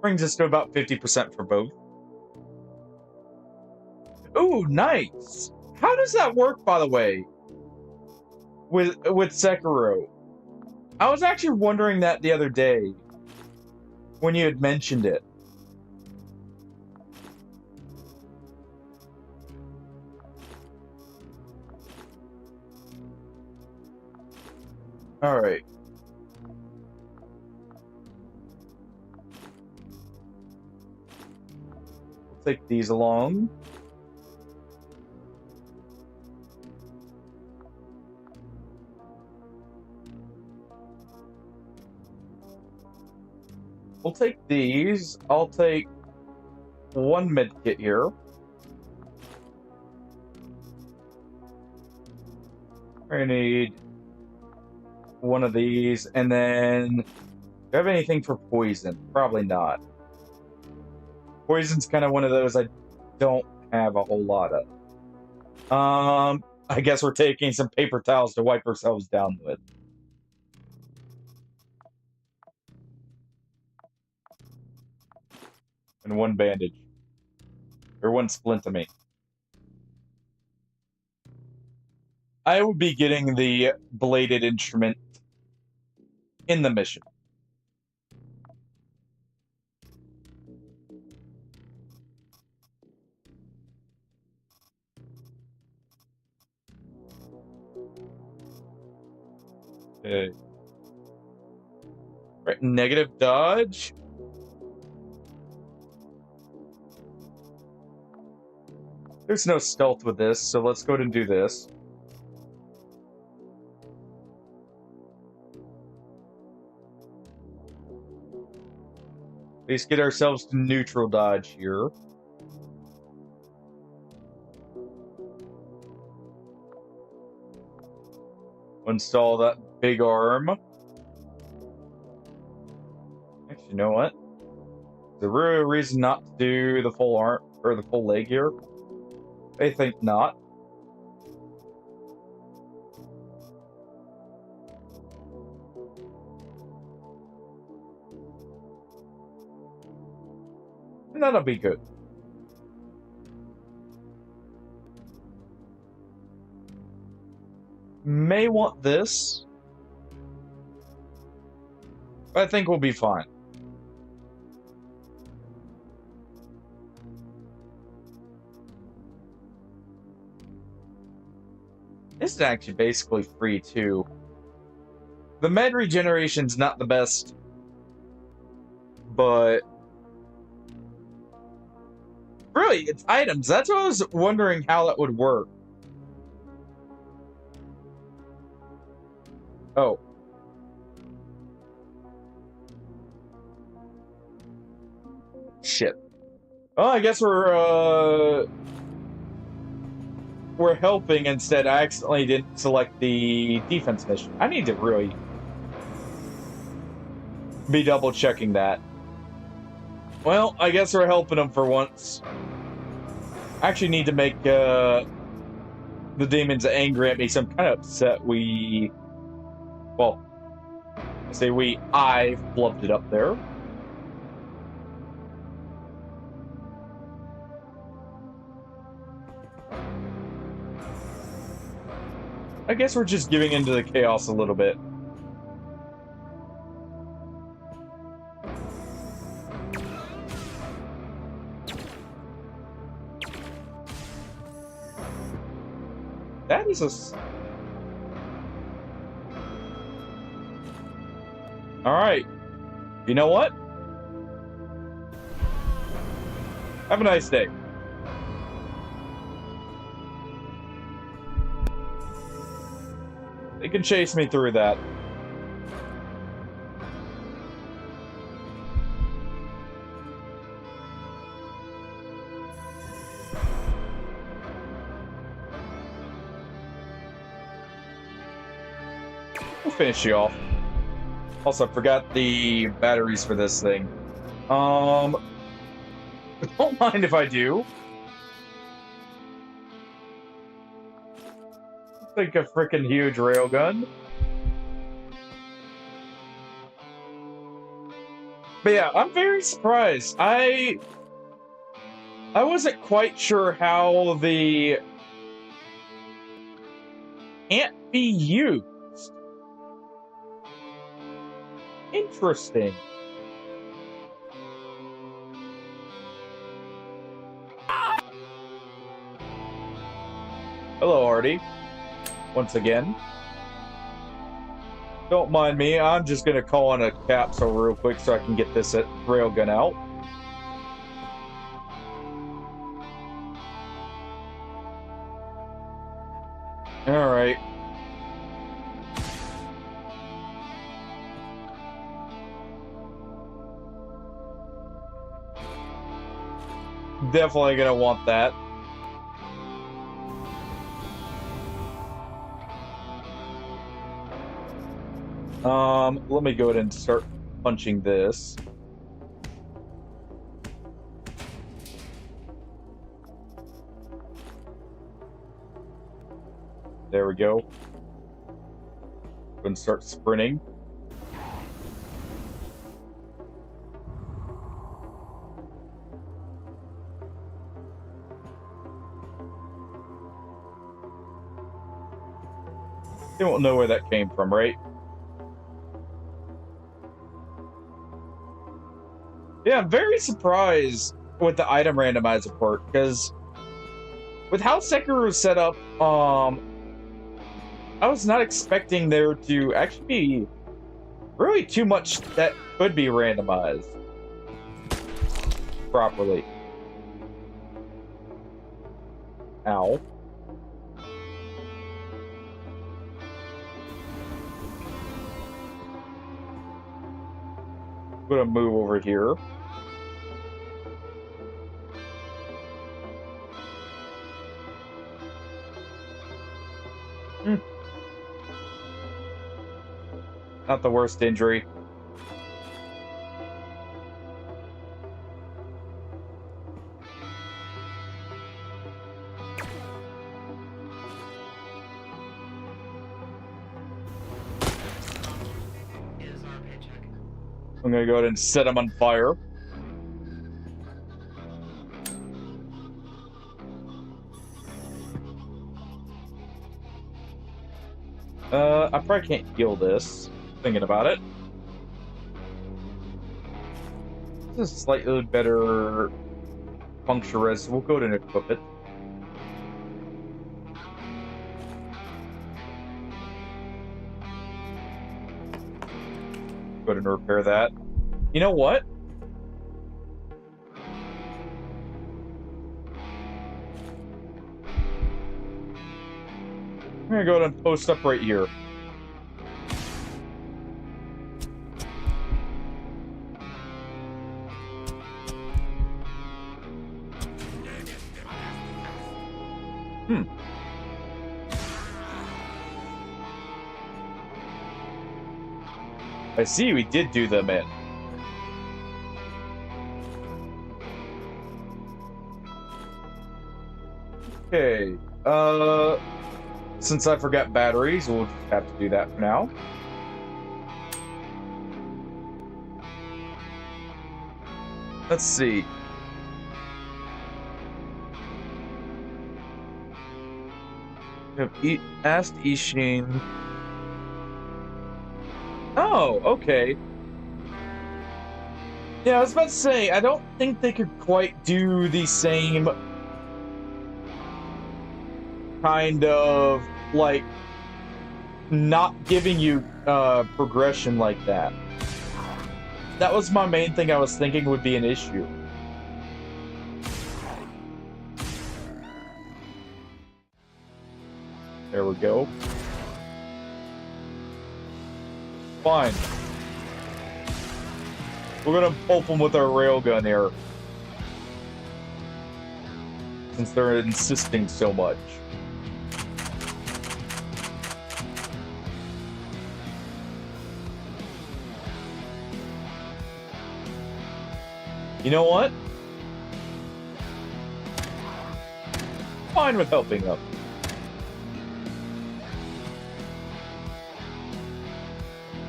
Brings us to about 50% for both. Ooh, nice! How does that work, by the way? With Sekiro? I was actually wondering that the other day when you had mentioned it. All right. We'll take these along. We'll take these. I'll take one med kit here. I need one of these, and then do I have anything for poison? Probably not. Poison's kind of one of those I don't have a whole lot of. I guess we're taking some paper towels to wipe ourselves down with. And one bandage. Or one splint of me. I would be getting the bladed instrument in the mission. Okay. Right, negative dodge. There's no stealth with this, so let's go ahead and do this. Let's get ourselves to neutral dodge here. Install that big arm. You know what? There's a real reason not to do the full arm or the full leg here. I think not. And that'll be good. May want this. I think we'll be fine. This is actually basically free too. The med regeneration's not the best, but really, it's items. That's what I was wondering how that would work. Oh. Shit. Well, I guess we're helping instead. I accidentally didn't select the defense mission. I need to really be double checking that. Well, I guess we're helping them for once. I actually need to make the demons angry at me, so I'm kind of upset I flubbed it up there. I guess we're just giving into the chaos a little bit. That is Alright. You know what? Have a nice day. They can chase me through that. We'll finish you off. Also, I forgot the batteries for this thing. Don't mind if I do. Like a freaking huge railgun. But yeah, I'm very surprised. I wasn't quite sure how the can't be used. Interesting. Hello, Artie. Once again. Don't mind me, I'm just gonna call on a capsule real quick so I can get this railgun out. Alright. Definitely gonna want that. Let me go ahead and start punching this. There we go. And start sprinting. They won't know where that came from, right? Yeah, I'm very surprised with the item randomizer part, because with how Sekiro is set up, I was not expecting there to actually be really too much that could be randomized properly. Ow. I'm gonna move over here. Not the worst injury. I'm gonna go ahead and set him on fire. I probably can't heal this, thinking about it. This is slightly better puncture res, so we'll go ahead and equip it. Go ahead and repair that. You know what? I'm gonna go ahead and post up right here. I see we did do them in. Okay, since I forgot batteries, we'll just have to do that for now. Let's see. We have asked Ishin. Oh, okay. Yeah, I was about to say, I don't think they could quite do the same kind of, like, not giving you progression like that. That was my main thing I was thinking would be an issue. There we go. Fine. We're gonna pulp them with our railgun here. Since they're insisting so much. You know what? Fine with helping them.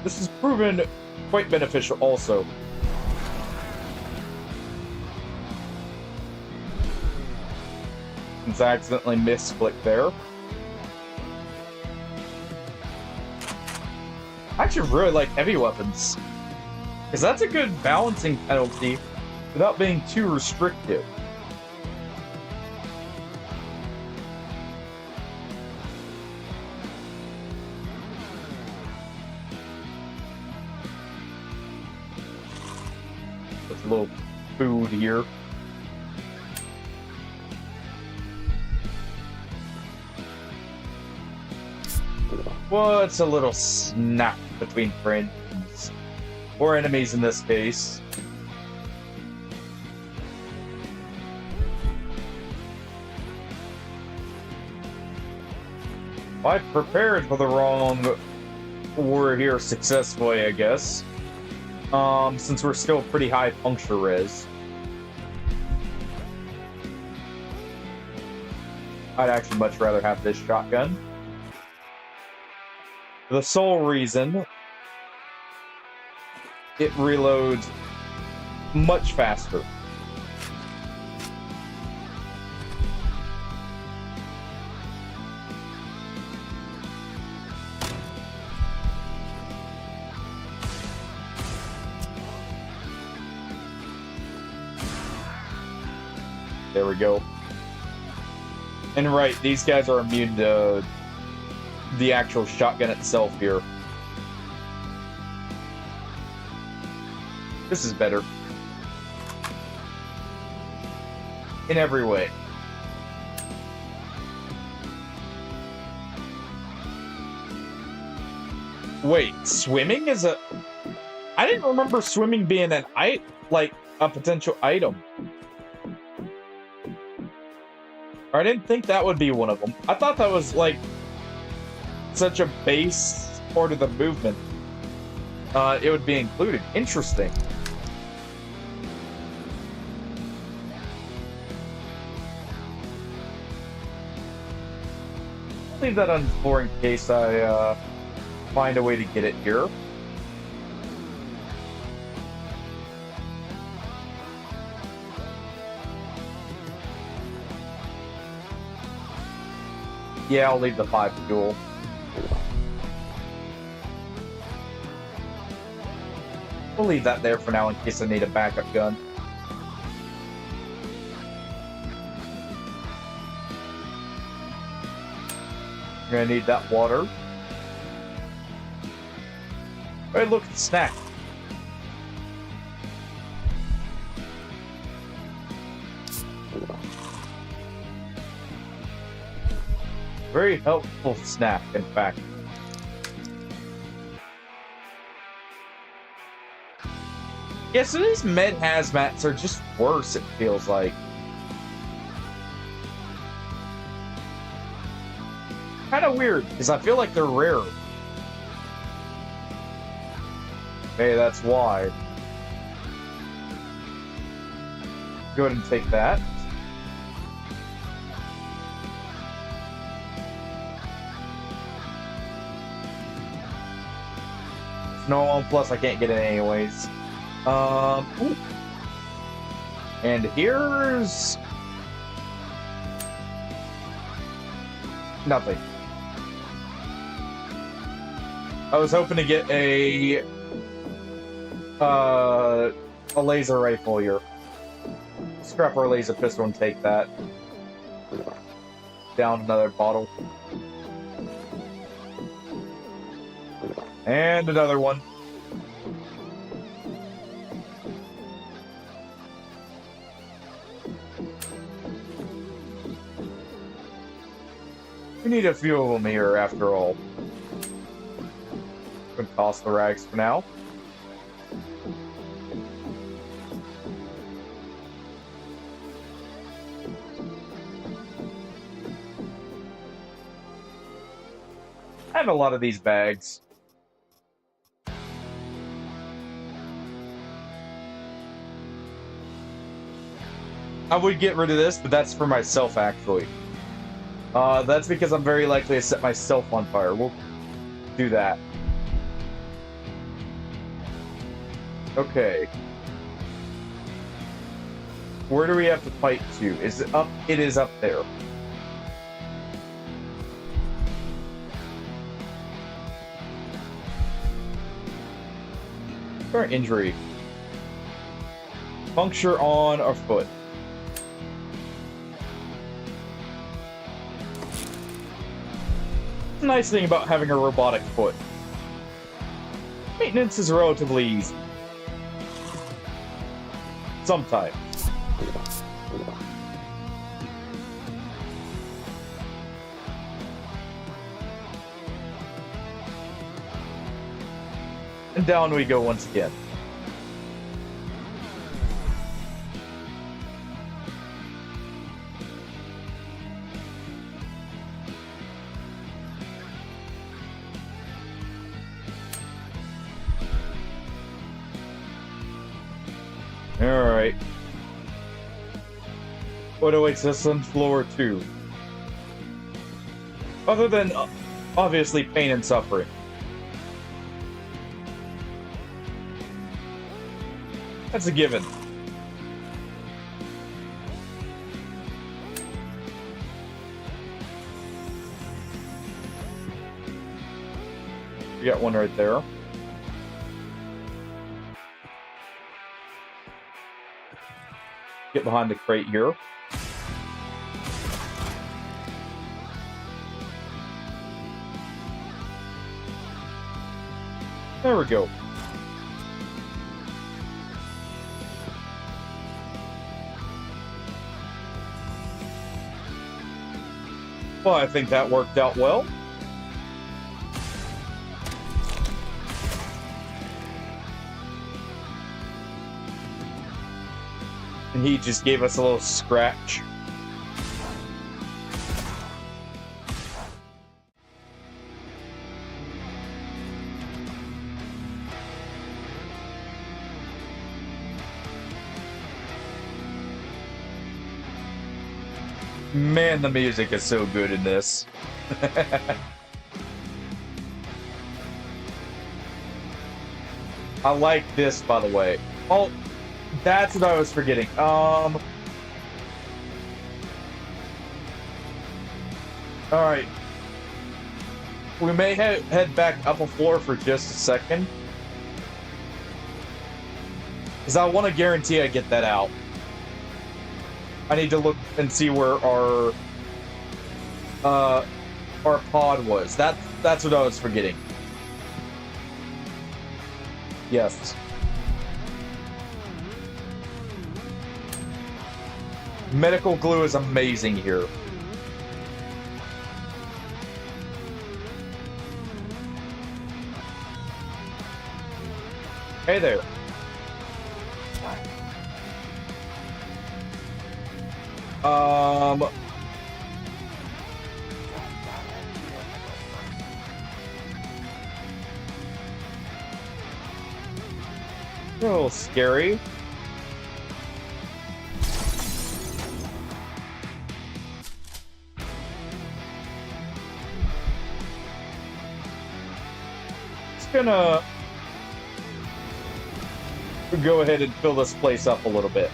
This has proven quite beneficial also. Since I accidentally misclicked there. I actually really like heavy weapons. Because that's a good balancing penalty without being too restrictive. A little food here. What's a little snap between friends? Or enemies in this case. I prepared for the wrong war here successfully, I guess. Since we're still pretty high puncture res. I'd actually much rather have this shotgun. For the sole reason it reloads much faster. There we go. And right, these guys are immune to the actual shotgun itself here. This is better. In every way. Wait, swimming is a... I didn't remember swimming being an like a potential item. Or I didn't think that would be one of them. I thought that was like such a base part of the movement. It would be included. Interesting. I'll leave that on the floor in case I find a way to get it here. Yeah, I'll leave the 5 fuel. We'll leave that there for now in case I need a backup gun. I'm gonna need that water. Hey, look, it's snack. Very helpful snack, in fact. Yeah, so these med hazmats are just worse, it feels like. Kind of weird, because I feel like they're rare. Hey, that's why. Go ahead and take that. No, plus I can't get it anyways. Ooh. And here's nothing. I was hoping to get a laser rifle here. Scrap our laser pistol and take that. Down another bottle. And another one. We need a few of them here, after all. Gonna toss the rags for now. I have a lot of these bags. I would get rid of this, but that's for myself, actually. That's because I'm very likely to set myself on fire. We'll do that. Okay. Where do we have to fight to? Is it up? It is up there. Current injury. Puncture on our foot. The nice thing about having a robotic foot. Maintenance is relatively easy. Sometimes. And down we go once again. Alright. What awaits us on floor 2? Other than, obviously, pain and suffering. That's a given. You got one right there. Get behind the crate here. There we go. Well, I think that worked out well. And he just gave us a little scratch. Man, the music is so good in this. I like this, by the way. Oh, that's what I was forgetting. Alright. We may head back up a floor for just a second. Because I want to guarantee I get that out. I need to look and see where our pod was. That's what I was forgetting. Yes. Medical glue is amazing here. Hey there. A little scary. Just gonna go ahead and fill this place up a little bit.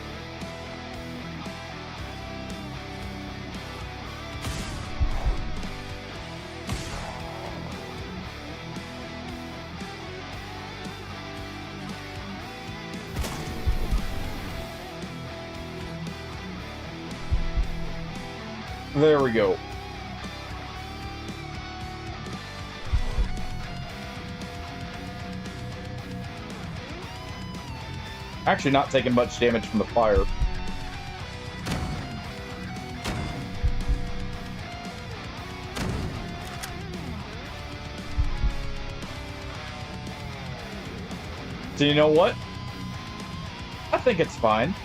There we go. Actually not taking much damage from the fire. So you know what? I think it's fine.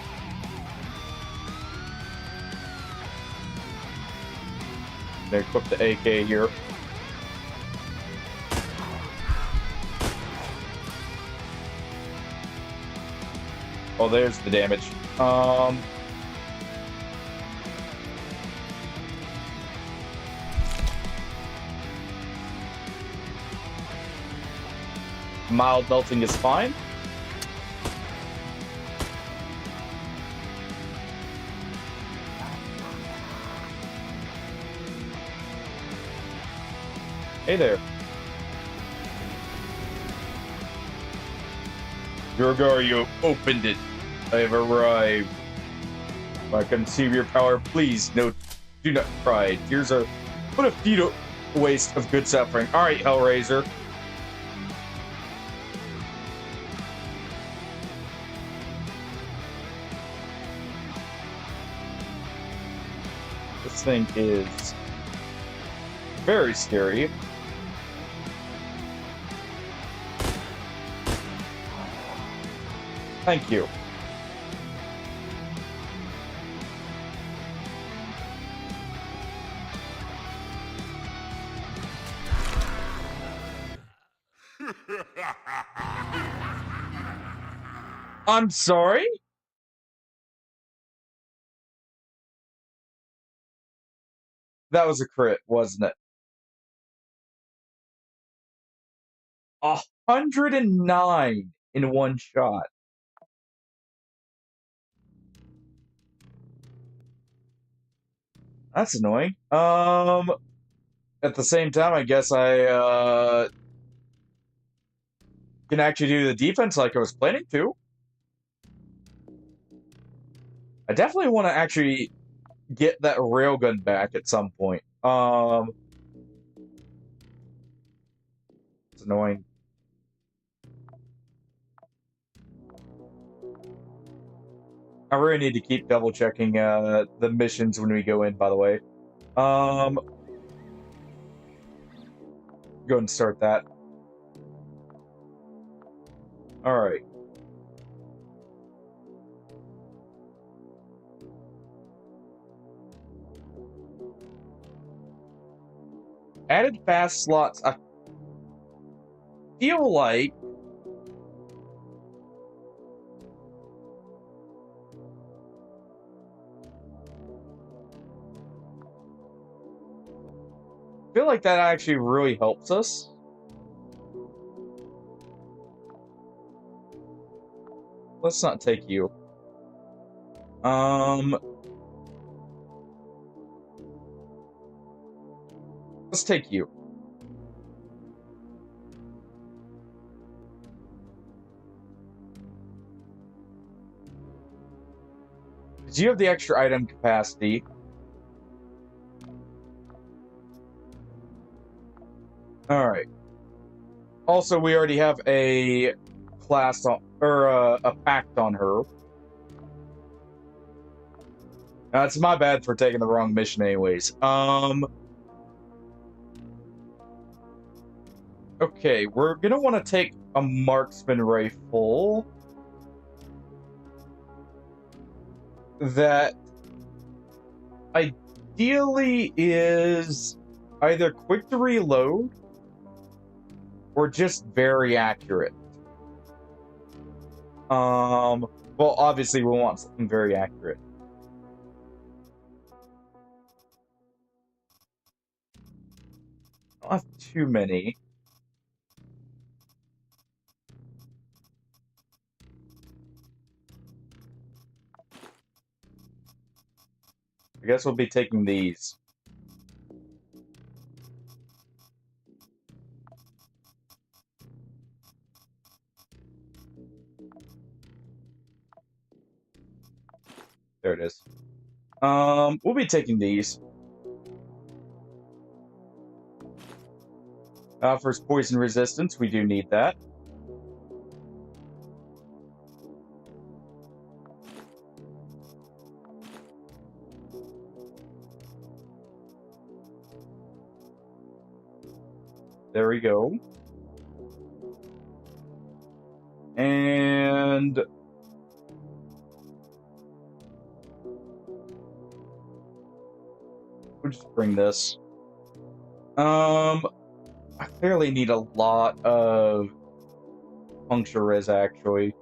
They equip the AK here. Oh, there's the damage. Mild melting is fine. Hey there. Gregorio opened it. I have arrived. If I conceive your power, please, no, do not cry. Tears are but a futile waste of good suffering. Alright, Hellraiser. This thing is very scary. Thank you. I'm sorry? That was a crit, wasn't it? 109 in one shot. That's annoying. At the same time, I guess I can actually do the defense like I was planning to. I definitely want to actually get that railgun back at some point. It's annoying. I really need to keep double checking the missions when we go in, by the way. Go ahead and start that. Alright. Added fast slots. I feel like that actually really helps us. Let's not take you. Let's take you. Because you have the extra item capacity. Alright. Also, we already have a class on, or a pact on her. It's my bad for taking the wrong mission anyways. Okay, we're gonna want to take a marksman rifle that ideally is either quick to reload or just very accurate. Well, obviously we want something very accurate. I don't have too many. I guess we'll be taking these. There it is. We'll be taking these. Offers poison resistance. We do need that. There we go. And we'll just bring this. I fairly need a lot of puncture res, actually.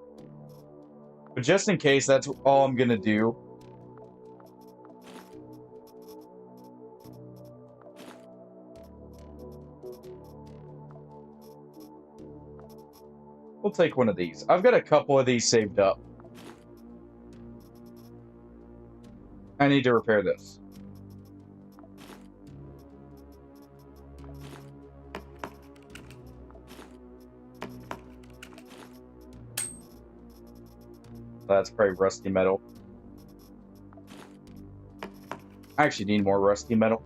But just in case, that's all I'm gonna do. We'll take one of these. I've got a couple of these saved up. I need to repair this. That's probably rusty metal. I actually need more rusty metal.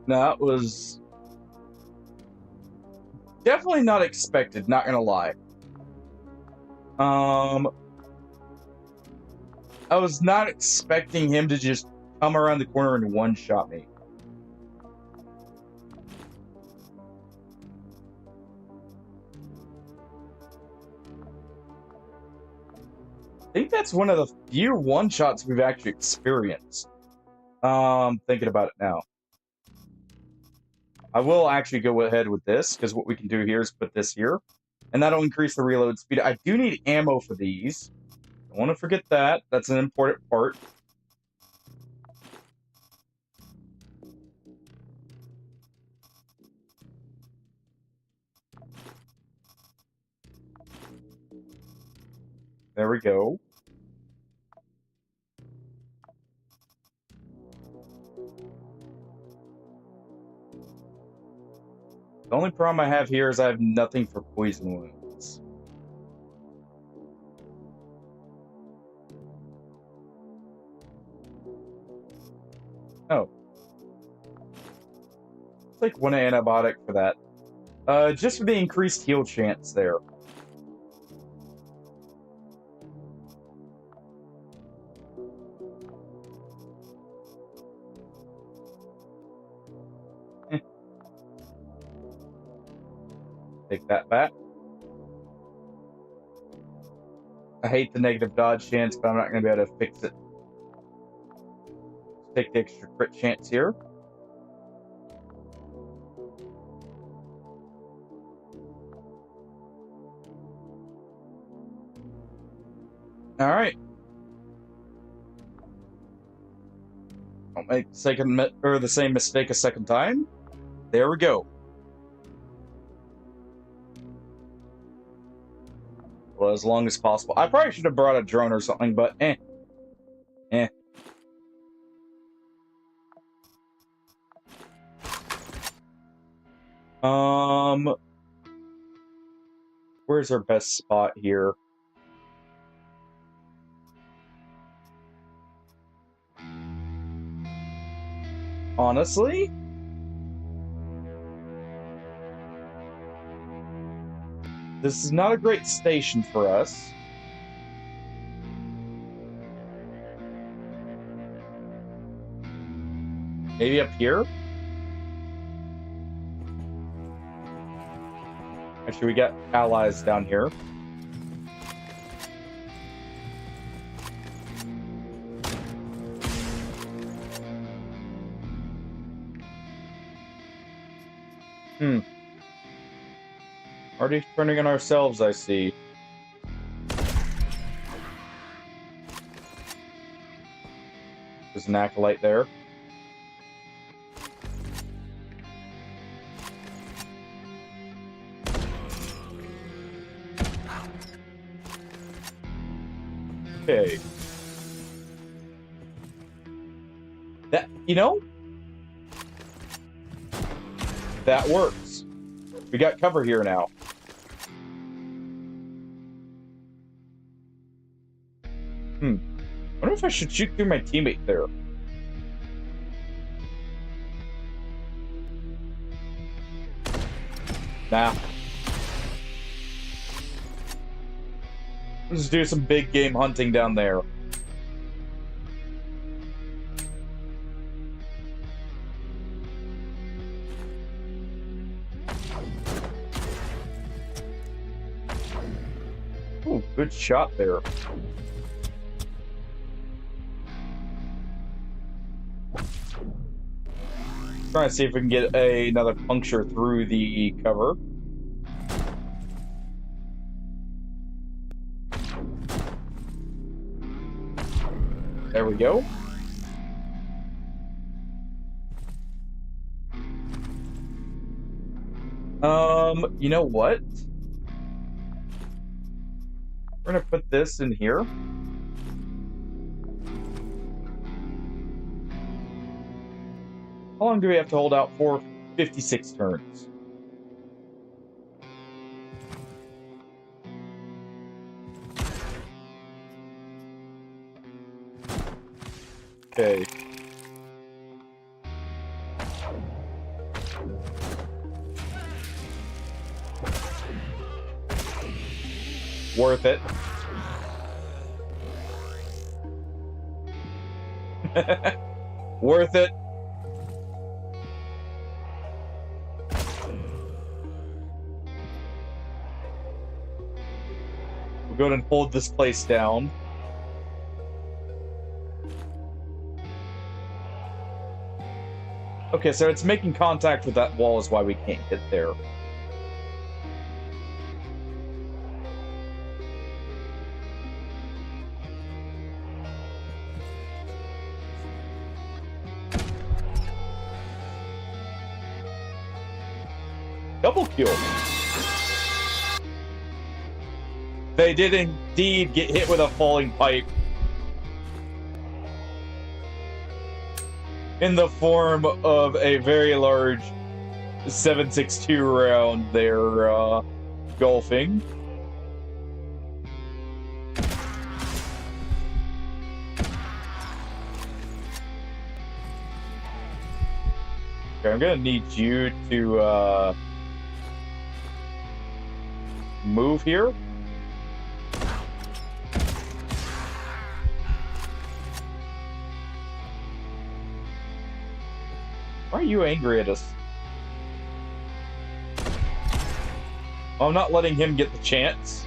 No, that was definitely not expected, not gonna lie. I was not expecting him to just come around the corner and one-shot me. I think that's one of the few one-shots we've actually experienced. Thinking about it now. I will actually go ahead with this, because what we can do here is put this here. And that'll increase the reload speed. I do need ammo for these. Don't want to forget that. That's an important part. There we go. The only problem I have here is I have nothing for poison wounds. Oh. Take one antibiotic for that. Just for the increased heal chance there. Take that back. I hate the negative dodge chance, but I'm not going to be able to fix it. Take the extra crit chance here. All right. Don't make the same mistake a second time. There we go. Well, as long as possible. I probably should have brought a drone or something, but Where's our best spot here? Honestly? This is not a great station for us. Maybe up here? Actually, we got allies down here. Already turning on ourselves, I see. There's an acolyte there. Okay. That, that works. We got cover here now. I wonder if I should shoot through my teammate there. Nah. Let's do some big game hunting down there. Ooh, good shot there. Trying to see if we can get another puncture through the cover. There we go. You know what? We're gonna put this in here. How long do we have to hold out for? 56 turns. Okay. Worth it. Worth it. We'll go ahead and hold this place down. Okay, so it's making contact with that wall is why we can't get there. Double kill. They did indeed get hit with a falling pipe. In the form of a very large 7.62 round there, golfing. Okay, I'm gonna need you to, move here. Why are you angry at us? I'm not letting him get the chance.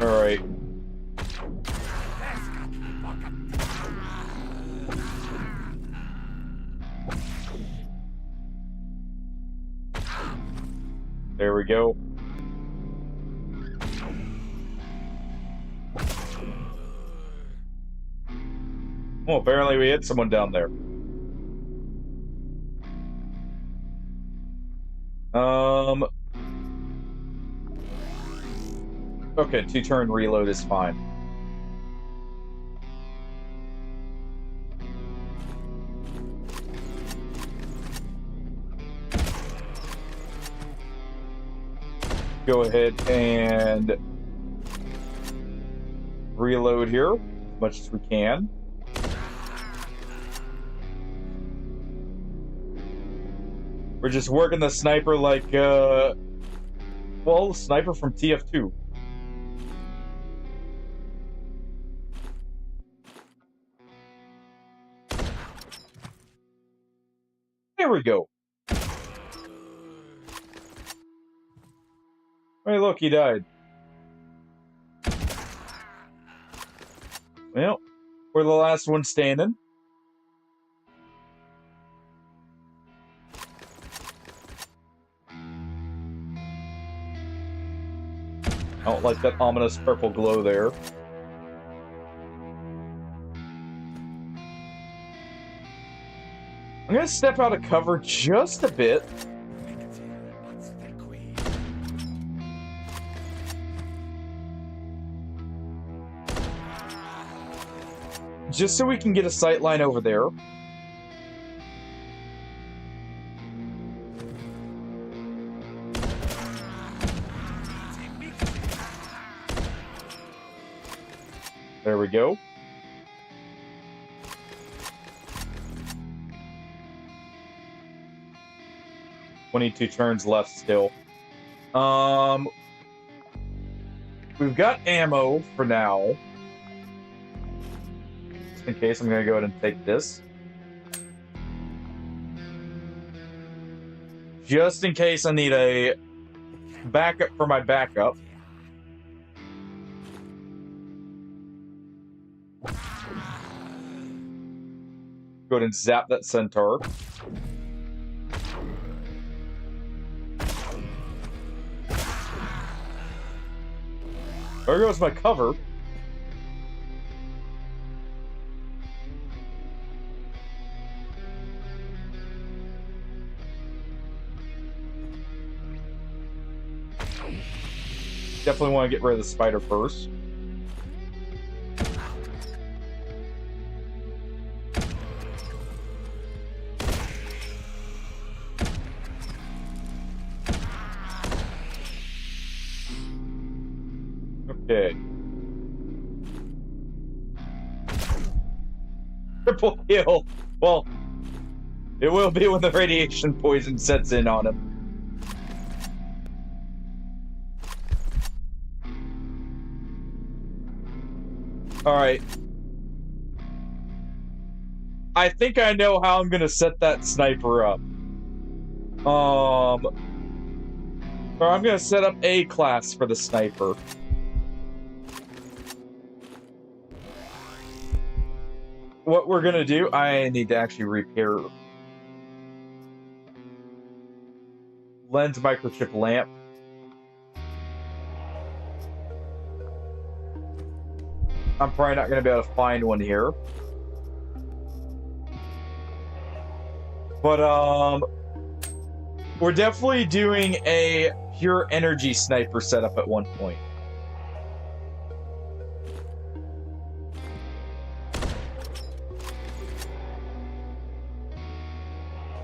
Alright. There we go. Oh, apparently we hit someone down there. Okay, 2-turn reload is fine. go ahead and reload here as much as we can. We're just working the sniper like, well, the sniper from TF2. There we go. Hey, look, he died. Well, we're the last one standing. I don't like that ominous purple glow there. I'm gonna step out of cover just a bit. Just so we can get a sight line over there. There we go. "22 turns left still." We've got ammo for now. Just in case, I'm gonna go ahead and take this. Just in case I need a backup for my backup. Go ahead and zap that centaur. There goes my cover. Definitely want to get rid of the spider first. Okay. Triple kill. Well, it will be when the radiation poison sets in on him. Alright. I think I know how I'm gonna set that sniper up. Or I'm gonna set up A class for the sniper. What we're gonna do, I need to actually repair lens microchip lamp. I'm probably not gonna be able to find one here. But we're definitely doing a pure energy sniper setup at one point.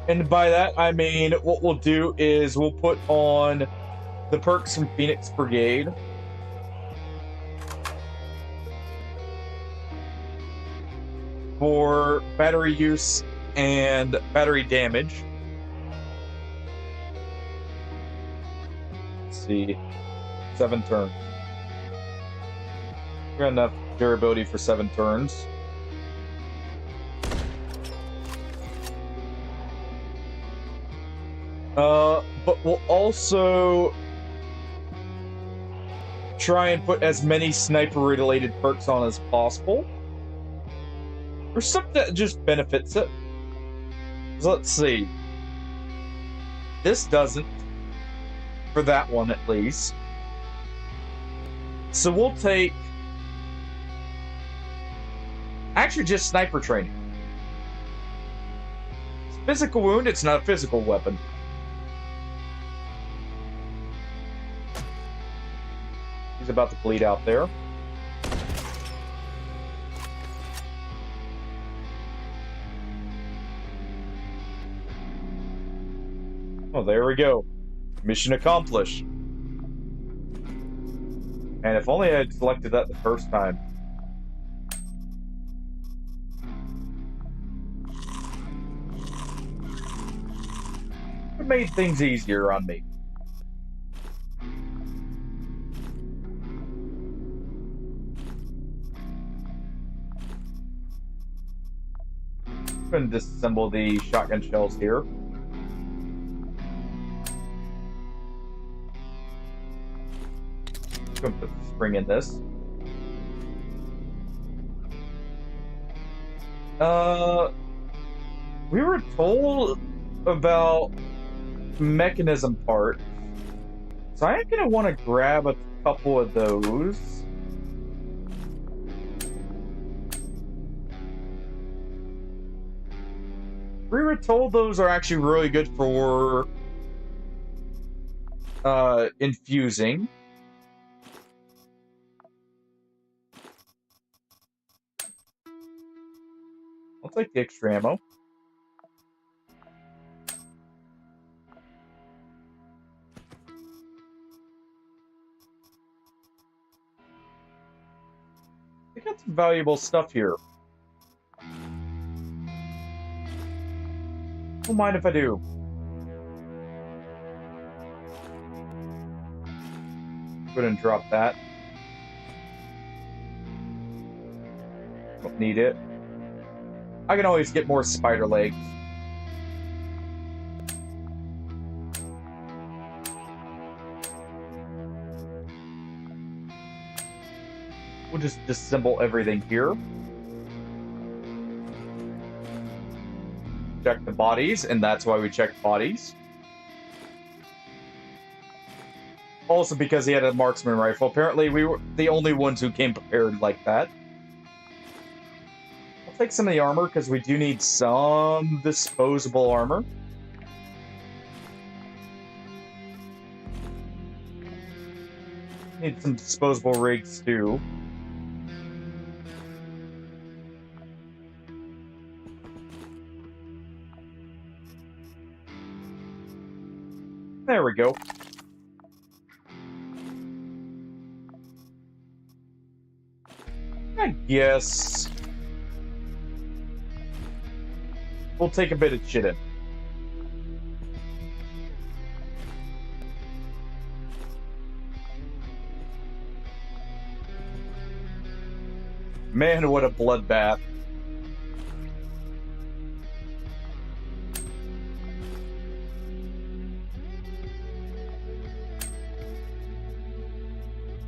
And by that, I mean, what we'll do is we'll put on the perks from Phoenix Brigade. For battery use and battery damage. Let's see. 7 turns. We got enough durability for 7 turns. But we'll also try and put as many sniper-related perks on as possible. Or something that just benefits it. So let's see. This doesn't. For that one, at least. So we'll take... actually, just sniper training. It's physical wound, it's not a physical weapon. He's about to bleed out there. Oh, there we go. Mission accomplished. And if only I had selected that the first time. It made things easier on me. I'm going to disassemble the shotgun shells here. I'm going to put the spring in this. We were told about mechanism parts, so I am going to want to grab a couple of those. We were told those are actually really good for infusing. I'll take the extra ammo. I got some valuable stuff here. Don't mind if I do. Go ahead and drop that. Don't need it. I can always get more spider legs. We'll just disassemble everything here. Check the bodies, and that's why we checked bodies. Also because he had a marksman rifle. Apparently we were the only ones who came prepared like that. I'll take some of the armor, because we do need some disposable armor. Need some disposable rigs, too. There we go. I guess we'll take a bit of shit in. Man, what a bloodbath.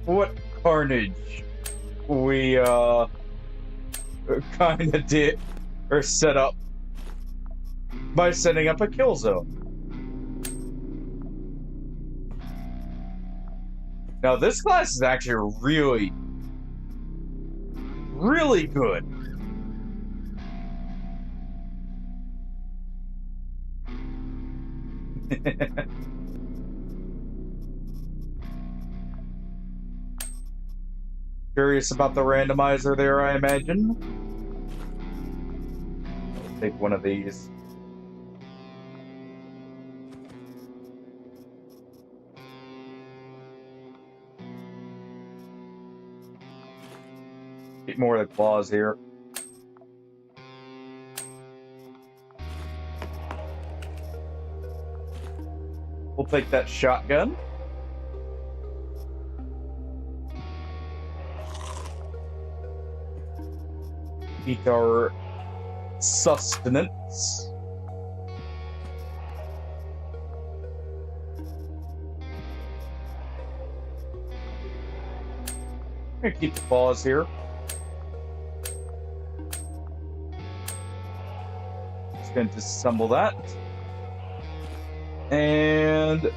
What carnage we kind of did or set up by setting up a kill zone. Now this class is actually really good. Curious about the randomizer there, I imagine. I'll take one of these. Get more of the claws here. We'll take that shotgun. Eat our sustenance. I'm gonna keep the claws here. Just gonna disassemble that. And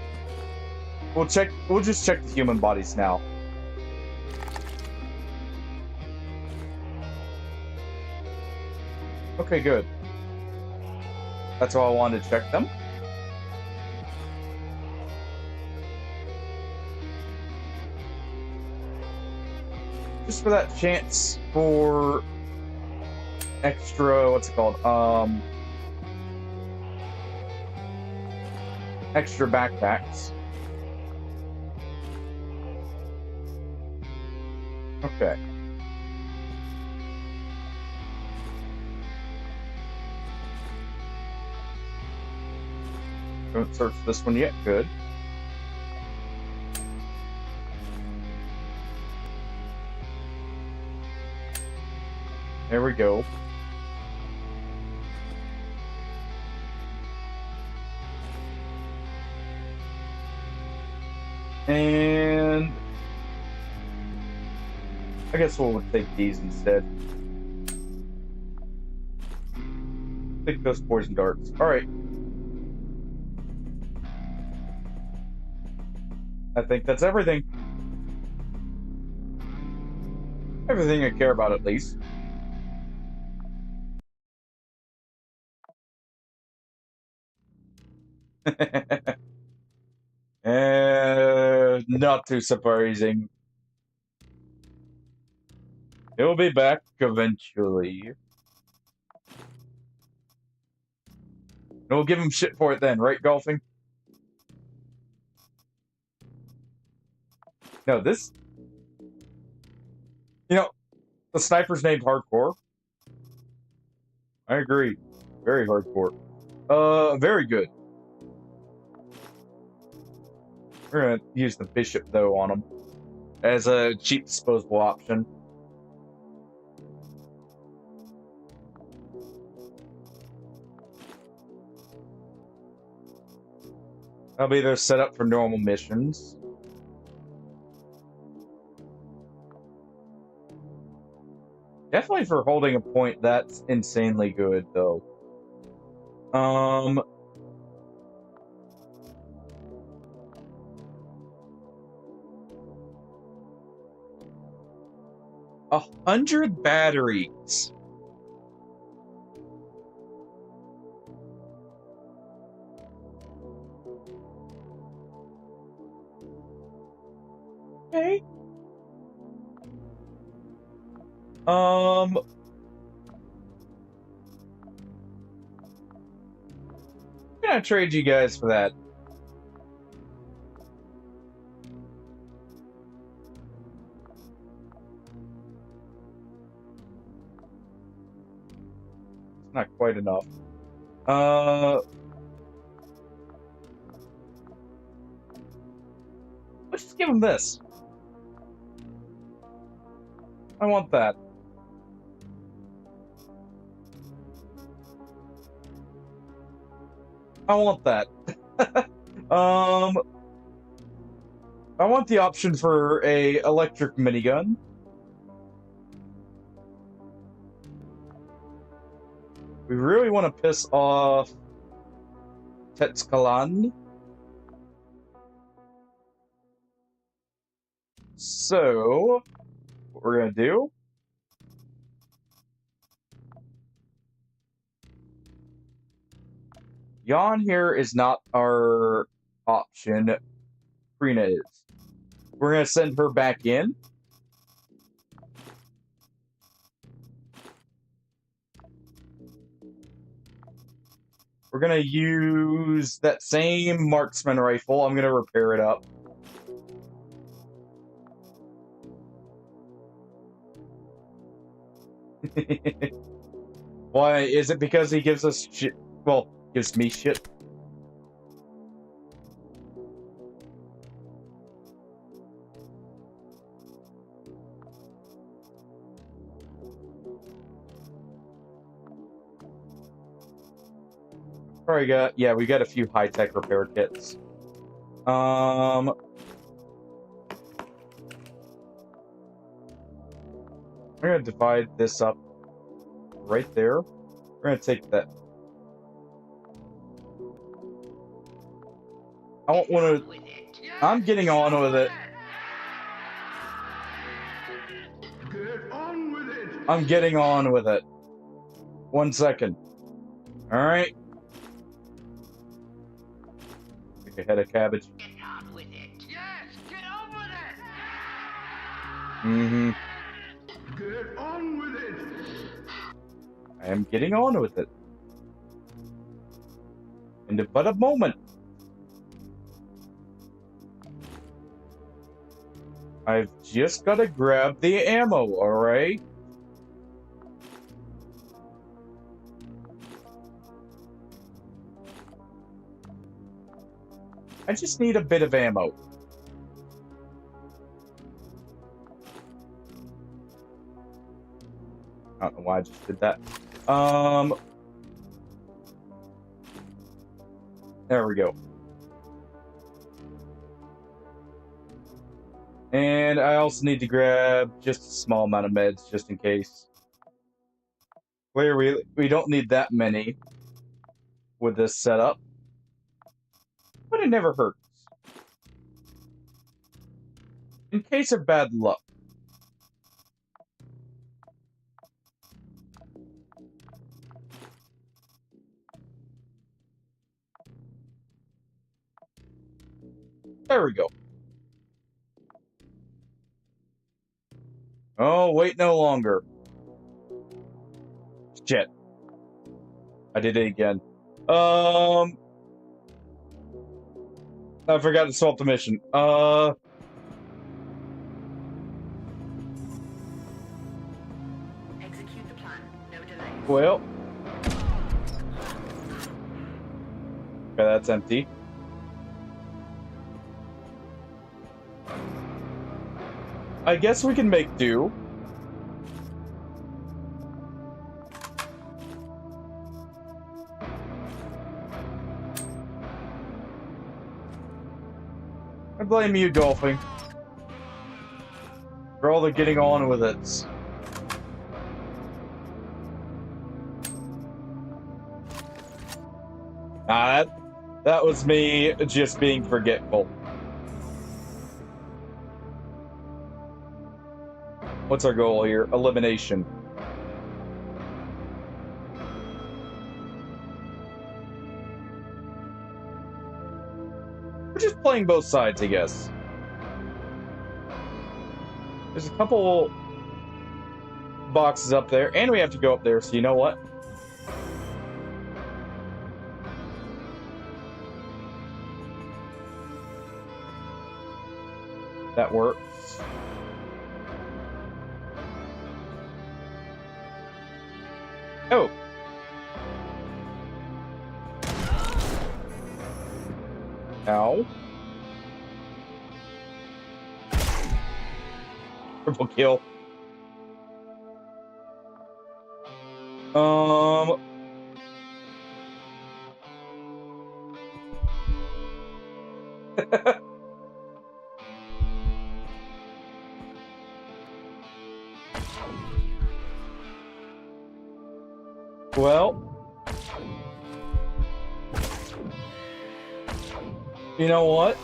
we'll just check the human bodies now. Okay, good. That's all I wanted to check them. Just for that chance for extra, what's it called? Extra backpacks. Okay. Don't search this one yet. Good. There we go. And I guess we'll take these instead. Take those poison darts. All right. I think that's everything. Everything I care about, at least. Not too surprising. He'll be back eventually. And we'll give him shit for it then, right, Golfing? No, this... You know, the sniper's named Hardcore. I agree. Very hardcore. Very good. We're gonna use the bishop, though, on him. As a cheap disposable option. I'll be there set up for normal missions. Definitely for holding a point, that's insanely good, though. 100 batteries. Okay. I'm gonna trade you guys for that. It's not quite enough. Let's just give him this. I want that. I want that. I want the option for a electric minigun. We really want to piss off Tetskalan. So, what we're gonna do? Jan here is not our option. Karina is. We're gonna send her back in. We're gonna use that same marksman rifle. I'm gonna repair it up. Why? Is it because he gives us shit? Well, gives me shit. Probably got, yeah, we got a few high-tech repair kits. I'm gonna divide this up right there. We're gonna take that. I don't want to. I'm getting on with it. Get on with it! I'm getting on with it. 1 second. Alright. Take a head of cabbage. Get on with it. Yes, get on with it. Mm-hmm. Get on with it! I am getting on with it. In but a moment. I've just got to grab the ammo, alright? I just need a bit of ammo. I don't know why I just did that. There we go. And I also need to grab just a small amount of meds, just in case. Where we don't need that many with this setup. But it never hurts. In case of bad luck. There we go. Oh, wait no longer. Shit. I did it again. I forgot to swap the mission. Execute the plan. No delay. Well. Okay, that's empty. I guess we can make do. I blame you, Dolphin, for all the getting on with it. That was me just being forgetful. What's our goal here? Elimination. We're just playing both sides, I guess. There's a couple boxes up there, and we have to go up there, so you know what? That works. Oh. Ow. Triple kill. Well, you know what?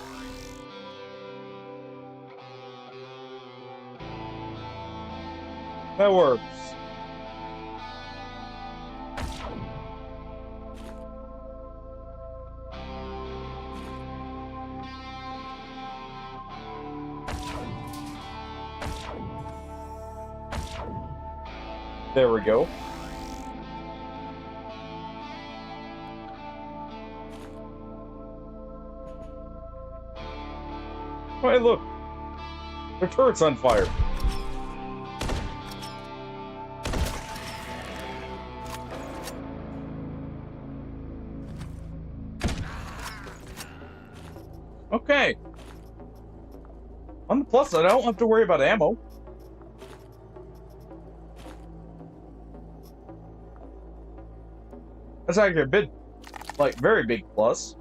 That works. There we go. Oh, hey, look. The turret's on fire. Okay. On the plus side, I don't have to worry about ammo. That's actually a big, like, very big plus.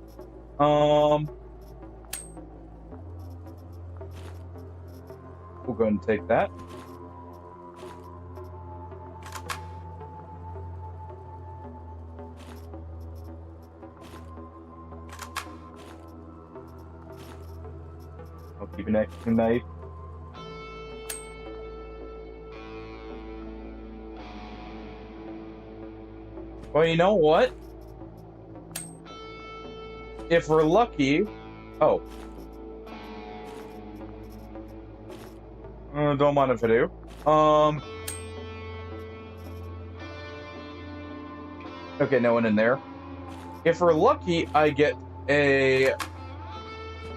We'll go ahead and take that. I'll keep an extra knife. Well, you know what? If we're lucky... Oh. Don't mind if I do. Okay, no one in there. If we're lucky, I get a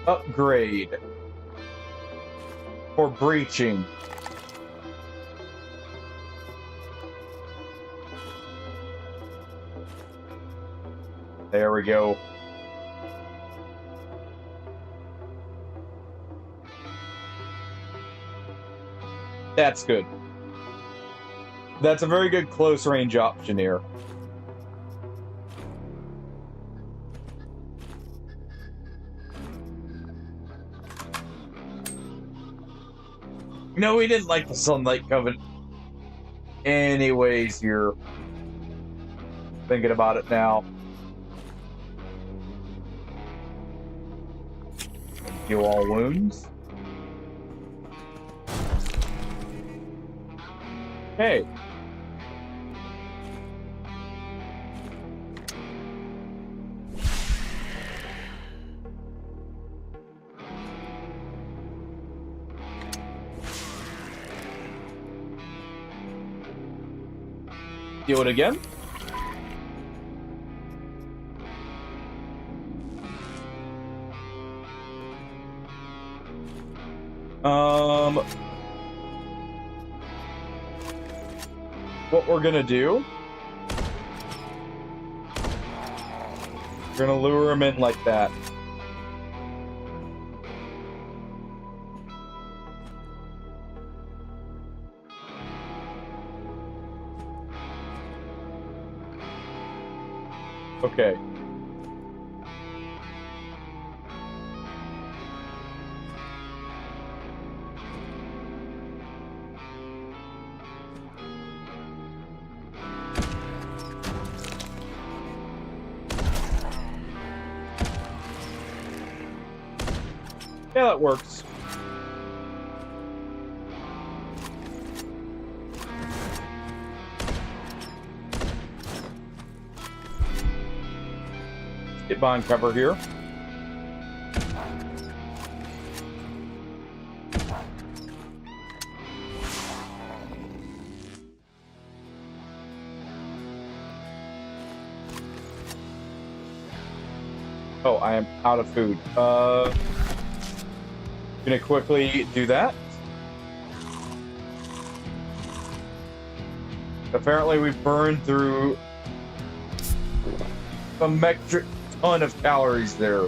upgrade or breaching. There we go. That's good. That's a very good close range option here. No, we didn't like the Sunlight Covenant. Anyways, you're thinking about it now. Heal all wounds. Hey. Do it again. What we're gonna do, we're gonna lure him in like that. Okay. Yeah, that works. Get behind cover here. Oh, I am out of food. Gonna quickly do that. Apparently we've burned through a metric ton of calories there.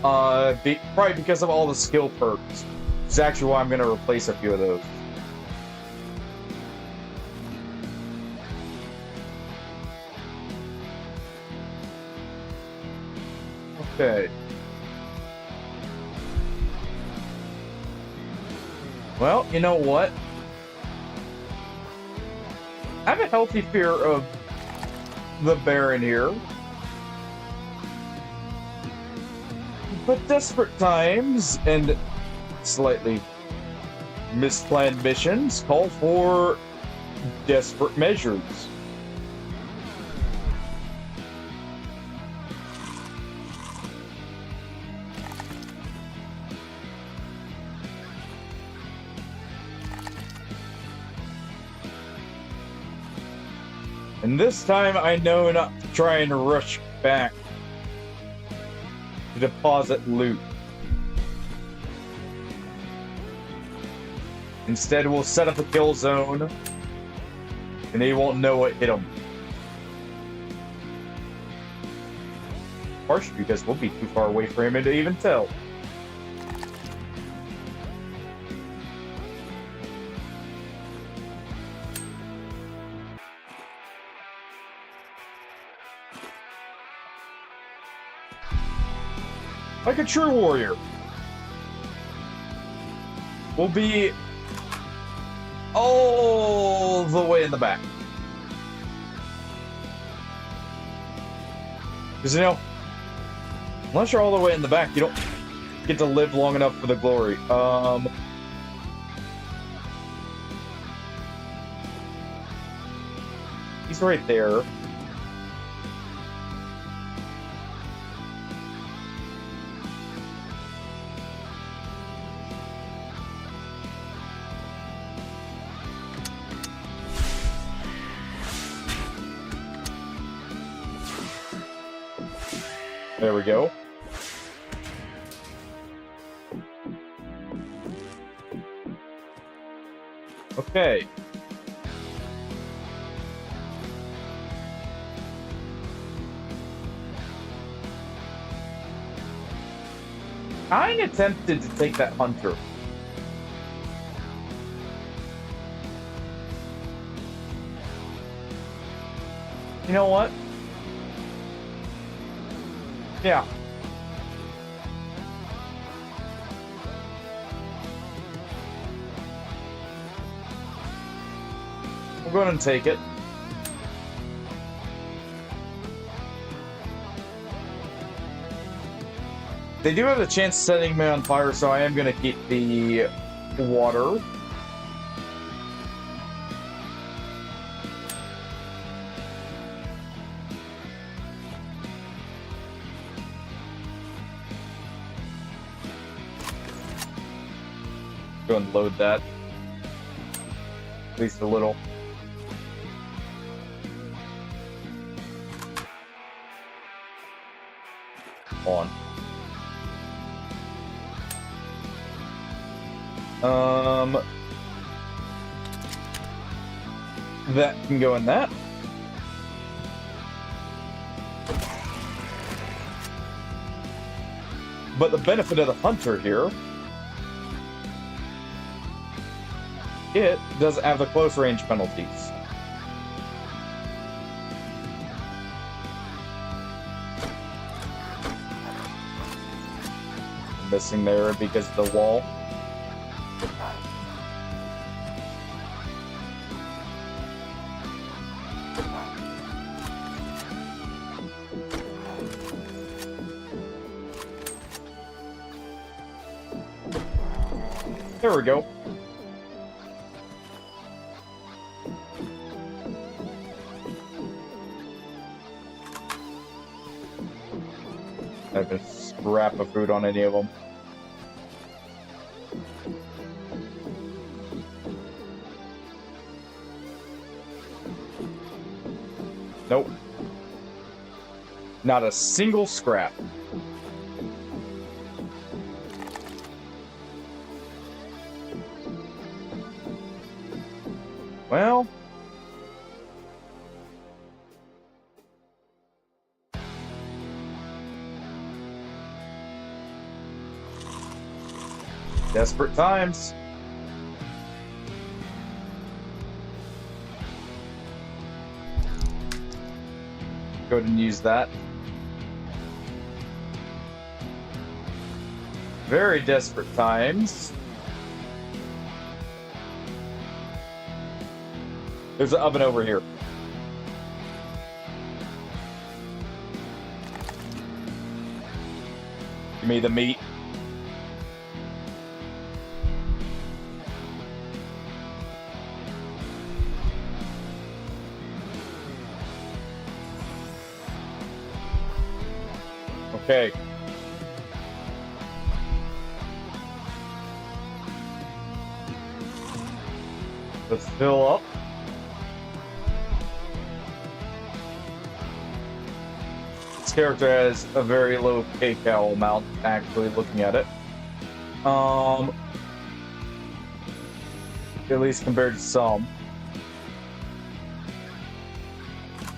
Probably because of all the skill perks. It's actually why I'm gonna replace a few of those. Okay. Well, you know what? I have a healthy fear of the Baron here. But desperate times and slightly misplanned missions call for desperate measures. And this time I know not to try and rush back to deposit loot. Instead, we'll set up a kill zone and they won't know what hit them. Partially because we'll be too far away for him to even tell. Like a true warrior. We'll be all the way in the back. Because, you know, unless you're all the way in the back, you don't get to live long enough for the glory. He's right there. There we go. Okay. I'm tempted to take that hunter. You know what? Yeah. We'll go ahead and take it. They do have a chance of setting me on fire, so I am going to keep the water. Go and load that. At least a little. On. That can go in that. But the benefit of the hunter here, it doesn't have the close range penalties. Missing there because of the wall. There we go. I have a scrap of food on any of them. Nope. Not a single scrap. Well, desperate times. Go ahead and use that. Very desperate times. There's an oven over here. Give me the meat. Okay. Let's fill up. This character has a very low kcal amount, actually, looking at it. At least compared to some.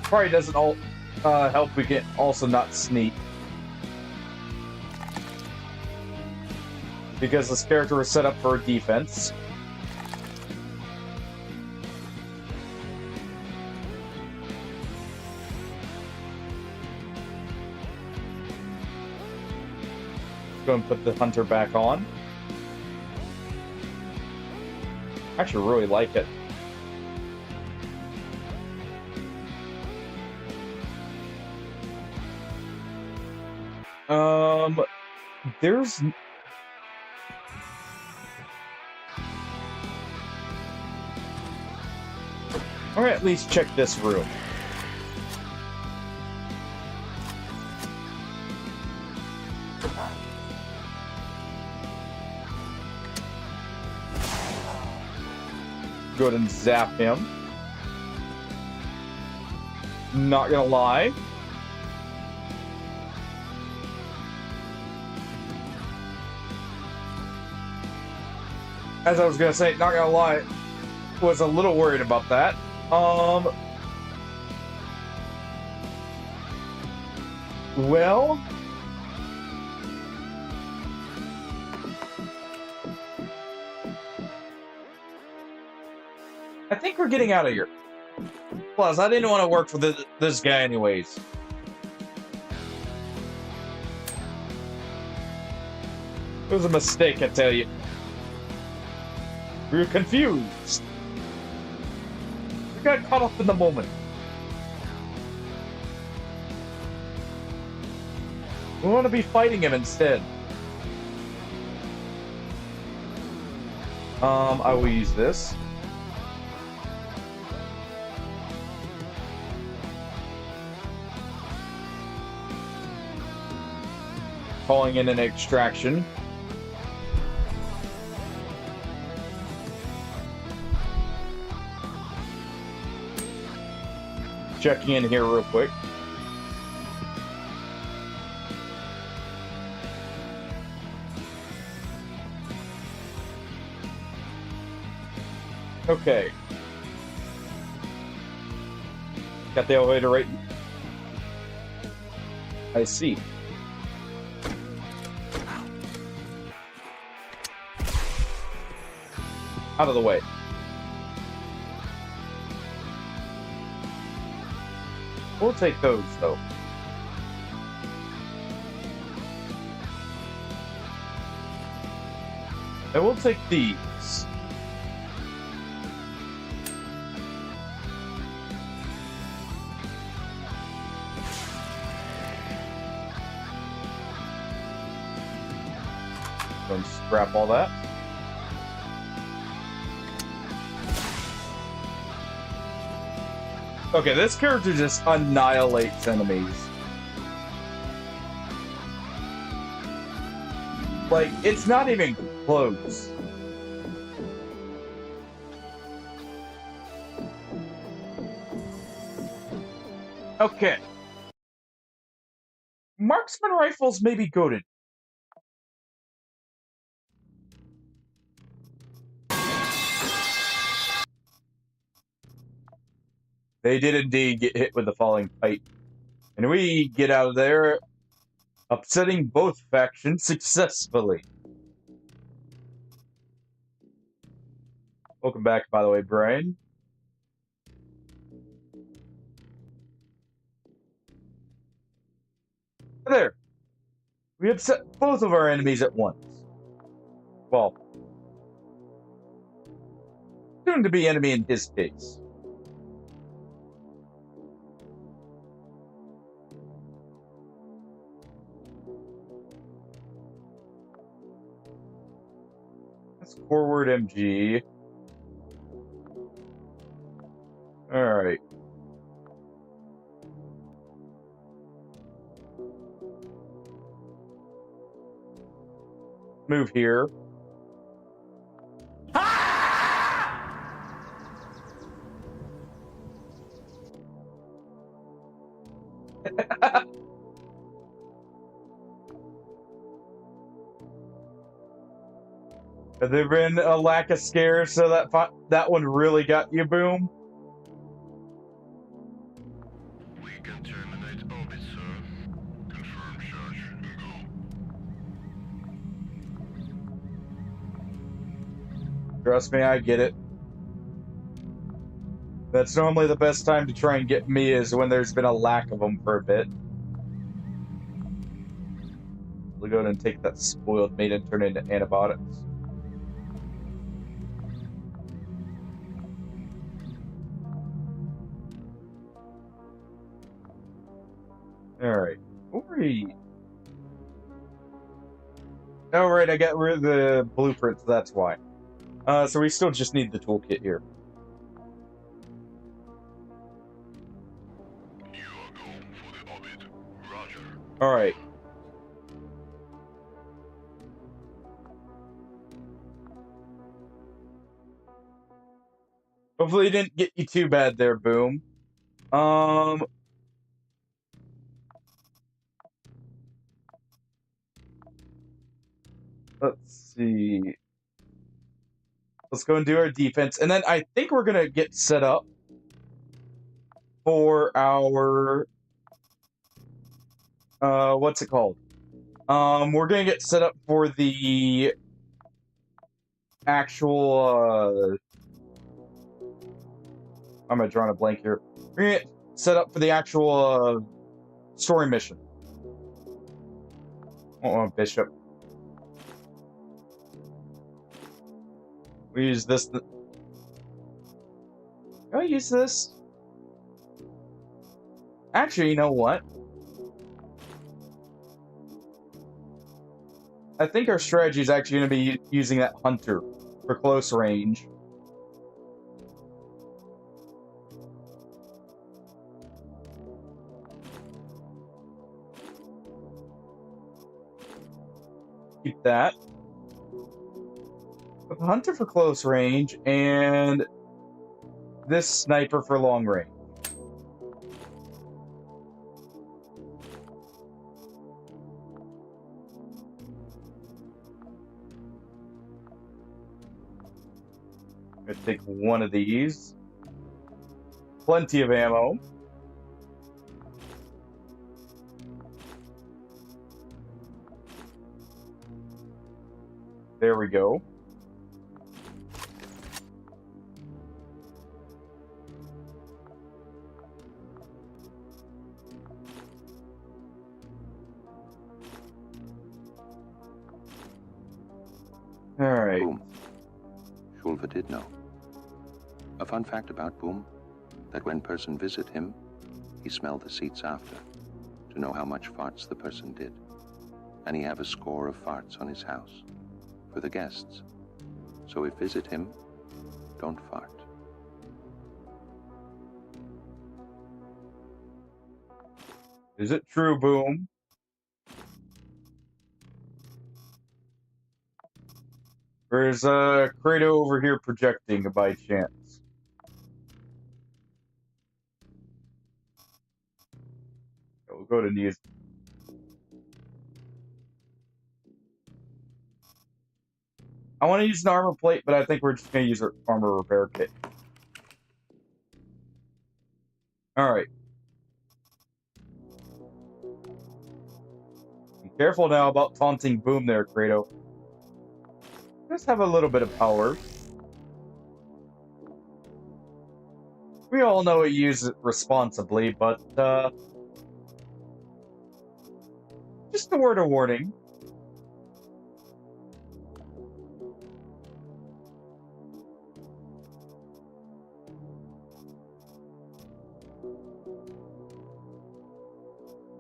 Probably doesn't help we can also not sneak. Because this character was set up for defense. Go and put the hunter back on. I actually really like it. There's... Or at least check this room. Go ahead and zap him. Not gonna lie. As I was gonna say, not gonna lie. was a little worried about that. Well, I think we're getting out of here. Plus, I didn't want to work for this guy anyways. It was a mistake, I tell you. We were confused. We got caught up in the moment. We want to be fighting him instead. I will use this. Calling in an extraction. Checking in here real quick. Okay. Got the elevator right. I see. Out of the way. We'll take those, though. And we'll take these. Go and scrap all that. Okay, this character just annihilates enemies. Like, it's not even close. Okay. Marksman rifles may be goated. They did indeed get hit with the falling pipe. And we get out of there, upsetting both factions successfully. Welcome back, by the way, Brian. There. We upset both of our enemies at once. Well, soon to be enemy in his case. That's forward MG. Alright. Move here. Have there been a lack of scares so that one really got you, Boom? We can terminate orbit, sir. Confirm charge and go. Trust me, I get it. That's normally the best time to try and get me is when there's been a lack of them for a bit. We'll go ahead and take that spoiled meat and turn it into antibiotics. Alright. Oh, right, I got rid of the blueprints, that's why. So we still just need the toolkit here. You are go for the orbit. Roger. Alright. Hopefully it didn't get you too bad there, Boom. Let's see. Let's go and do our defense. And then I think we're going to get set up for our... what's it called? We're going to get set up for the actual... I'm going to draw a blank here. We're going to get set up for the actual story mission. Oh, Bishop. We use this. Can I use this? Actually, you know what? I think our strategy is actually going to be using that hunter for close range. Keep that. With the hunter for close range and this sniper for long range. I'm gonna take one of these. Plenty of ammo. There we go. All right. Boom. Shulva did know. A fun fact about Boom, that when person visit him, he smell the seats after, to know how much farts the person did. And he have a score of farts on his house, for the guests. So if visit him, don't fart. Is it true, Boom? Or is Kratos over here projecting by chance? We'll go to news. I want to use an armor plate, but I think we're just going to use our armor repair kit. Alright. Be careful now about taunting Boom there, Kratos. Just have a little bit of power. We all know we use it responsibly, but, just a word of warning.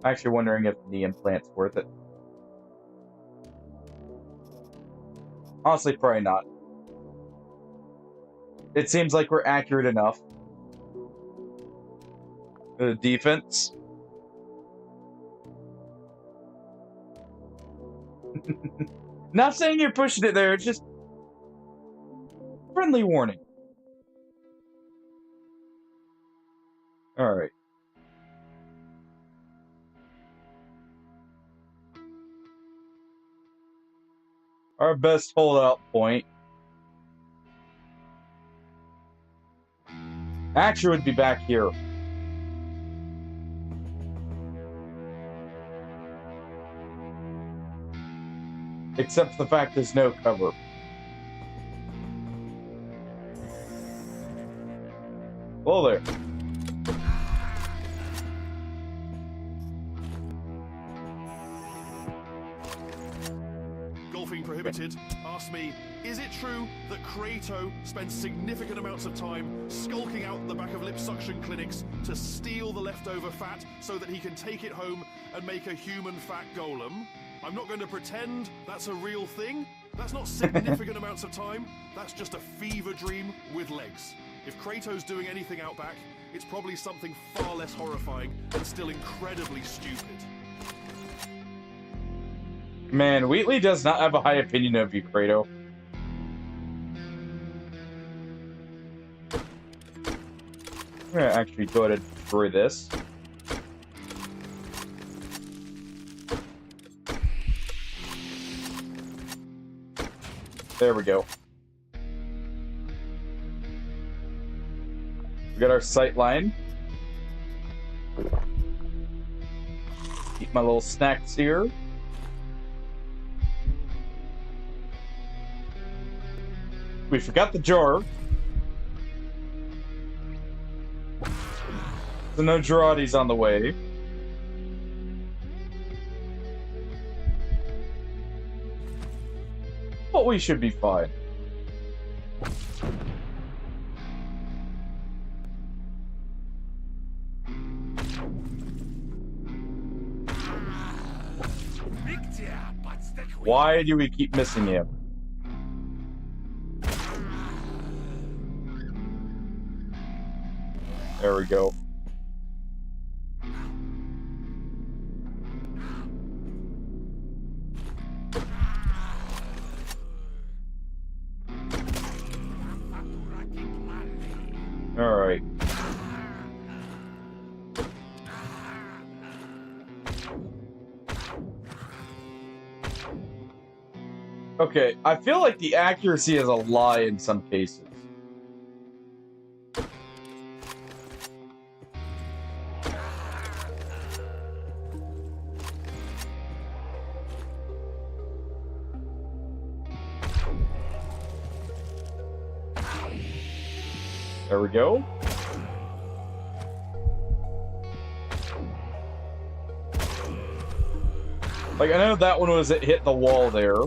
I'm actually wondering if the implant's worth it. Honestly, probably not. It seems like we're accurate enough. The defense. Not saying you're pushing it there, it's just friendly warning. Alright. Our best holdout point actually would be back here. Except for the fact there's no cover. Hello there. Golfing prohibited. Asked me, is it true that Kratos spends significant amounts of time skulking out the back of lip suction clinics to steal the leftover fat so that he can take it home and make a human fat golem? I'm not going to pretend that's a real thing. That's not significant amounts of time. That's just a fever dream with legs. If Kratos doing anything out back, it's probably something far less horrifying and still incredibly stupid. Man, Wheatley does not have a high opinion of you, Kratos. I'm gonna actually go ahead and destroy this. There we go. We got our sight line. Eat my little snacks here. We forgot the jar. So no Gerardi's on the way. But we should be fine. Why do we keep missing him? There we go. All right. Okay, I feel like the accuracy is a lie in some cases. There we go. Like, I know that one was it hit the wall there.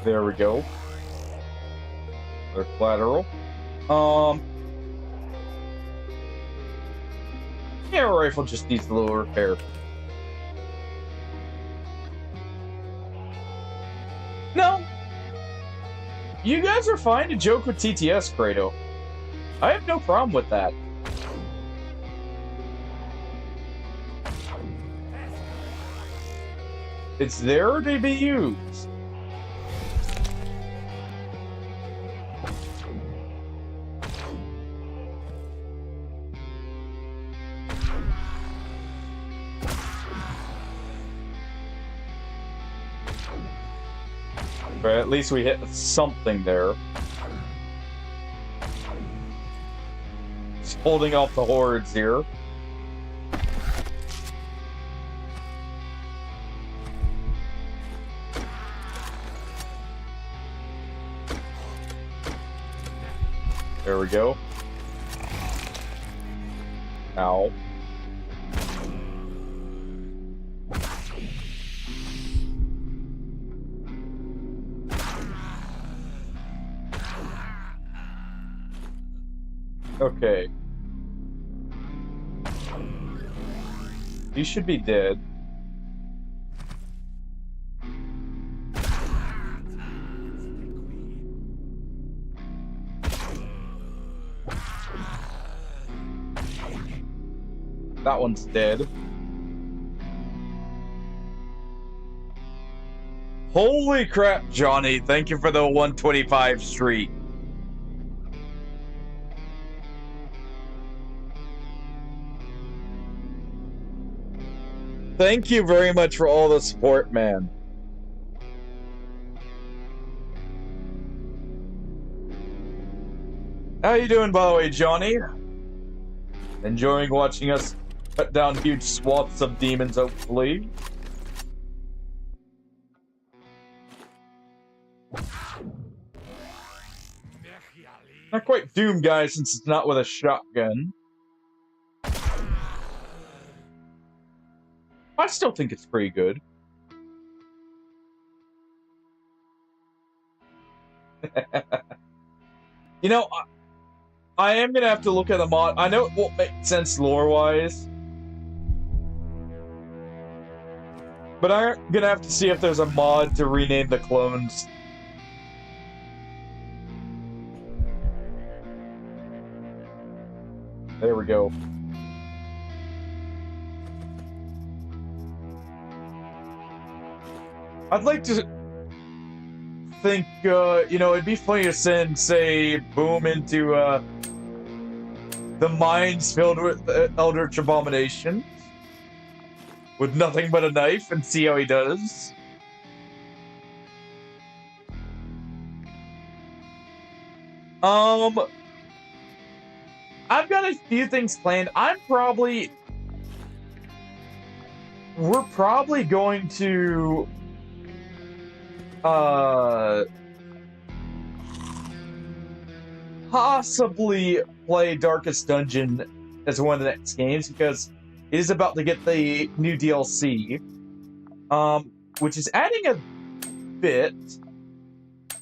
There we go. They're collateral. Yeah, rifle just needs a little repair. No. You guys are fine to joke with TTS, Kratos. I have no problem with that. It's there to be used. But at least we hit something there. Just holding off the hordes here. There we go. Ow. Okay. You should be dead. That one's dead. Holy crap, Johnny. Thank you for the 125 street. Thank you very much for all the support, man. How you doing, by the way, Johnny? Enjoying watching us cut down huge swaths of demons, hopefully. Not quite Doom, guys, since it's not with a shotgun. I still think it's pretty good. You know, I am gonna have to look at the mod. I know it won't make sense lore-wise, but I'm gonna have to see if there's a mod to rename the clones. There we go. I'd like to think, you know, it'd be funny to send, say, Boom into, the mines filled with Eldritch Abominations. with nothing but a knife and see how he does. I've got a few things planned. We're probably going to possibly play Darkest Dungeon as one of the next games because it is about to get the new DLC, which is adding a bit,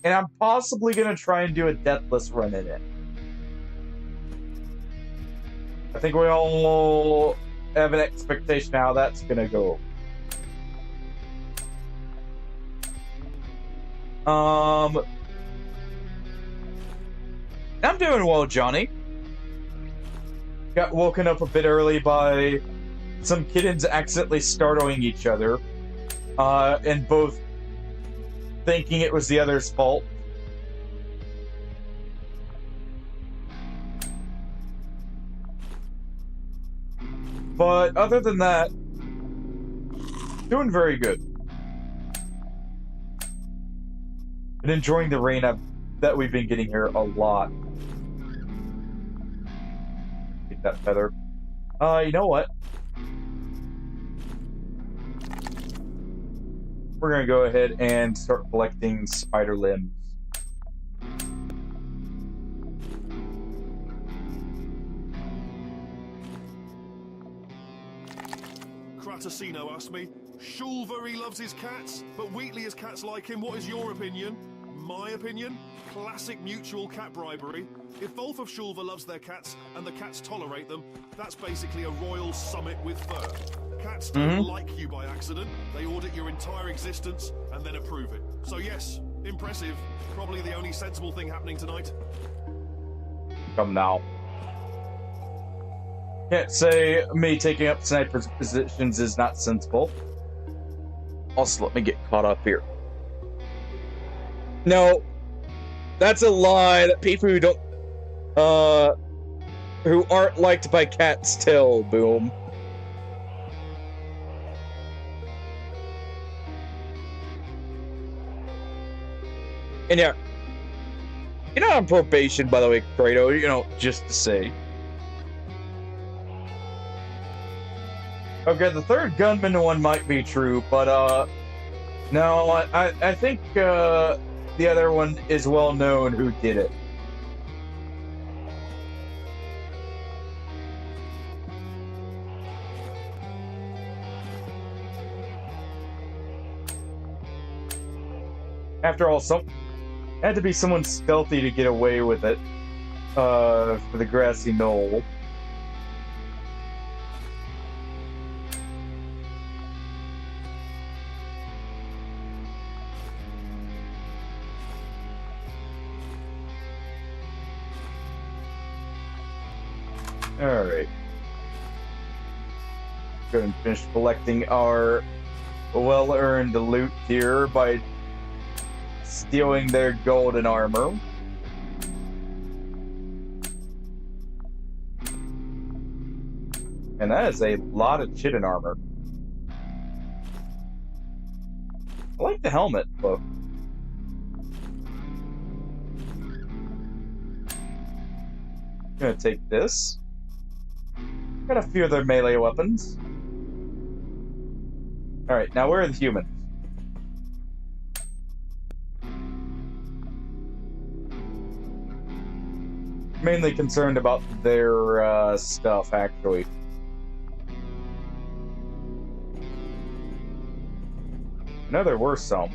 and I'm possibly going to try and do a Deathless run in it. I think we all have an expectation how that's going to go. I'm doing well, Johnny. Got woken up a bit early by some kittens accidentally startling each other, and both thinking it was the other's fault. But other than that, doing very good. Been enjoying the rain that we've been getting here a lot. Get that feather. You know what? We're gonna go ahead and start collecting spider limbs. Kratasino asked me, Shul very loves his cats, but Wheatley his cats like him. What is your opinion? My opinion? Classic mutual cat bribery. If both of Shulva loves their cats and the cats tolerate them, that's basically a royal summit with fur. Cats don't like you by accident. They audit your entire existence and then approve it. So yes, impressive. Probably the only sensible thing happening tonight. Come now. Can't say me taking up sniper positions is not sensible. Also, let me get caught up here. No, that's a lie that people who aren't liked by cats tell, Boom. And yeah, you're not on probation, by the way, Kratos, you know, just to say. Okay, the third gunman one might be true, but, no, I think, the other one is well known who did it. After all, it had to be someone stealthy to get away with it, for the grassy knoll. Alright. Go and finish collecting our well-earned loot here by stealing their golden armor. And that is a lot of chitin armor. I like the helmet, though. I'm gonna take this. Got a few other melee weapons. Alright, now where are the humans? Mainly concerned about their stuff, actually. I know there were some.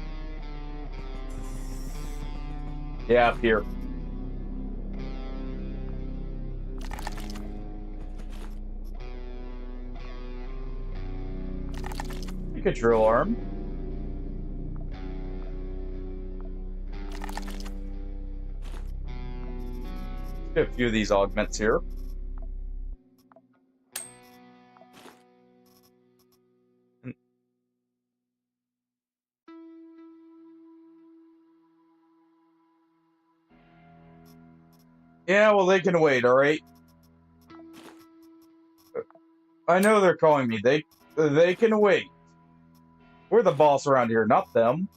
Yeah, up here. A drill arm. Let's get a few of these augments here. Yeah, well, they can wait, alright? I know they're calling me. They can wait. We're the boss around here, not them.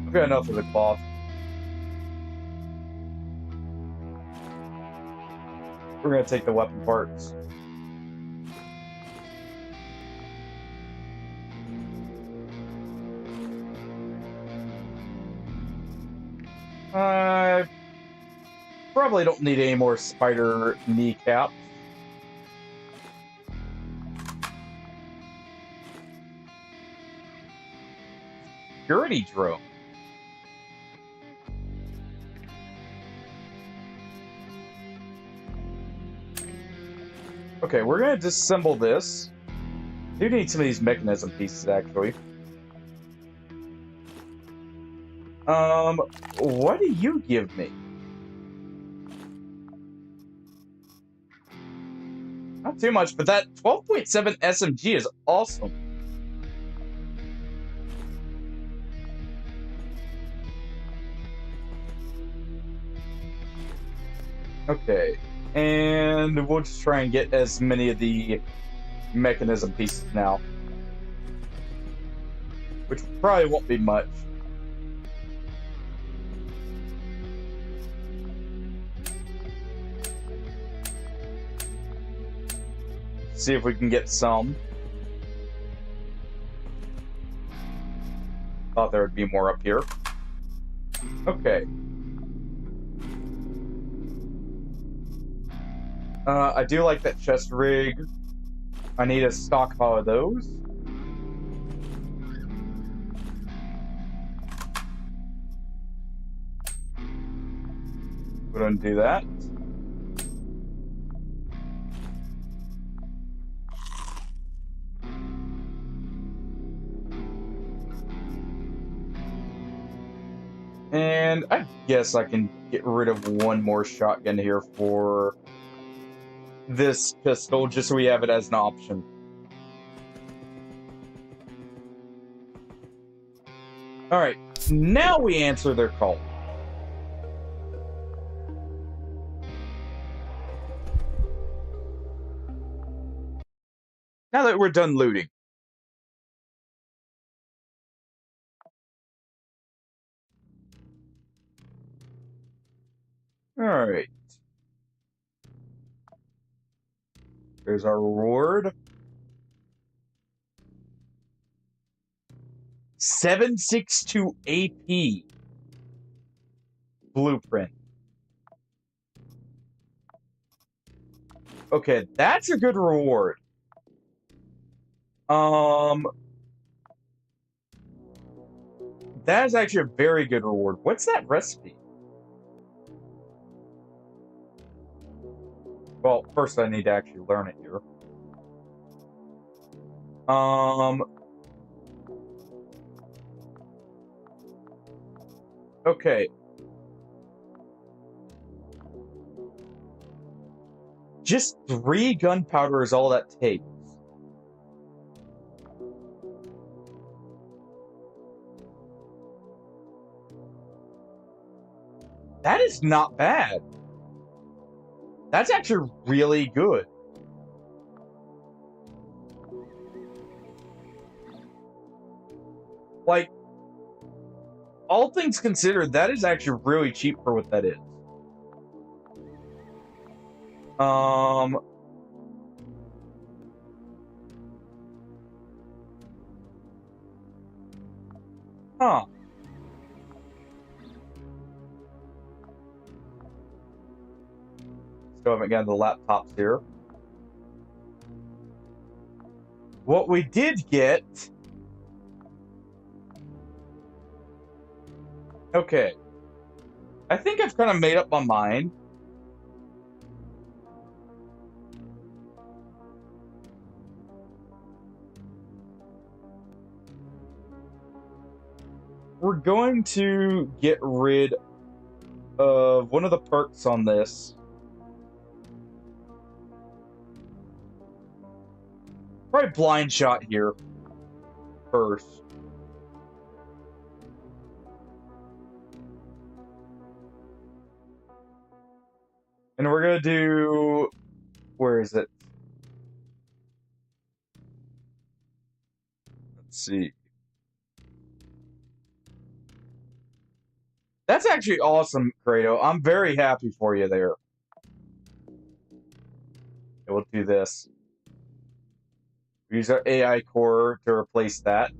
I've got enough of the cloth. We're gonna take the weapon parts. I probably don't need any more spider kneecaps. Security drone. Okay, we're gonna disassemble this. Do need some of these mechanism pieces, actually. What do you give me? Not too much, but that 12.7 SMG is awesome. Okay, and we'll just try and get as many of the mechanism pieces now. Which probably won't be much. See if we can get some. Thought there would be more up here. Okay. I do like that chest rig. I need a stockpile of those. We're going to do that. And I guess I can get rid of one more shotgun here for this pistol, just so we have it as an option. Alright, now we answer their call. Now that we're done looting. Alright. There's our reward. 762 AP. Blueprint. Okay, that's a good reward. That is actually a very good reward. What's that recipe? Well, first I need to actually learn it here. Okay. Just 3 gunpowder is all that takes. That is not bad. That's actually really good. Like, all things considered, that is actually really cheap for what that is. Huh. Still haven't gotten the laptops here. What we did get... Okay. I think I've kind of made up my mind. We're going to get rid of one of the perks on this. Probably blind shot here first. And we're gonna do... Where is it? Let's see. That's actually awesome, Kratos. I'm very happy for you there. Okay, we'll do this. Use our AI core to replace that.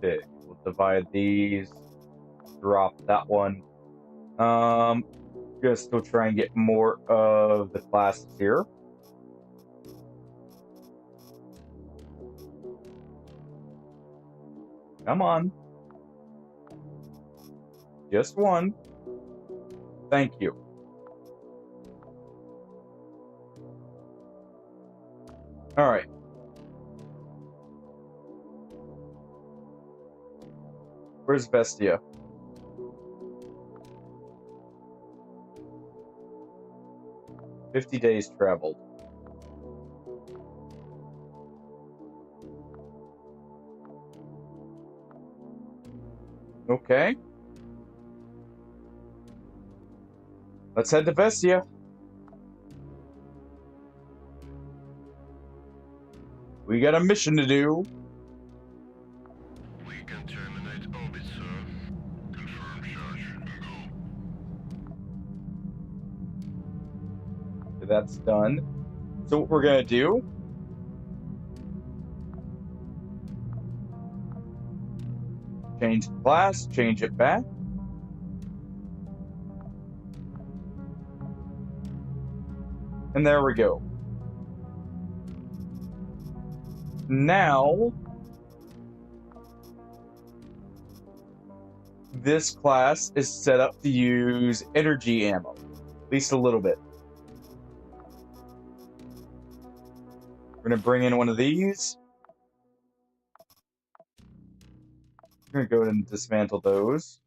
Okay, we'll divide these. Drop that one. Gonna still try and get more of the classes here. Come on. Just one. Thank you. Alright. Where's Vestia? "50 days traveled." Okay. Let's head to Vestia. We got a mission to do. We can terminate orbit, sir. Confirm charge and go. That's done. So what we're gonna do... Change the class, change it back. And there we go. Now, this class is set up to use energy ammo, at least a little bit. We're gonna bring in one of these. We're gonna go ahead and dismantle those.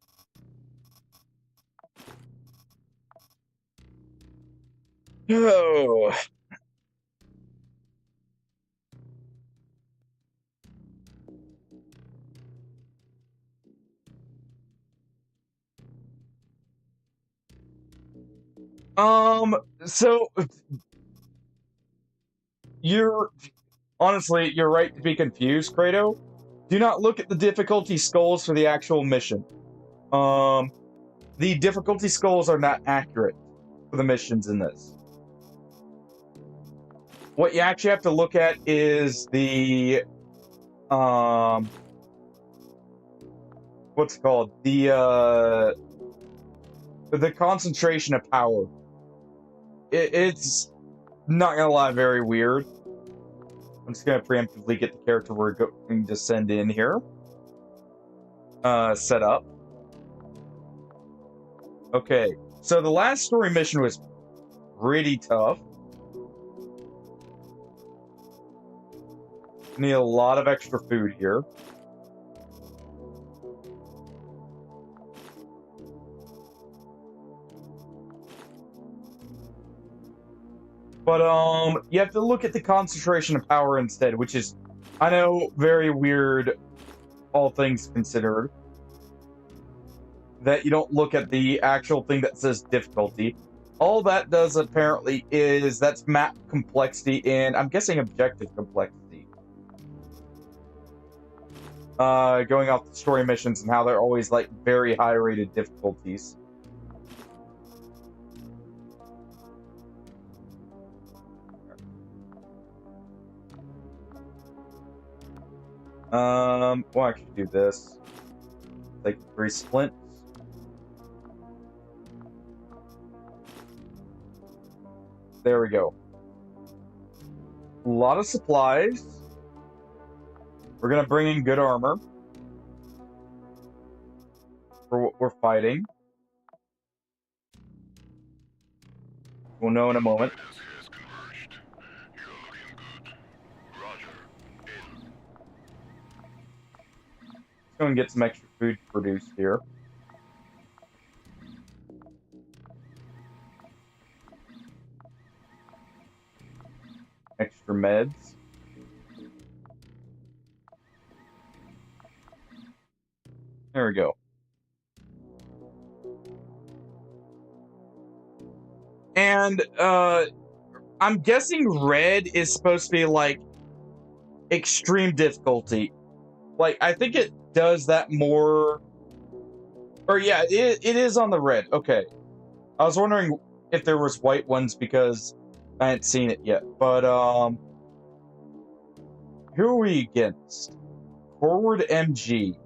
Oh. So honestly, you're right to be confused, Kratos. Do not look at the difficulty skulls for the actual mission. The difficulty skulls are not accurate for the missions in this. What you actually have to look at is the what's it called? The concentration of power. It's not gonna lie, very weird. I'm just gonna preemptively get the character we're going to send in here. Set up. Okay, so the last story mission was pretty tough. Need a lot of extra food here. But you have to look at the concentration of power instead, which is, I know, very weird, all things considered. That you don't look at the actual thing that says difficulty. All that does apparently is that's map complexity and I'm guessing objective complexity. Going off the story missions and how they're always like very high rated difficulties. We'll actually do this. Like 3 splints. There we go. A lot of supplies. We're gonna bring in good armor for what we're fighting. We'll know in a moment. Has converged. You're looking good. Roger. Go and get some extra food produced here. Extra meds. There we go. And, I'm guessing red is supposed to be, like, extreme difficulty. Like, I think it does that more... Or, yeah, it is on the red. Okay. I was wondering if there was white ones because I hadn't seen it yet. But, who are we against? Forward MG.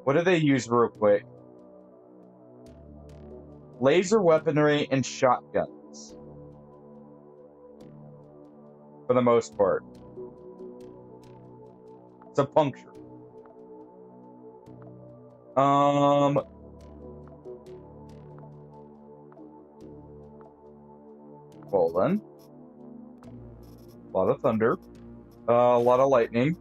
What do they use real quick? Laser weaponry and shotguns. For the most part. It's a puncture. Well then. A lot of thunder. A lot of lightning.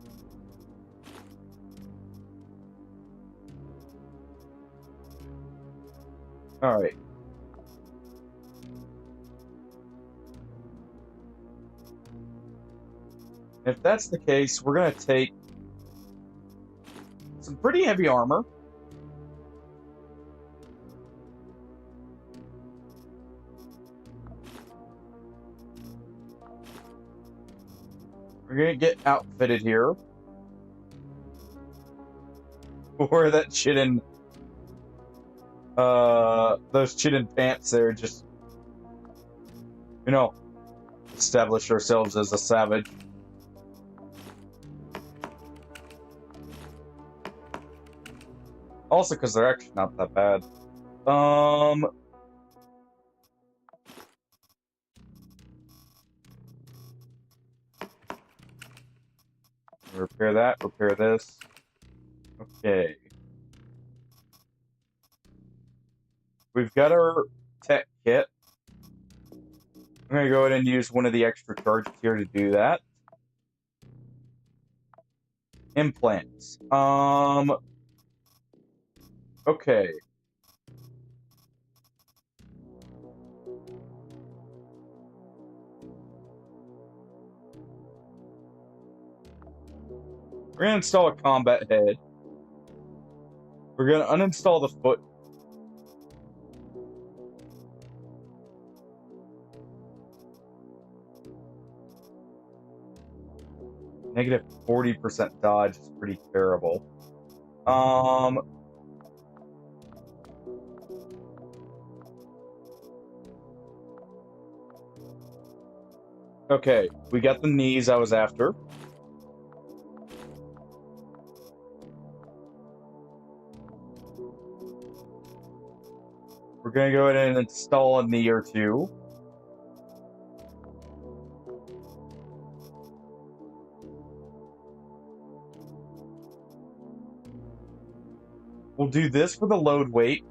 Alright. If that's the case, we're going to take some pretty heavy armor. We're going to get outfitted here. Wear that shit in... those chin pants there, just... You know, establish ourselves as a savage. Also, because they're actually not that bad. Repair that, repair this. Okay. We've got our tech kit. I'm going to go ahead and use one of the extra charges here to do that. Implants. Okay. We're going to install a combat head. We're going to uninstall the foot. Negative 40% dodge is pretty terrible. Okay, we got the knees I was after. We're gonna go ahead and install a knee or two. We'll do this for the load weight.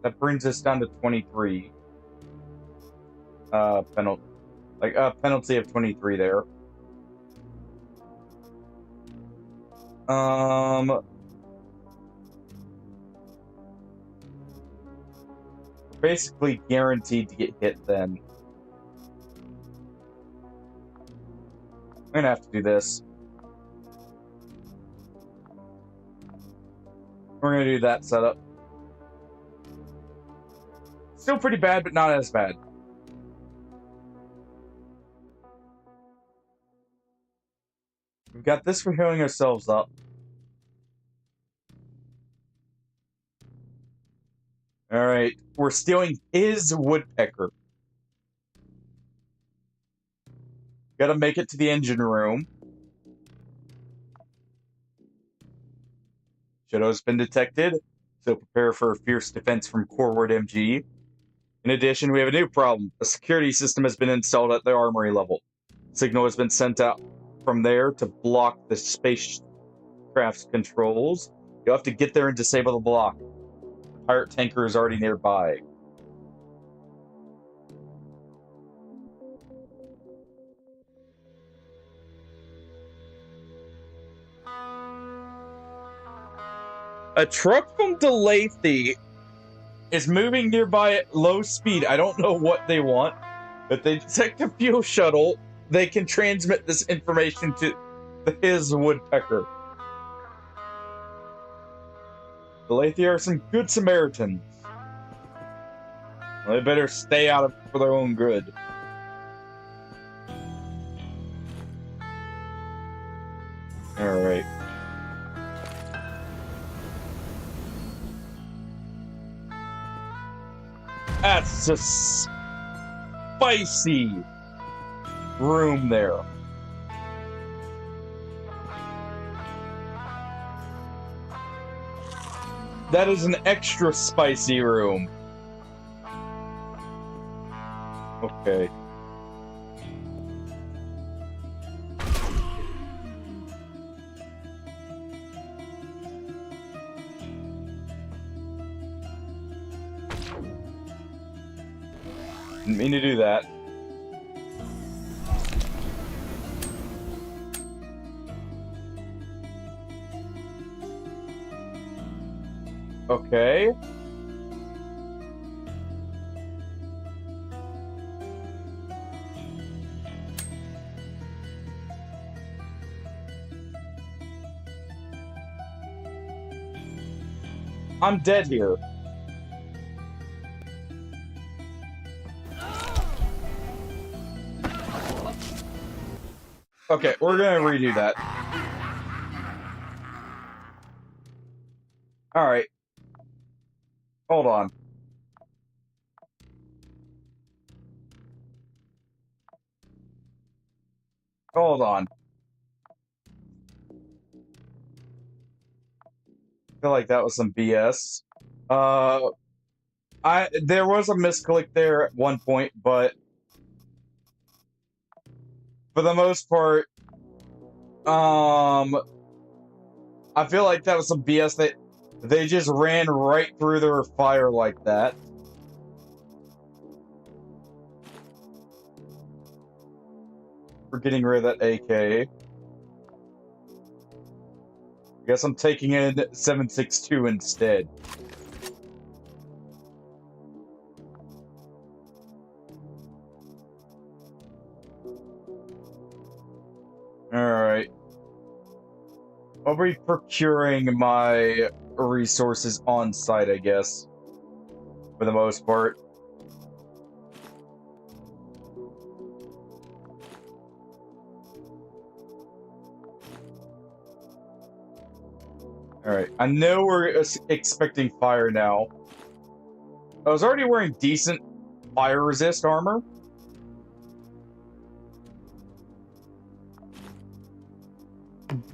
That brings us down to 23. Penalty. Like, penalty of 23 there. Basically guaranteed to get hit then. I'm gonna have to do this. We're gonna do that setup. Still pretty bad, but not as bad. We've got this for healing ourselves up. Alright, we're stealing his Woodpecker. Gotta make it to the engine room. Shadow's been detected, so prepare for a fierce defense from Forward MG. In addition, we have a new problem. A security system has been installed at the armory level. Signal has been sent out from there to block the spacecraft's controls. You'll have to get there and disable the block. The pirate tanker is already nearby. A truck from Delathe is moving nearby at low speed. I don't know what they want, but they detect a fuel shuttle. They can transmit this information to his Woodpecker. Delathe are some good Samaritans. Well, they better stay out of it for their own good. Alright. That's a spicy room there. That is an extra spicy room. Okay. Didn't mean to do that. Okay. I'm dead here. Okay, we're gonna redo that. Alright. Hold on. Hold on. I feel like that was some BS. There was a misclick there at one point, but for the most part, I feel like that was some BS that they just ran right through their fire like that. We're getting rid of that AK. Guess I'm taking in 7.62 instead. Alright. I'll be procuring my resources on site, I guess. For the most part. Alright, I know we're expecting fire now. I was already wearing decent fire resist armor.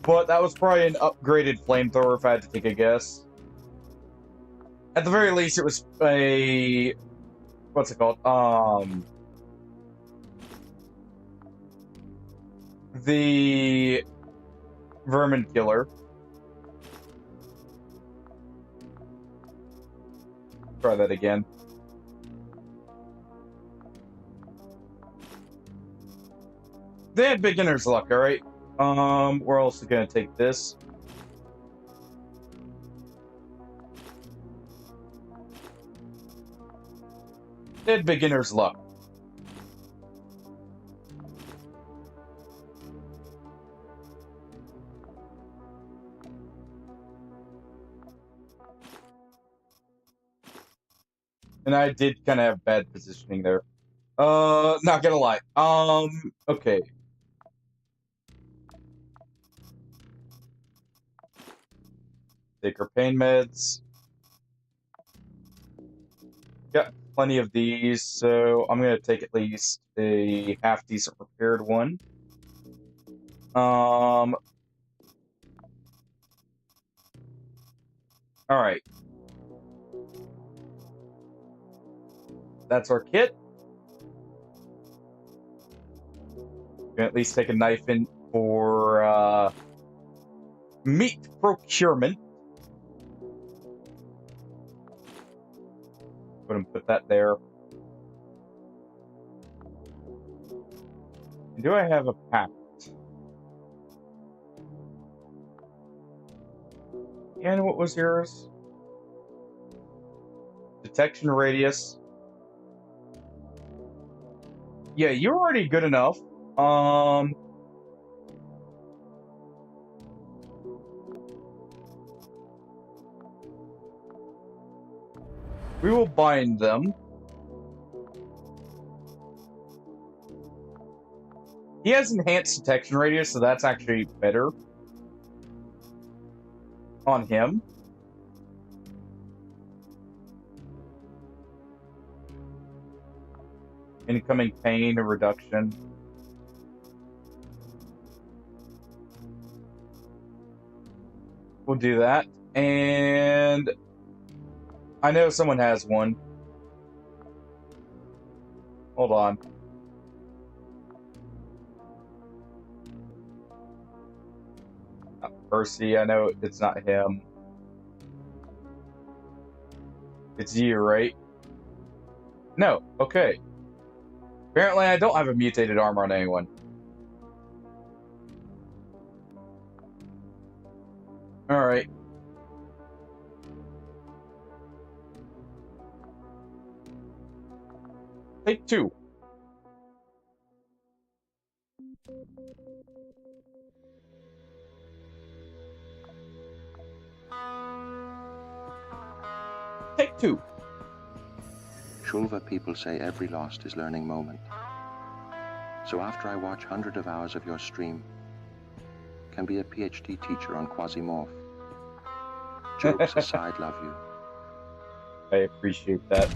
But that was probably an upgraded flamethrower if I had to take a guess. At the very least, it was a... what's it called? The... vermin killer. Try that again. They had beginner's luck, alright? We're also gonna take this. They had beginner's luck. And I did kind of have bad positioning there. Not gonna lie. Okay. Take our pain meds. Got plenty of these, so I'm gonna take at least a half-decent repaired one. Alright. That's our kit. Can at least take a knife for meat procurement. Go ahead and put that there. Do I have a pack? And what was yours? Detection radius. Yeah, you're already good enough. We will bind them. He has enhanced detection radius, so that's actually better on him. Incoming pain reduction. We'll do that. And I know someone has one. Hold on. Percy, I know it's not him. It's you, right? No, okay. Apparently I don't have a mutated armor on anyone. Alright. Take 2. Take 2. Shulva people say every lost is learning moment. So after I watch hundreds of hours of your stream, can be a PhD teacher on Quasimorph. Jokes aside, love you. I appreciate that.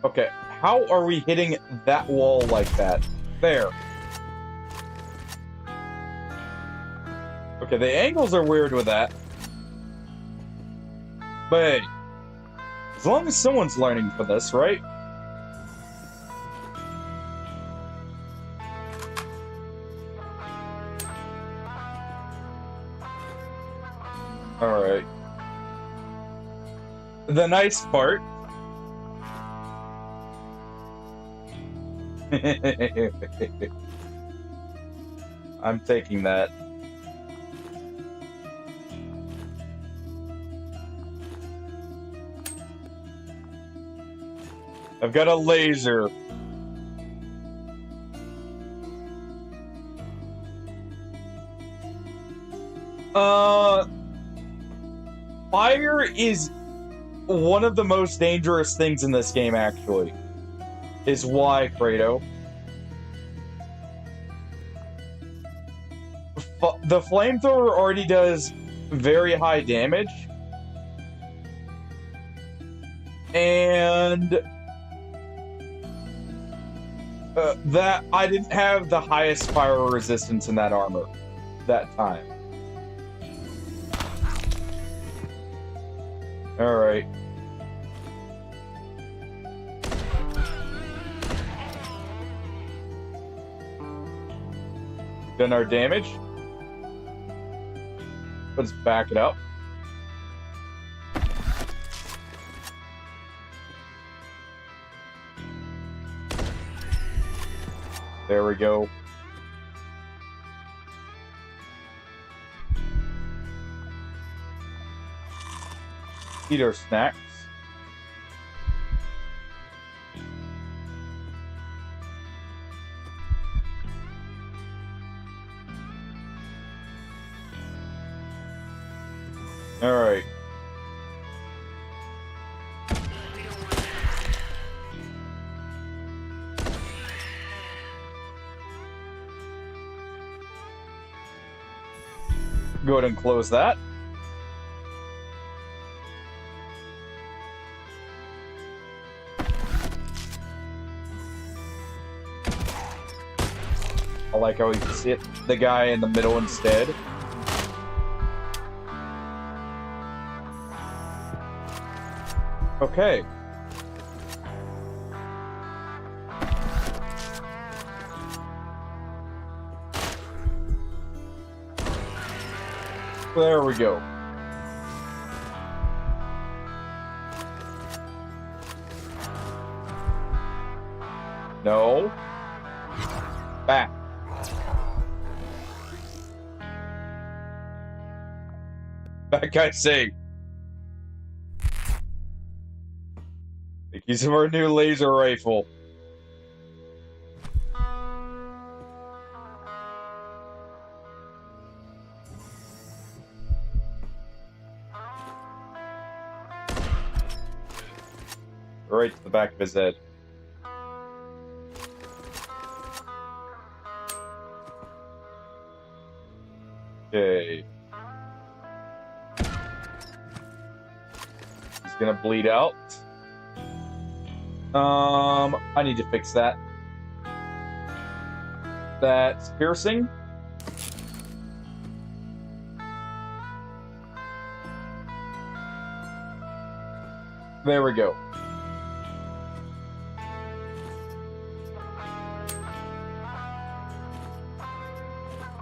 Okay, how are we hitting that wall like that? There. Okay, the angles are weird with that. But hey, as long as someone's learning for this, right? Alright. The nice part. I'm taking that. I've got a laser. Fire is one of the most dangerous things in this game, actually. Is why, Kratos. The flamethrower already does very high damage. And that I didn't have the highest fire resistance in that armor that time. Alright. Done our damage. Let's back it up. There we go. Eat our snacks. All right. Go ahead and close that. I like how we can see it, the guy in the middle instead. Okay. There we go. No. Back. That guy's safe. Make use of our new laser rifle. Right to the back of his head. Okay. He's gonna bleed out. I need to fix that. That's piercing. There we go.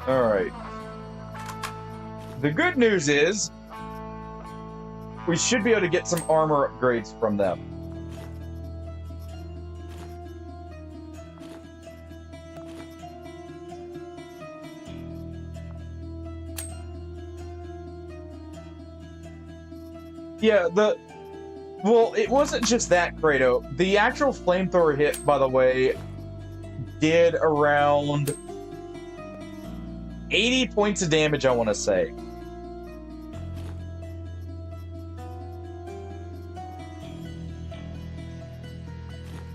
Alright. The good news is, we should be able to get some armor upgrades from them. Yeah, well, it wasn't just that, Kratos. The actual flamethrower hit, by the way, did around 80 points of damage, I want to say.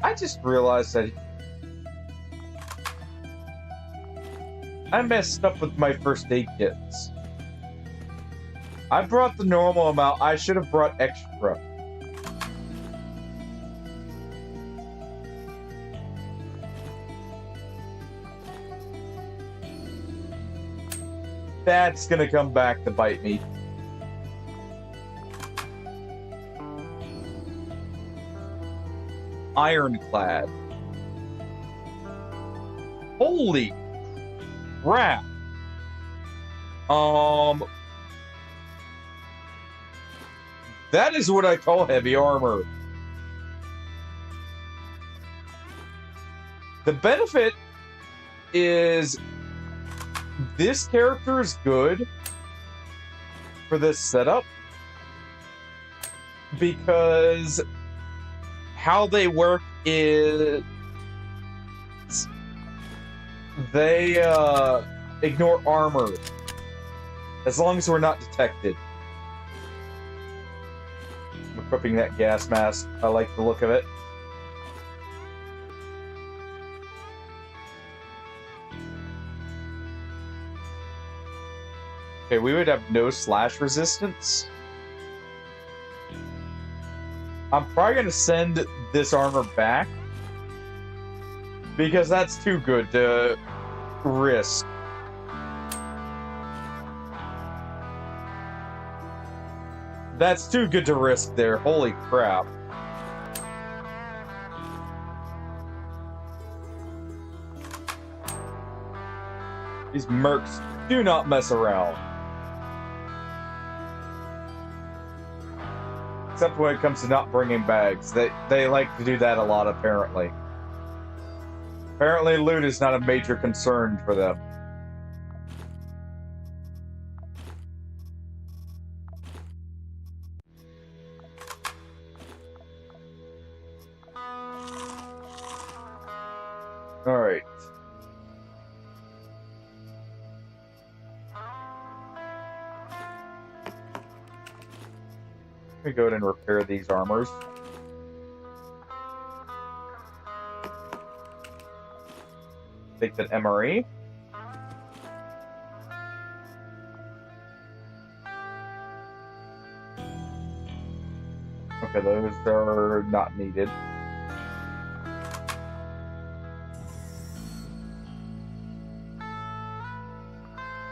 I just realized that I messed up with my first aid kits. I brought the normal amount. I should have brought extra. That's gonna come back to bite me. Ironclad. Holy crap. That is what I call heavy armor. The benefit is this character is good for this setup because how they work is they ignore armor as long as we're not detected. I'm equipping that gas mask. I like the look of it. Okay, we would have no slash resistance. I'm probably going to send this armor back because that's too good to risk. That's too good to risk there. Holy crap. These mercs do not mess around. Except when it comes to not bringing bags. They like to do that a lot, apparently. Apparently loot is not a major concern for them. Alright. Let me go ahead and repair these armors. Take that MRE. Okay, those are not needed.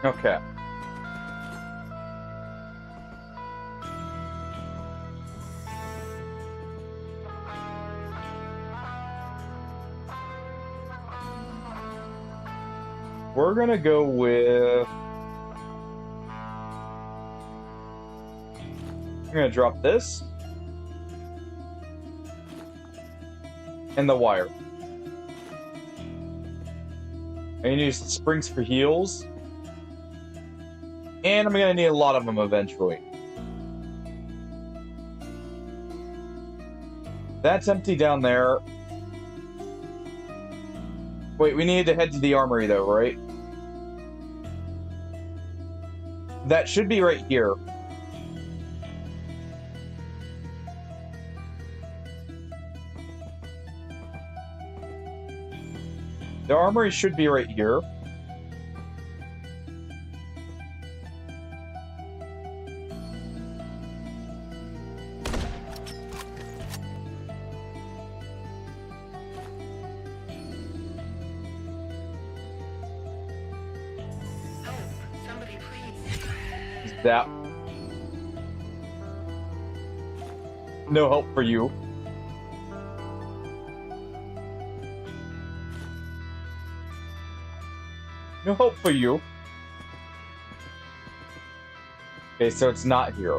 Okay. We're gonna go with gonna drop this. And the wire. I'm gonna use the springs for heals. And I'm gonna need a lot of them eventually. That's empty down there. Wait, we needed to head to the armory though, right? That should be right here. The armory should be right here. Somebody please. That. No help for you. No hope for you. Okay, so it's not here.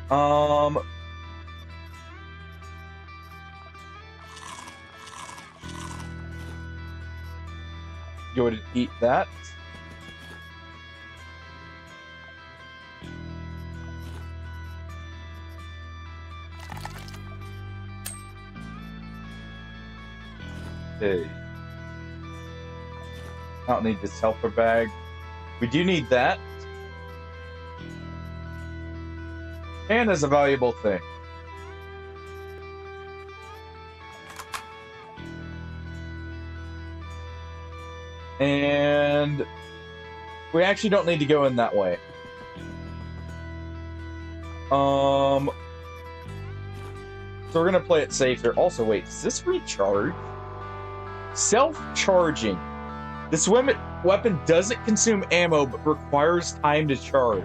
Go ahead and eat that. Okay. I don't need this helper bag. We do need that. And as a valuable thing. And we actually don't need to go in that way. So we're gonna play it safe here. Also, wait, does this recharge? Self-charging. This weapon doesn't consume ammo, but requires time to charge.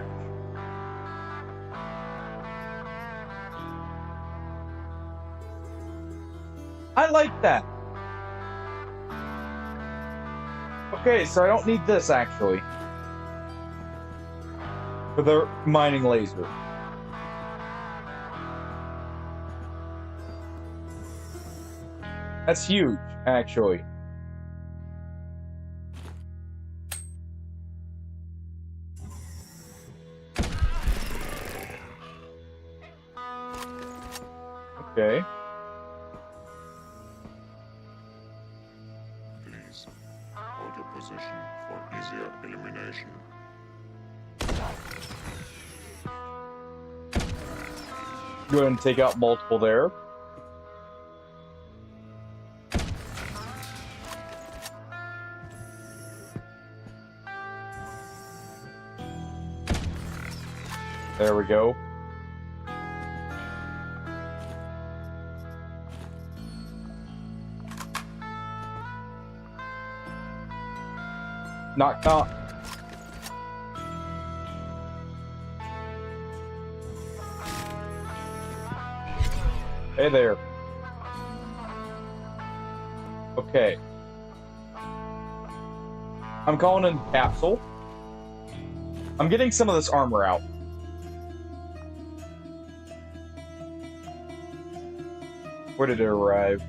I like that. Okay, so I don't need this, actually. For the mining laser. That's huge, actually. Okay. Please, hold your position for easier elimination. Go ahead and take out multiple there. There we go. Knock, knock. Hey there. Okay. I'm calling in capsule. I'm getting some of this armor out. Where did it arrive?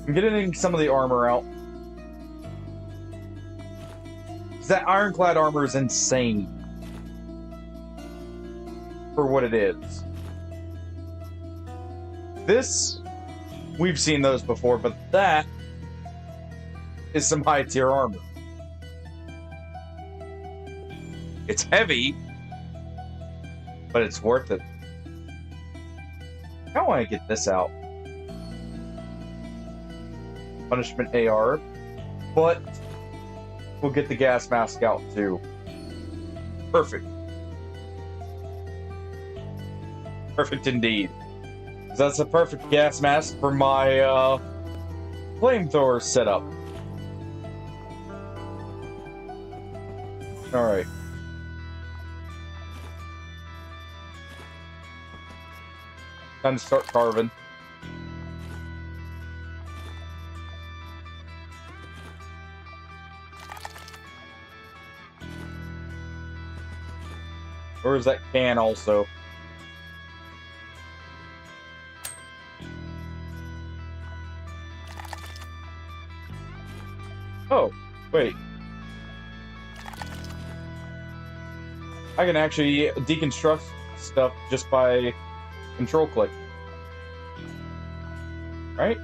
I'm getting some of the armor out. That ironclad armor is insane for what it is. This, we've seen those before, but that is some high tier armor. It's heavy, but it's worth it. I want to get this out. Punishment AR, but we'll get the gas mask out too. Perfect. Perfect indeed. That's a perfect gas mask for my flamethrower setup. Alright. Time to start carving. Or is that can also? Oh, wait. I can actually deconstruct stuff just by control click. Right?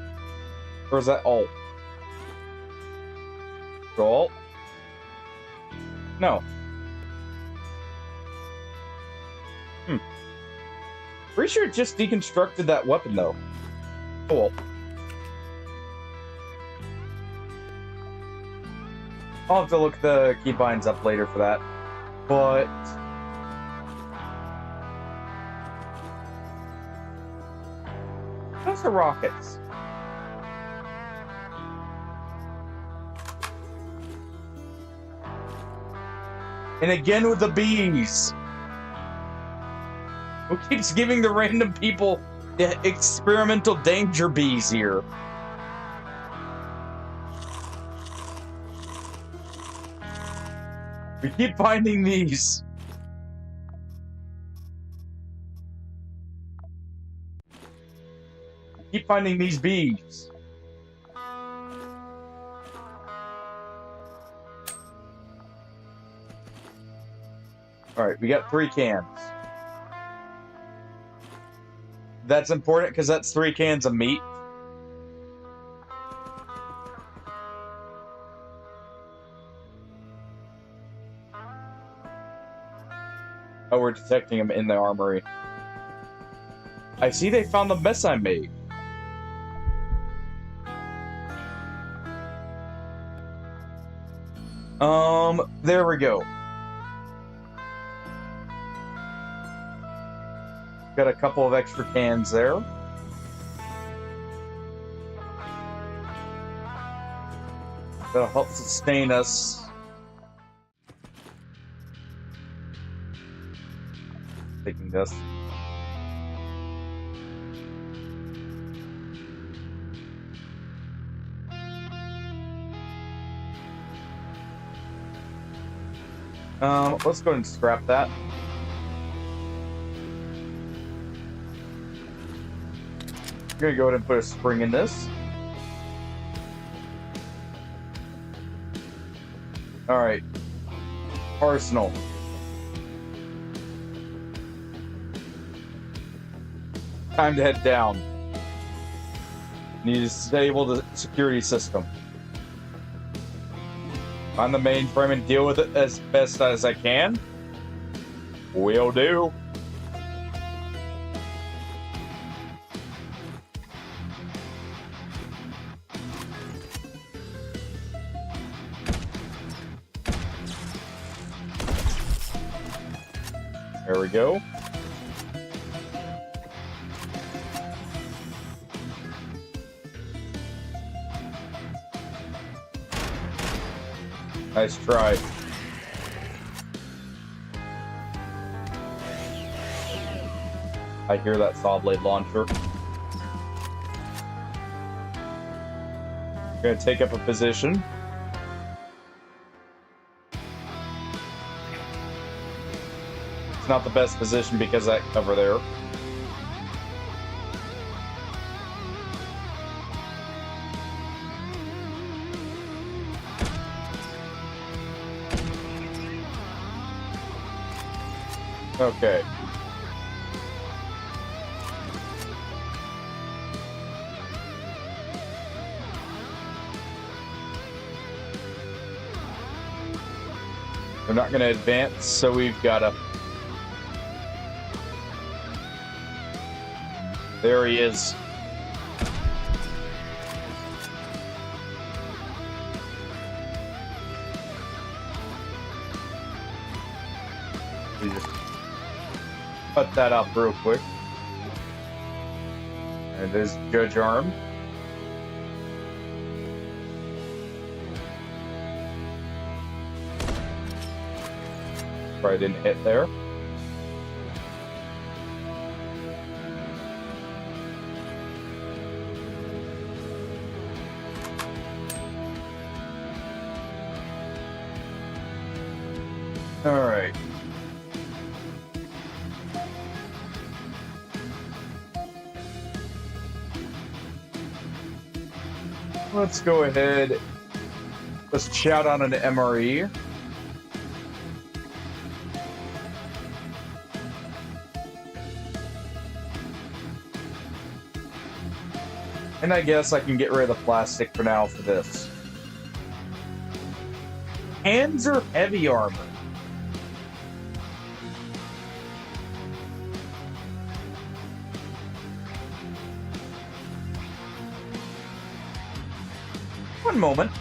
Or is that alt? Alt? No. Pretty sure it just deconstructed that weapon, though. Cool. I'll have to look the keybinds up later for that. But... those are rockets. And again with the bees. Who keeps giving the random people the experimental danger bees here? We keep finding these. We keep finding these bees. Alright, we got 3 cans. That's important because that's 3 cans of meat. Oh, we're detecting them in the armory. I see they found the mess I made. There we go. Got a couple of extra cans there. That'll help sustain us. Taking this. Let's go ahead and scrap that. I'm gonna go ahead and put a spring in this. Alright. Arsenal. Time to head down. Need to disable the security system. On the mainframe and deal with it as best as I can. Will do. There we go. Nice try. I hear that saw blade launcher. Gonna take up a position. It's not the best position because of that cover there. Okay. We're not going to advance, so we've got to... There he is. We just cut that up real quick. And there's Judge Arm. Probably didn't hit there. All right. Let's go ahead. Let's shout out an MRE. And I guess I can get rid of the plastic for now for this. Hands or heavy armor? One moment.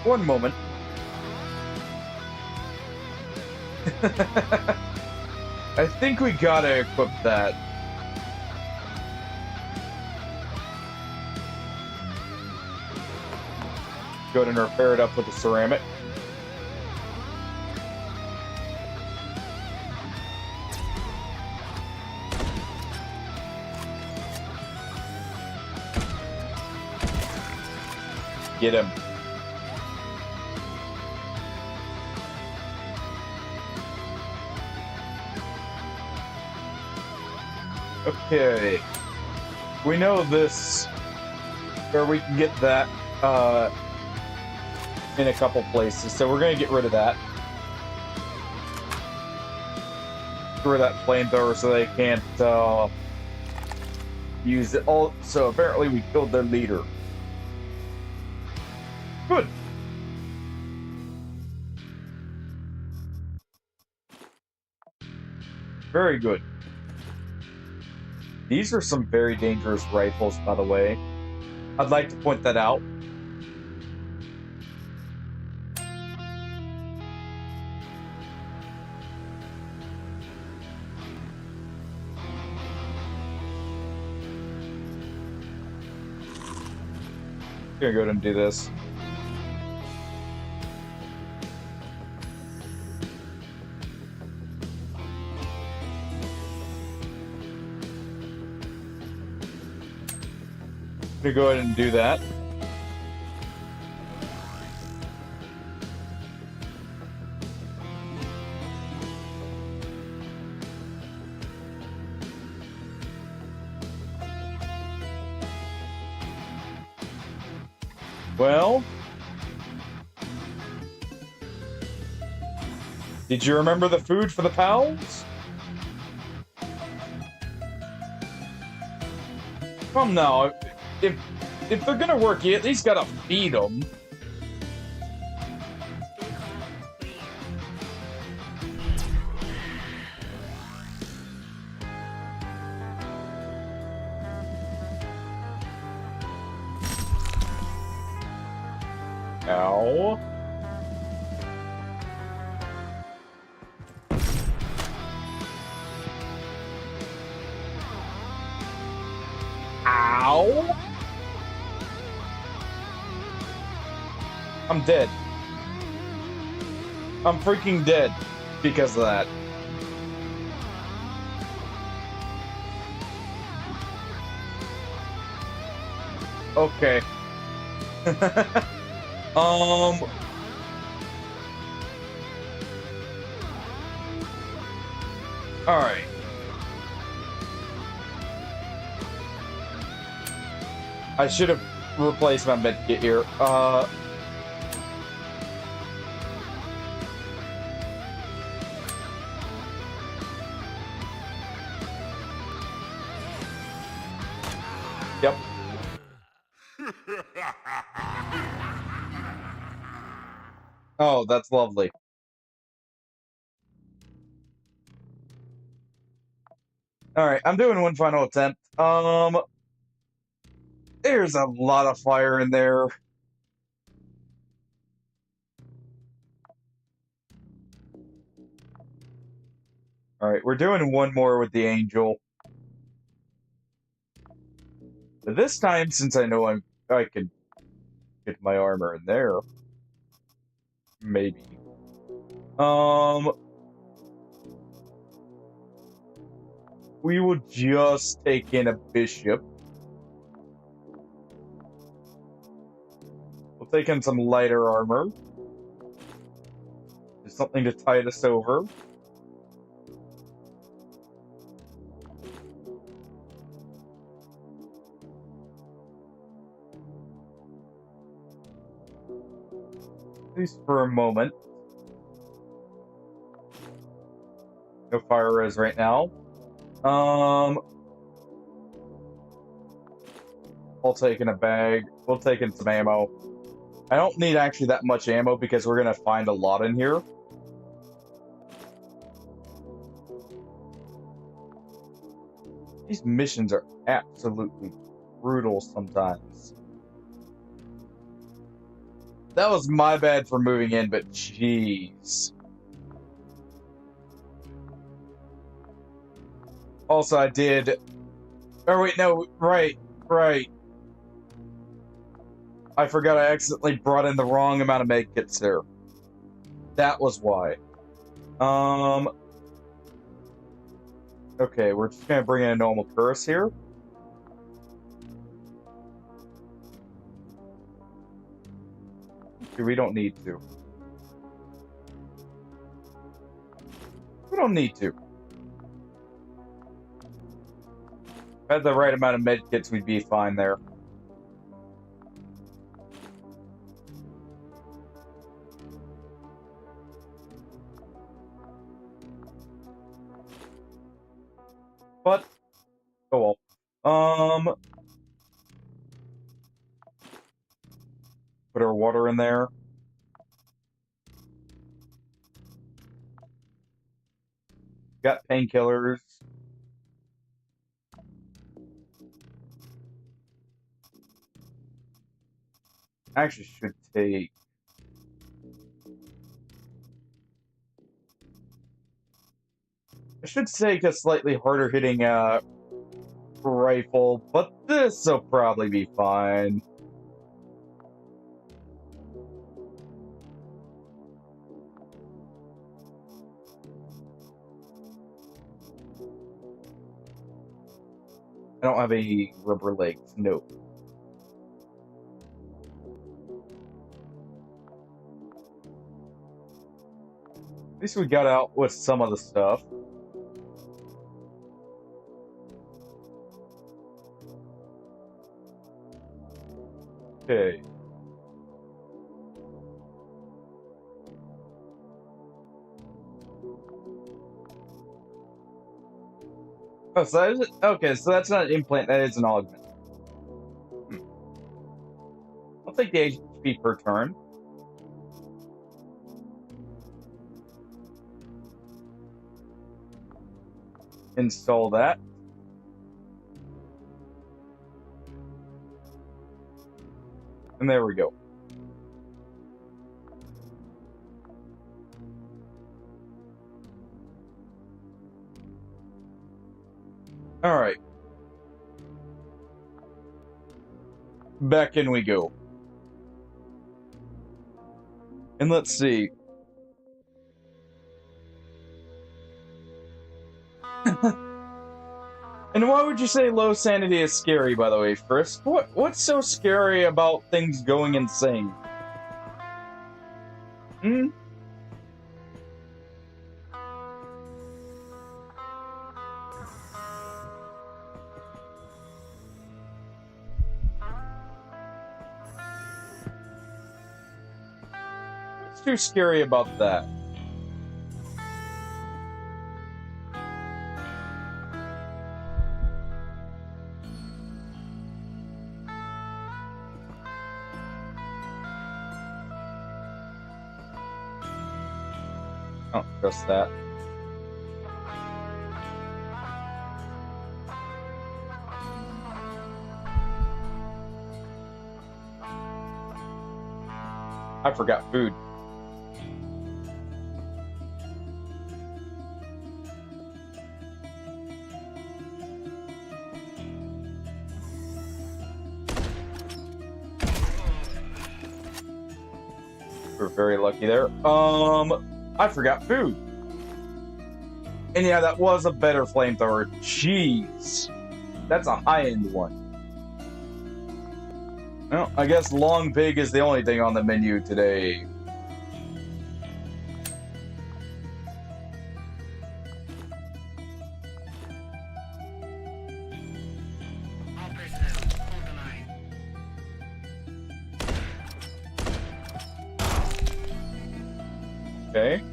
One moment. I think we gotta equip that. Go ahead and repair it up with the ceramic. Get him. Okay. We know this, or we can get that in a couple places, so we're gonna get rid of that. Get rid of that flamethrower so they can't use it. All so apparently we killed their leader. Good. Very good. These are some very dangerous rifles, by the way. I'd like to point that out. I'm gonna go ahead and do this. Gonna go ahead and do that. Well, did you remember the food for the pals? Come now. If they're gonna work, you at least gotta feed them. Ow. Ow. I'm dead. I'm freaking dead because of that. Okay. All right. I should have replaced my medkit here. Yep. Oh, that's lovely. All right, I'm doing one final attempt. There's a lot of fire in there. All right, we're doing one more with the angel. But this time, since I know I can get my armor in there, maybe. We will just take in a bishop. We'll take in some lighter armor. something to tide us over. At least for a moment. No fire res right now. I'll take in a bag. We'll take in some ammo. I don't need actually that much ammo because we're gonna find a lot in here. These missions are absolutely brutal sometimes. That was my bad for moving in, but jeez. Also, I did... Oh, wait, no, right. I forgot I accidentally brought in the wrong amount of medkits there. That was why. Okay, we're just gonna bring in a normal curse here. We don't need to. We don't need to. If I had the right amount of medkits, we'd be fine there. But, oh well. Put our water in there. Got painkillers. Actually should take... I should take a slightly harder hitting rifle, but this will probably be fine. I don't have any rubber legs, nope. At least we got out with some of the stuff. Okay. Oh, so that is, okay, so that's not an implant, that is an augment. I'll take the HP per turn. Install that. And there we go. All right. Back in we go. And let's see. And why would you say low sanity is scary, by the way, Frisk? What's so scary about things going insane? Hmm? What's too scary about that? I don't trust that. I forgot food. We're very lucky there. I forgot food. And yeah, that was a better flamethrower. Jeez. That's a high-end one. Well, I guess long pig is the only thing on the menu today. Okay.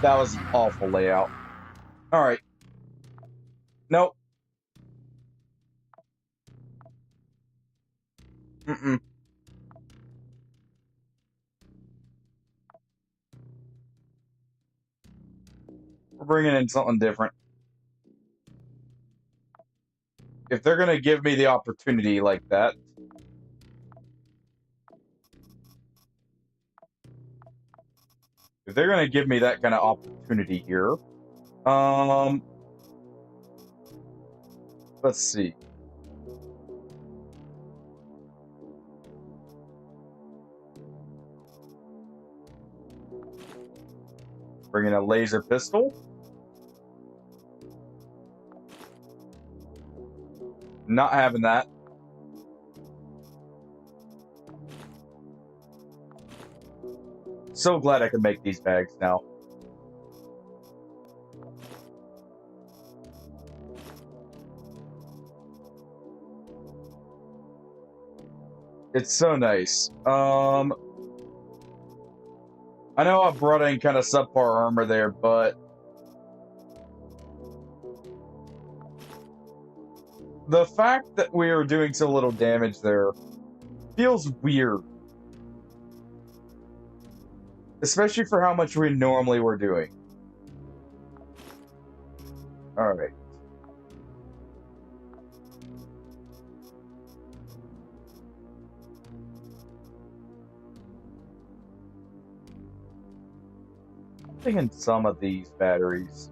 That was an awful layout. All right. Nope. Mm-mm. We're bringing in something different. If they're going to give me the opportunity like that. If they're going to give me that kind of opportunity here. Let's see. Bring in a laser pistol. Not having that. So glad I can make these bags now. It's so nice. I know I brought in kind of subpar armor there, but the fact that we are doing so little damage there feels weird. Especially for how much we normally were doing. Alright. Taking some of these batteries.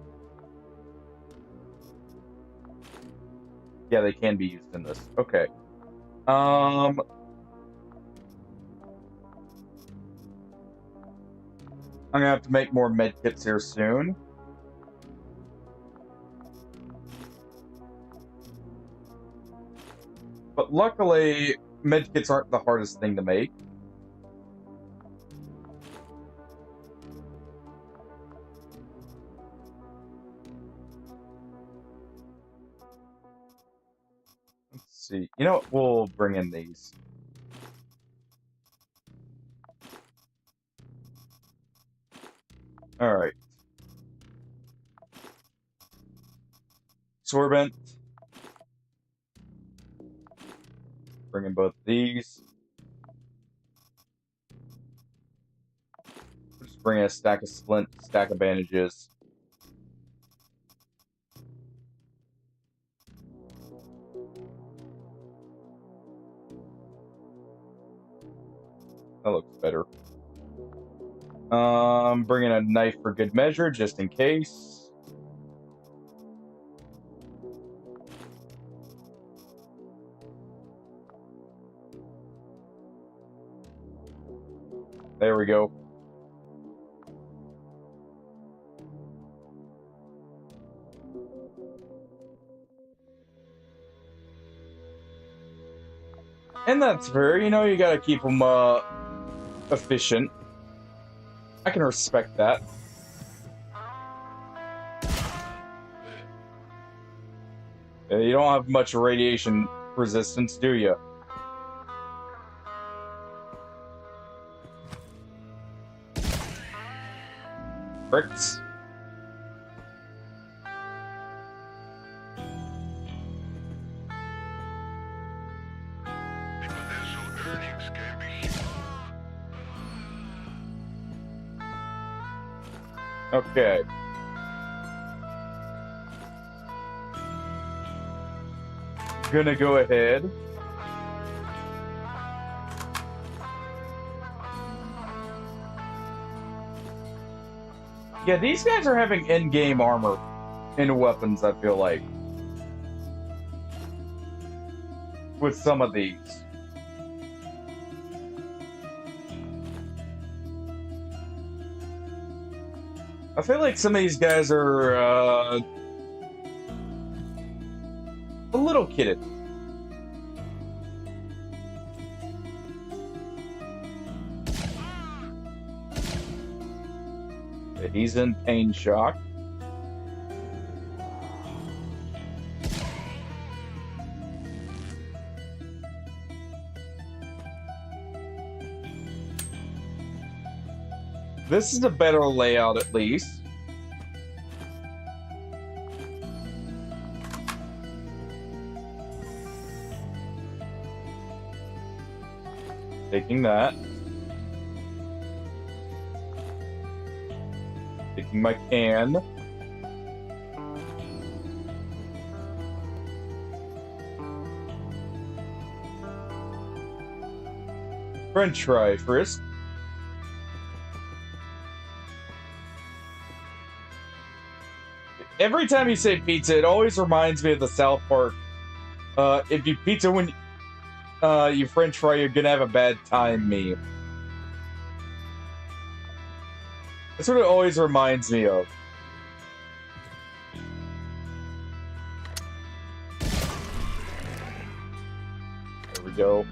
Yeah, they can be used in this. Okay. I'm gonna have to make more med kits here soon. But luckily, med kits aren't the hardest thing to make. Let's see. You know what? We'll bring in these. Alright. Sorbent. Bring in both these. Just bring in a stack of splint, stack of bandages. That looks better. Bring in a knife for good measure, just in case. There we go. And that's fair, you know, you gotta keep them, efficient. I can respect that. You don't have much radiation resistance, do you? Bricks. Okay. Gonna go ahead. Yeah, these guys are having in-game armor and weapons, I feel like. With some of these. I feel like some of these guys are, a little kidding. Okay, he's in pain shock. This is a better layout, at least. Taking that. Taking my can. French fry first. Every time you say pizza, it always reminds me of the South Park. If you pizza when you French fry, you're gonna have a bad time meme. That's what it always reminds me of. There we go.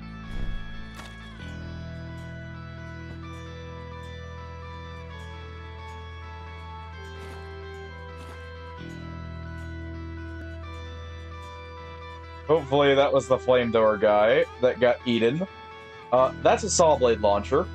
Hopefully that was the flamethrower guy that got eaten. That's a saw blade launcher.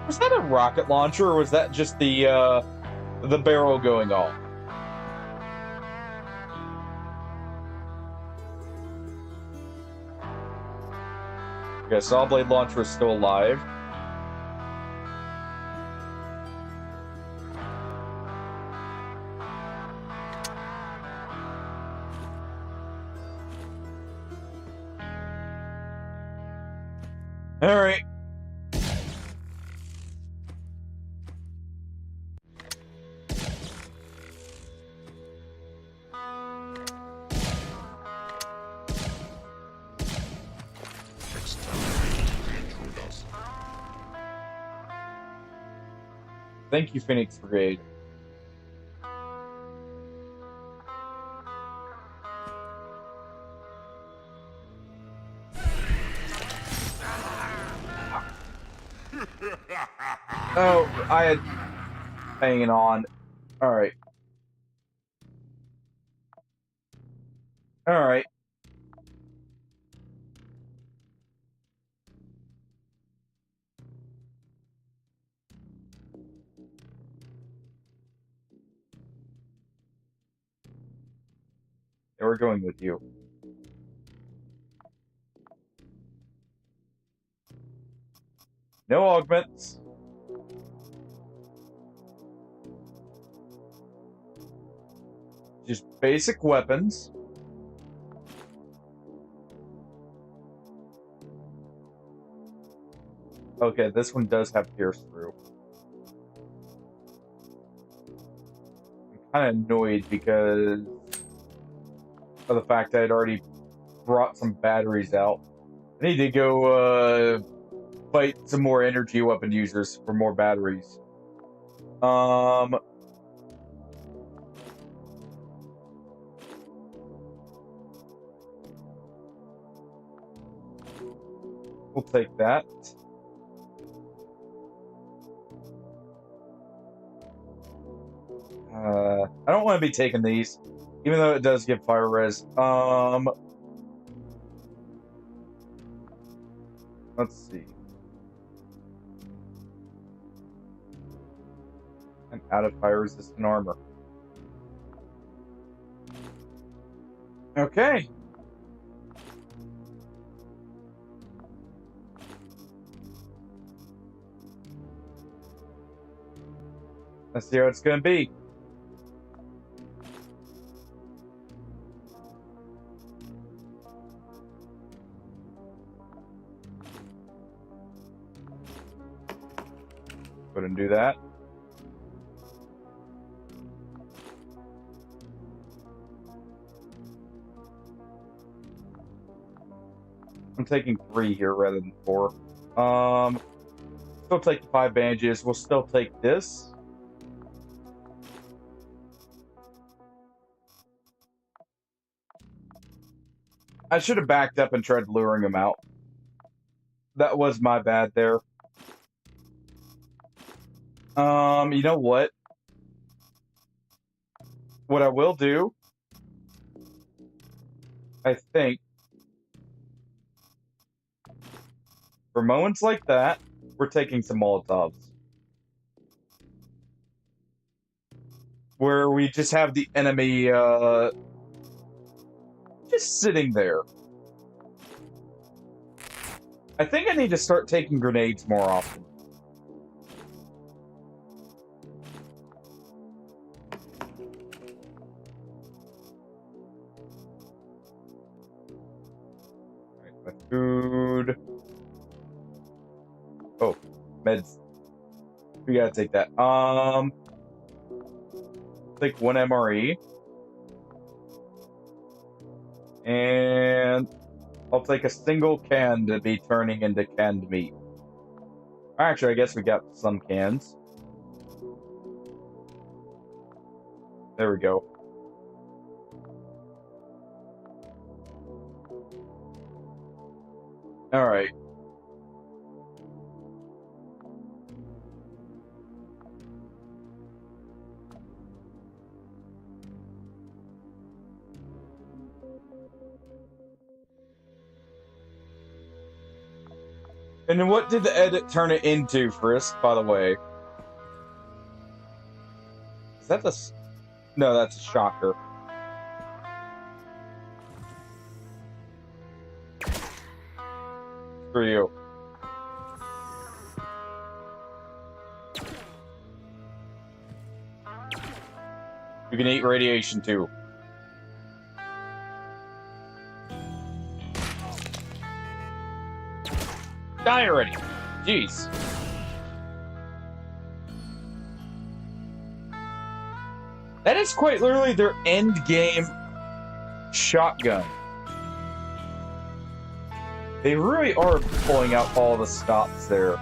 Was that a rocket launcher, or was that just the barrel going off? Okay, saw blade launcher is still alive. All right. Thank you, Phoenix Brigade. Oh, I had hanging on. All right. All right. We're going with you. No augments. Just basic weapons. Okay, this one does have pierce through. I'm kind of annoyed because of the fact that I'd already brought some batteries out. I need to go fight some more energy weapon users for more batteries. We'll take that. I don't want to be taking these, even though it does give fire res. Let's see. I'm out of fire resistant armor. Okay. Let's see how it's gonna be. Go ahead and do that. taking 3 here rather than 4. Still take the 5 bandages. We'll still take this. I should have backed up and tried luring him out. That was my bad there. You know what? What I will do, I think, for moments like that, we're taking some Molotovs. Where we just have the enemy, just sitting there. I think I need to start taking grenades more often. Alright, my food. Oh, meds. We gotta take that. Take 1 MRE. And I'll take a single can to be turning into canned meat. Actually, I guess we got some cans. There we go. Alright. And then what did the edit turn it into, Frisk, by the way? Is that the... No, that's a shocker. For you. You can eat radiation, too. Die already. Jeez. That is quite literally their end game shotgun. They really are pulling out all the stops there.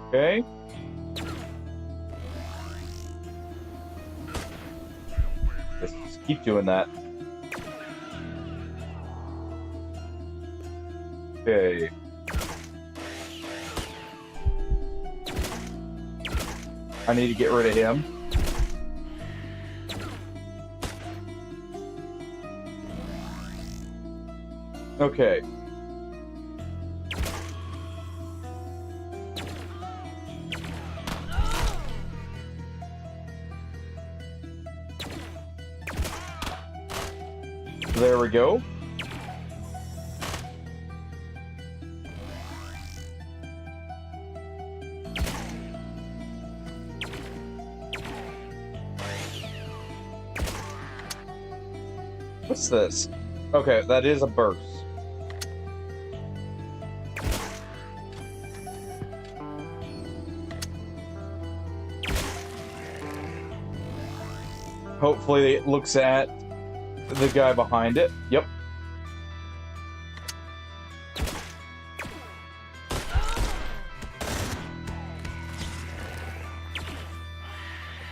Okay. Just keep doing that. Okay. I need to get rid of him. Okay. There we go. What's this? Okay, that is a burst. Hopefully it looks at the guy behind it. Yep.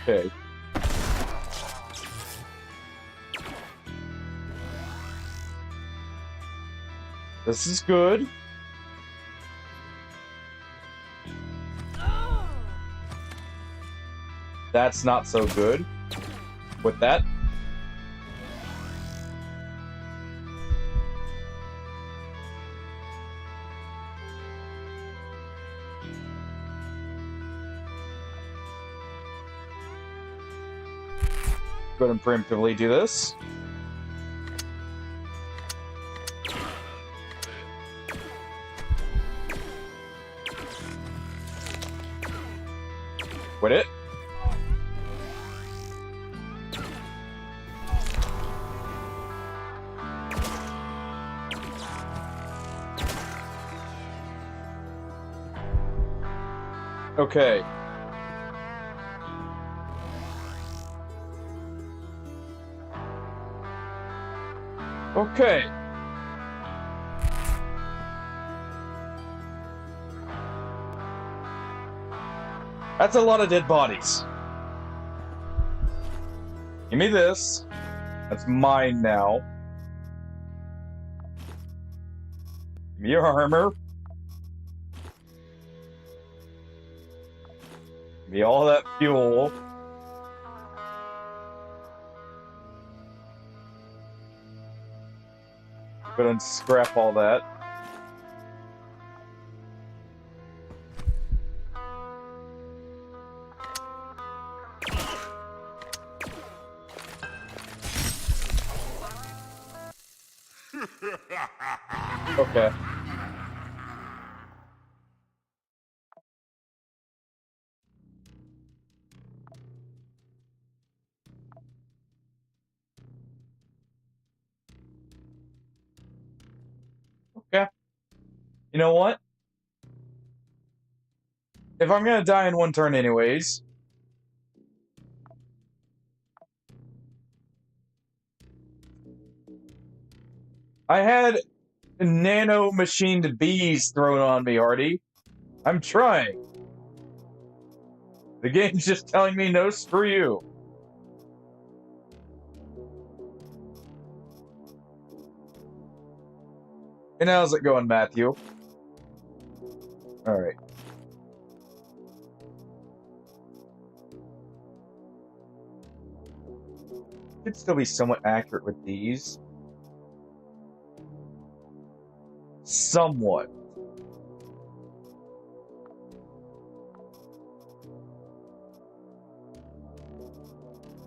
Okay. This is good. That's not so good. With that. Go ahead and preemptively do this. Quit it. Okay. Okay. That's a lot of dead bodies. Give me this. That's mine now. Give me your armor. Give me all that fuel. Go ahead and scrap all that. Okay. Okay. You know what? If I'm gonna die in one turn anyways... I had nano-machined bees thrown on me, Artie. I'm trying. The game's just telling me no, screw you. And how's it going, Matthew? Alright. Should still be somewhat accurate with these. Somewhat.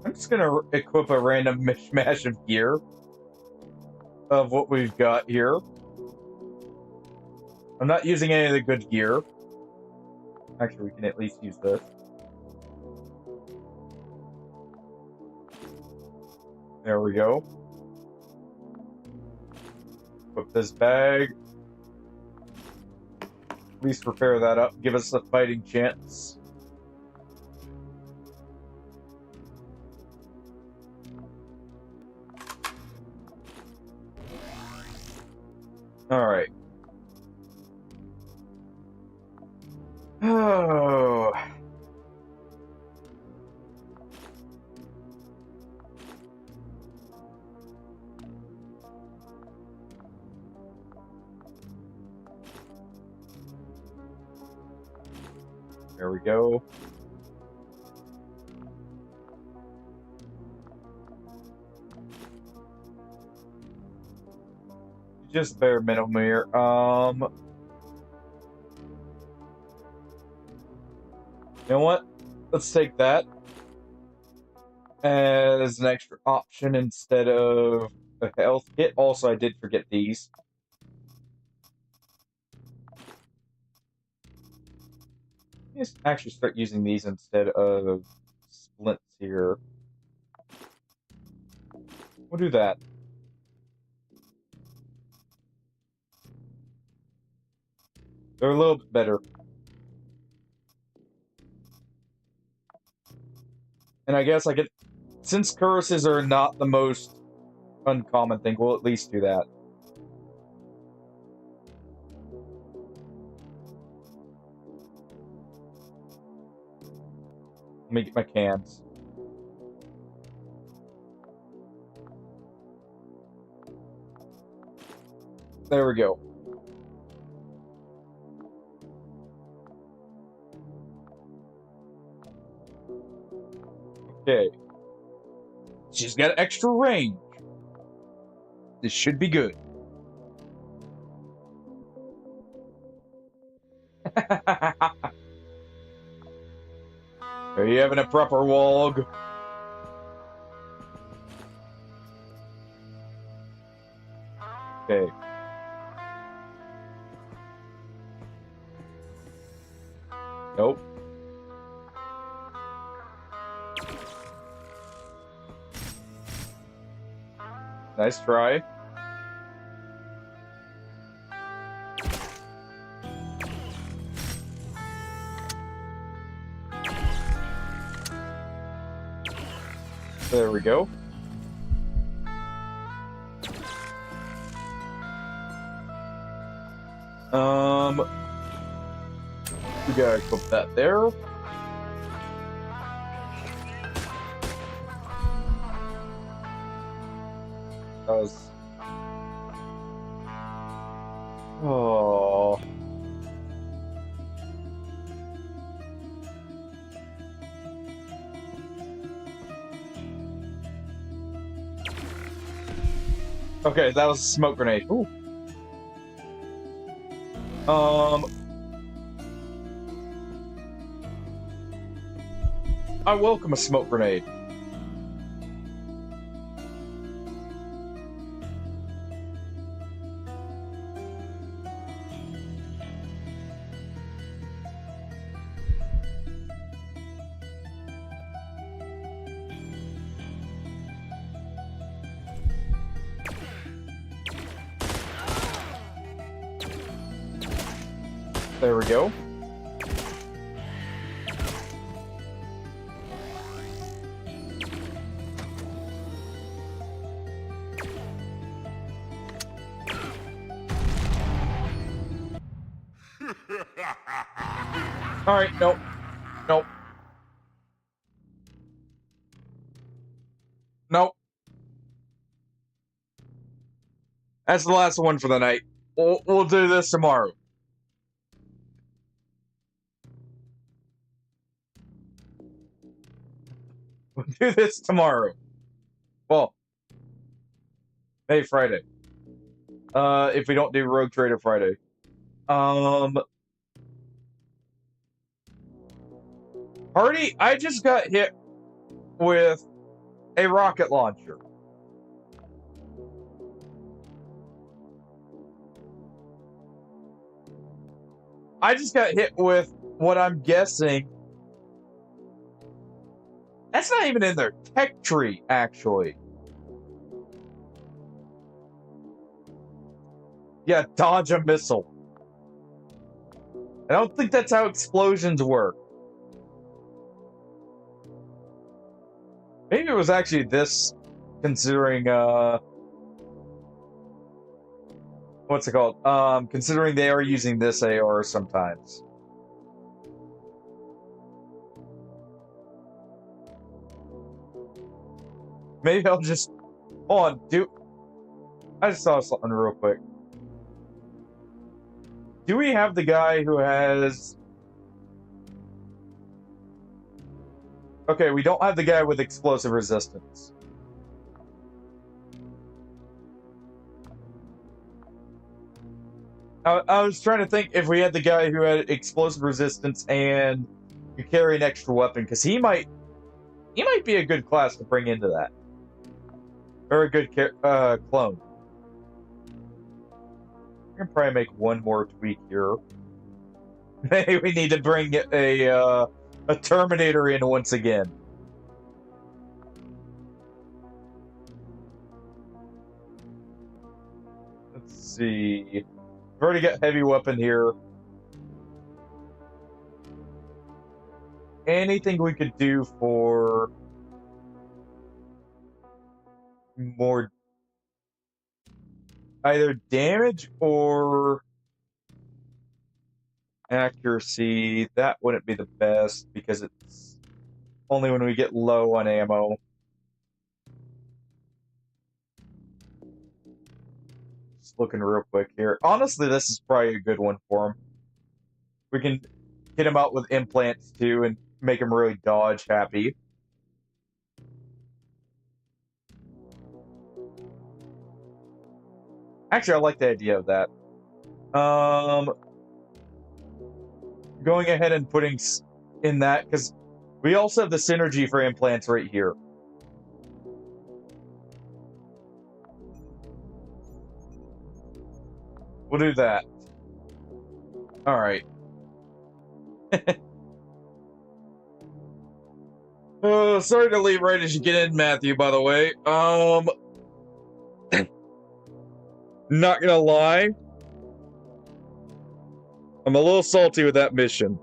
I'm just gonna equip a random mishmash of gear of what we've got here. I'm not using any of the good gear. Actually, we can at least use this. There we go. Put this bag. At least repair that up. Give us a fighting chance. Alright. Oh. There we go. Just bare minimum here. You know what? Let's take that as an extra option instead of a health kit. Also, I did forget these. Let's actually start using these instead of splints here. We'll do that. They're a little bit better. And I guess I could, since curses are not the most uncommon thing, we'll at least do that. Let me get my cans. There we go. Okay. She's got extra range. This should be good. Are you having a proper wog? Okay. Nope. Nice try. There we go. We gotta equip that there. That was... Oh. Okay, that was a smoke grenade. Ooh. I welcome a smoke grenade. There we go. All right, nope. Nope. Nope. That's the last one for the night. We'll do this tomorrow. We'll do this tomorrow. Well, maybe Friday. If we don't do Rogue Trader Friday. Hardy, I just got hit with a rocket launcher. I just got hit with what I'm guessing. That's not even in their tech tree, actually. Yeah, dodge a missile. I don't think that's how explosions work. Maybe it was actually this, considering, what's it called? Considering they are using this AR sometimes. Maybe I'll just... Hold on, I just saw something real quick. Do we have the guy who has... Okay, we don't have the guy with explosive resistance. I was trying to think if we had the guy who had explosive resistance and could carry an extra weapon, because he might be a good class to bring into that. Or a good clone. I can probably make one more tweak here. Maybe we need to bring a Terminator in once again. Let's see. We've already got heavy weapon here. Anything we could do for more either damage or accuracy, that wouldn't be the best because it's only when we get low on ammo. Just looking real quick here. Honestly, this is probably a good one for him. We can hit him out with implants too and make him really dodge happy. Actually, I like the idea of that. Going ahead and putting in that, because we also have the synergy for implants right here. We'll do that. Alright. Sorry to leave right as you get in, Matthew, by the way. Not gonna lie. I'm a little salty with that mission.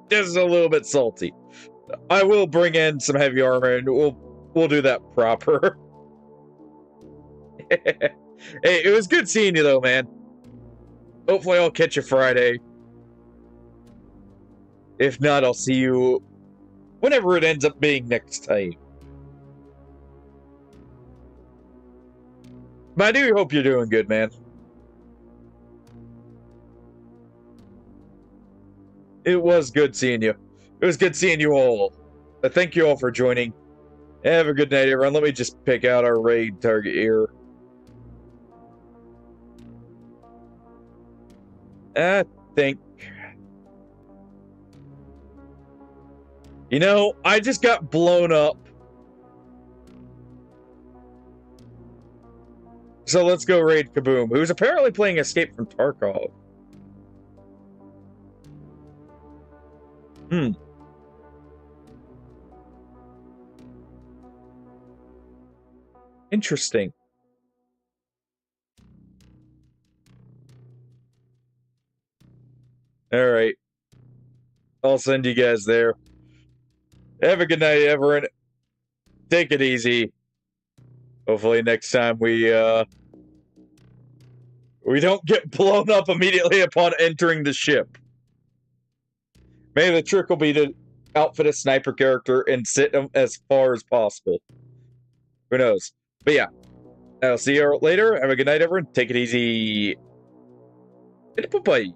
Just a little bit salty. I will bring in some heavy armor and we'll do that proper. Hey, it was good seeing you, though, man. Hopefully I'll catch you Friday. If not, I'll see you whenever it ends up being next time. But I do hope you're doing good, man. It was good seeing you. It was good seeing you all. Thank you all for joining. Have a good night, everyone. Let me just pick out our raid target here. I think... You know, I just got blown up. So let's go raid Kaboom, who's apparently playing Escape from Tarkov. Interesting. Alright. I'll send you guys there. Have a good night, everyone. Take it easy. Hopefully next time we don't get blown up immediately upon entering the ship. Maybe the trick will be to outfit a sniper character and sit him as far as possible. Who knows? But yeah, I'll see you later. Have a good night, everyone. Take it easy. Bye-bye.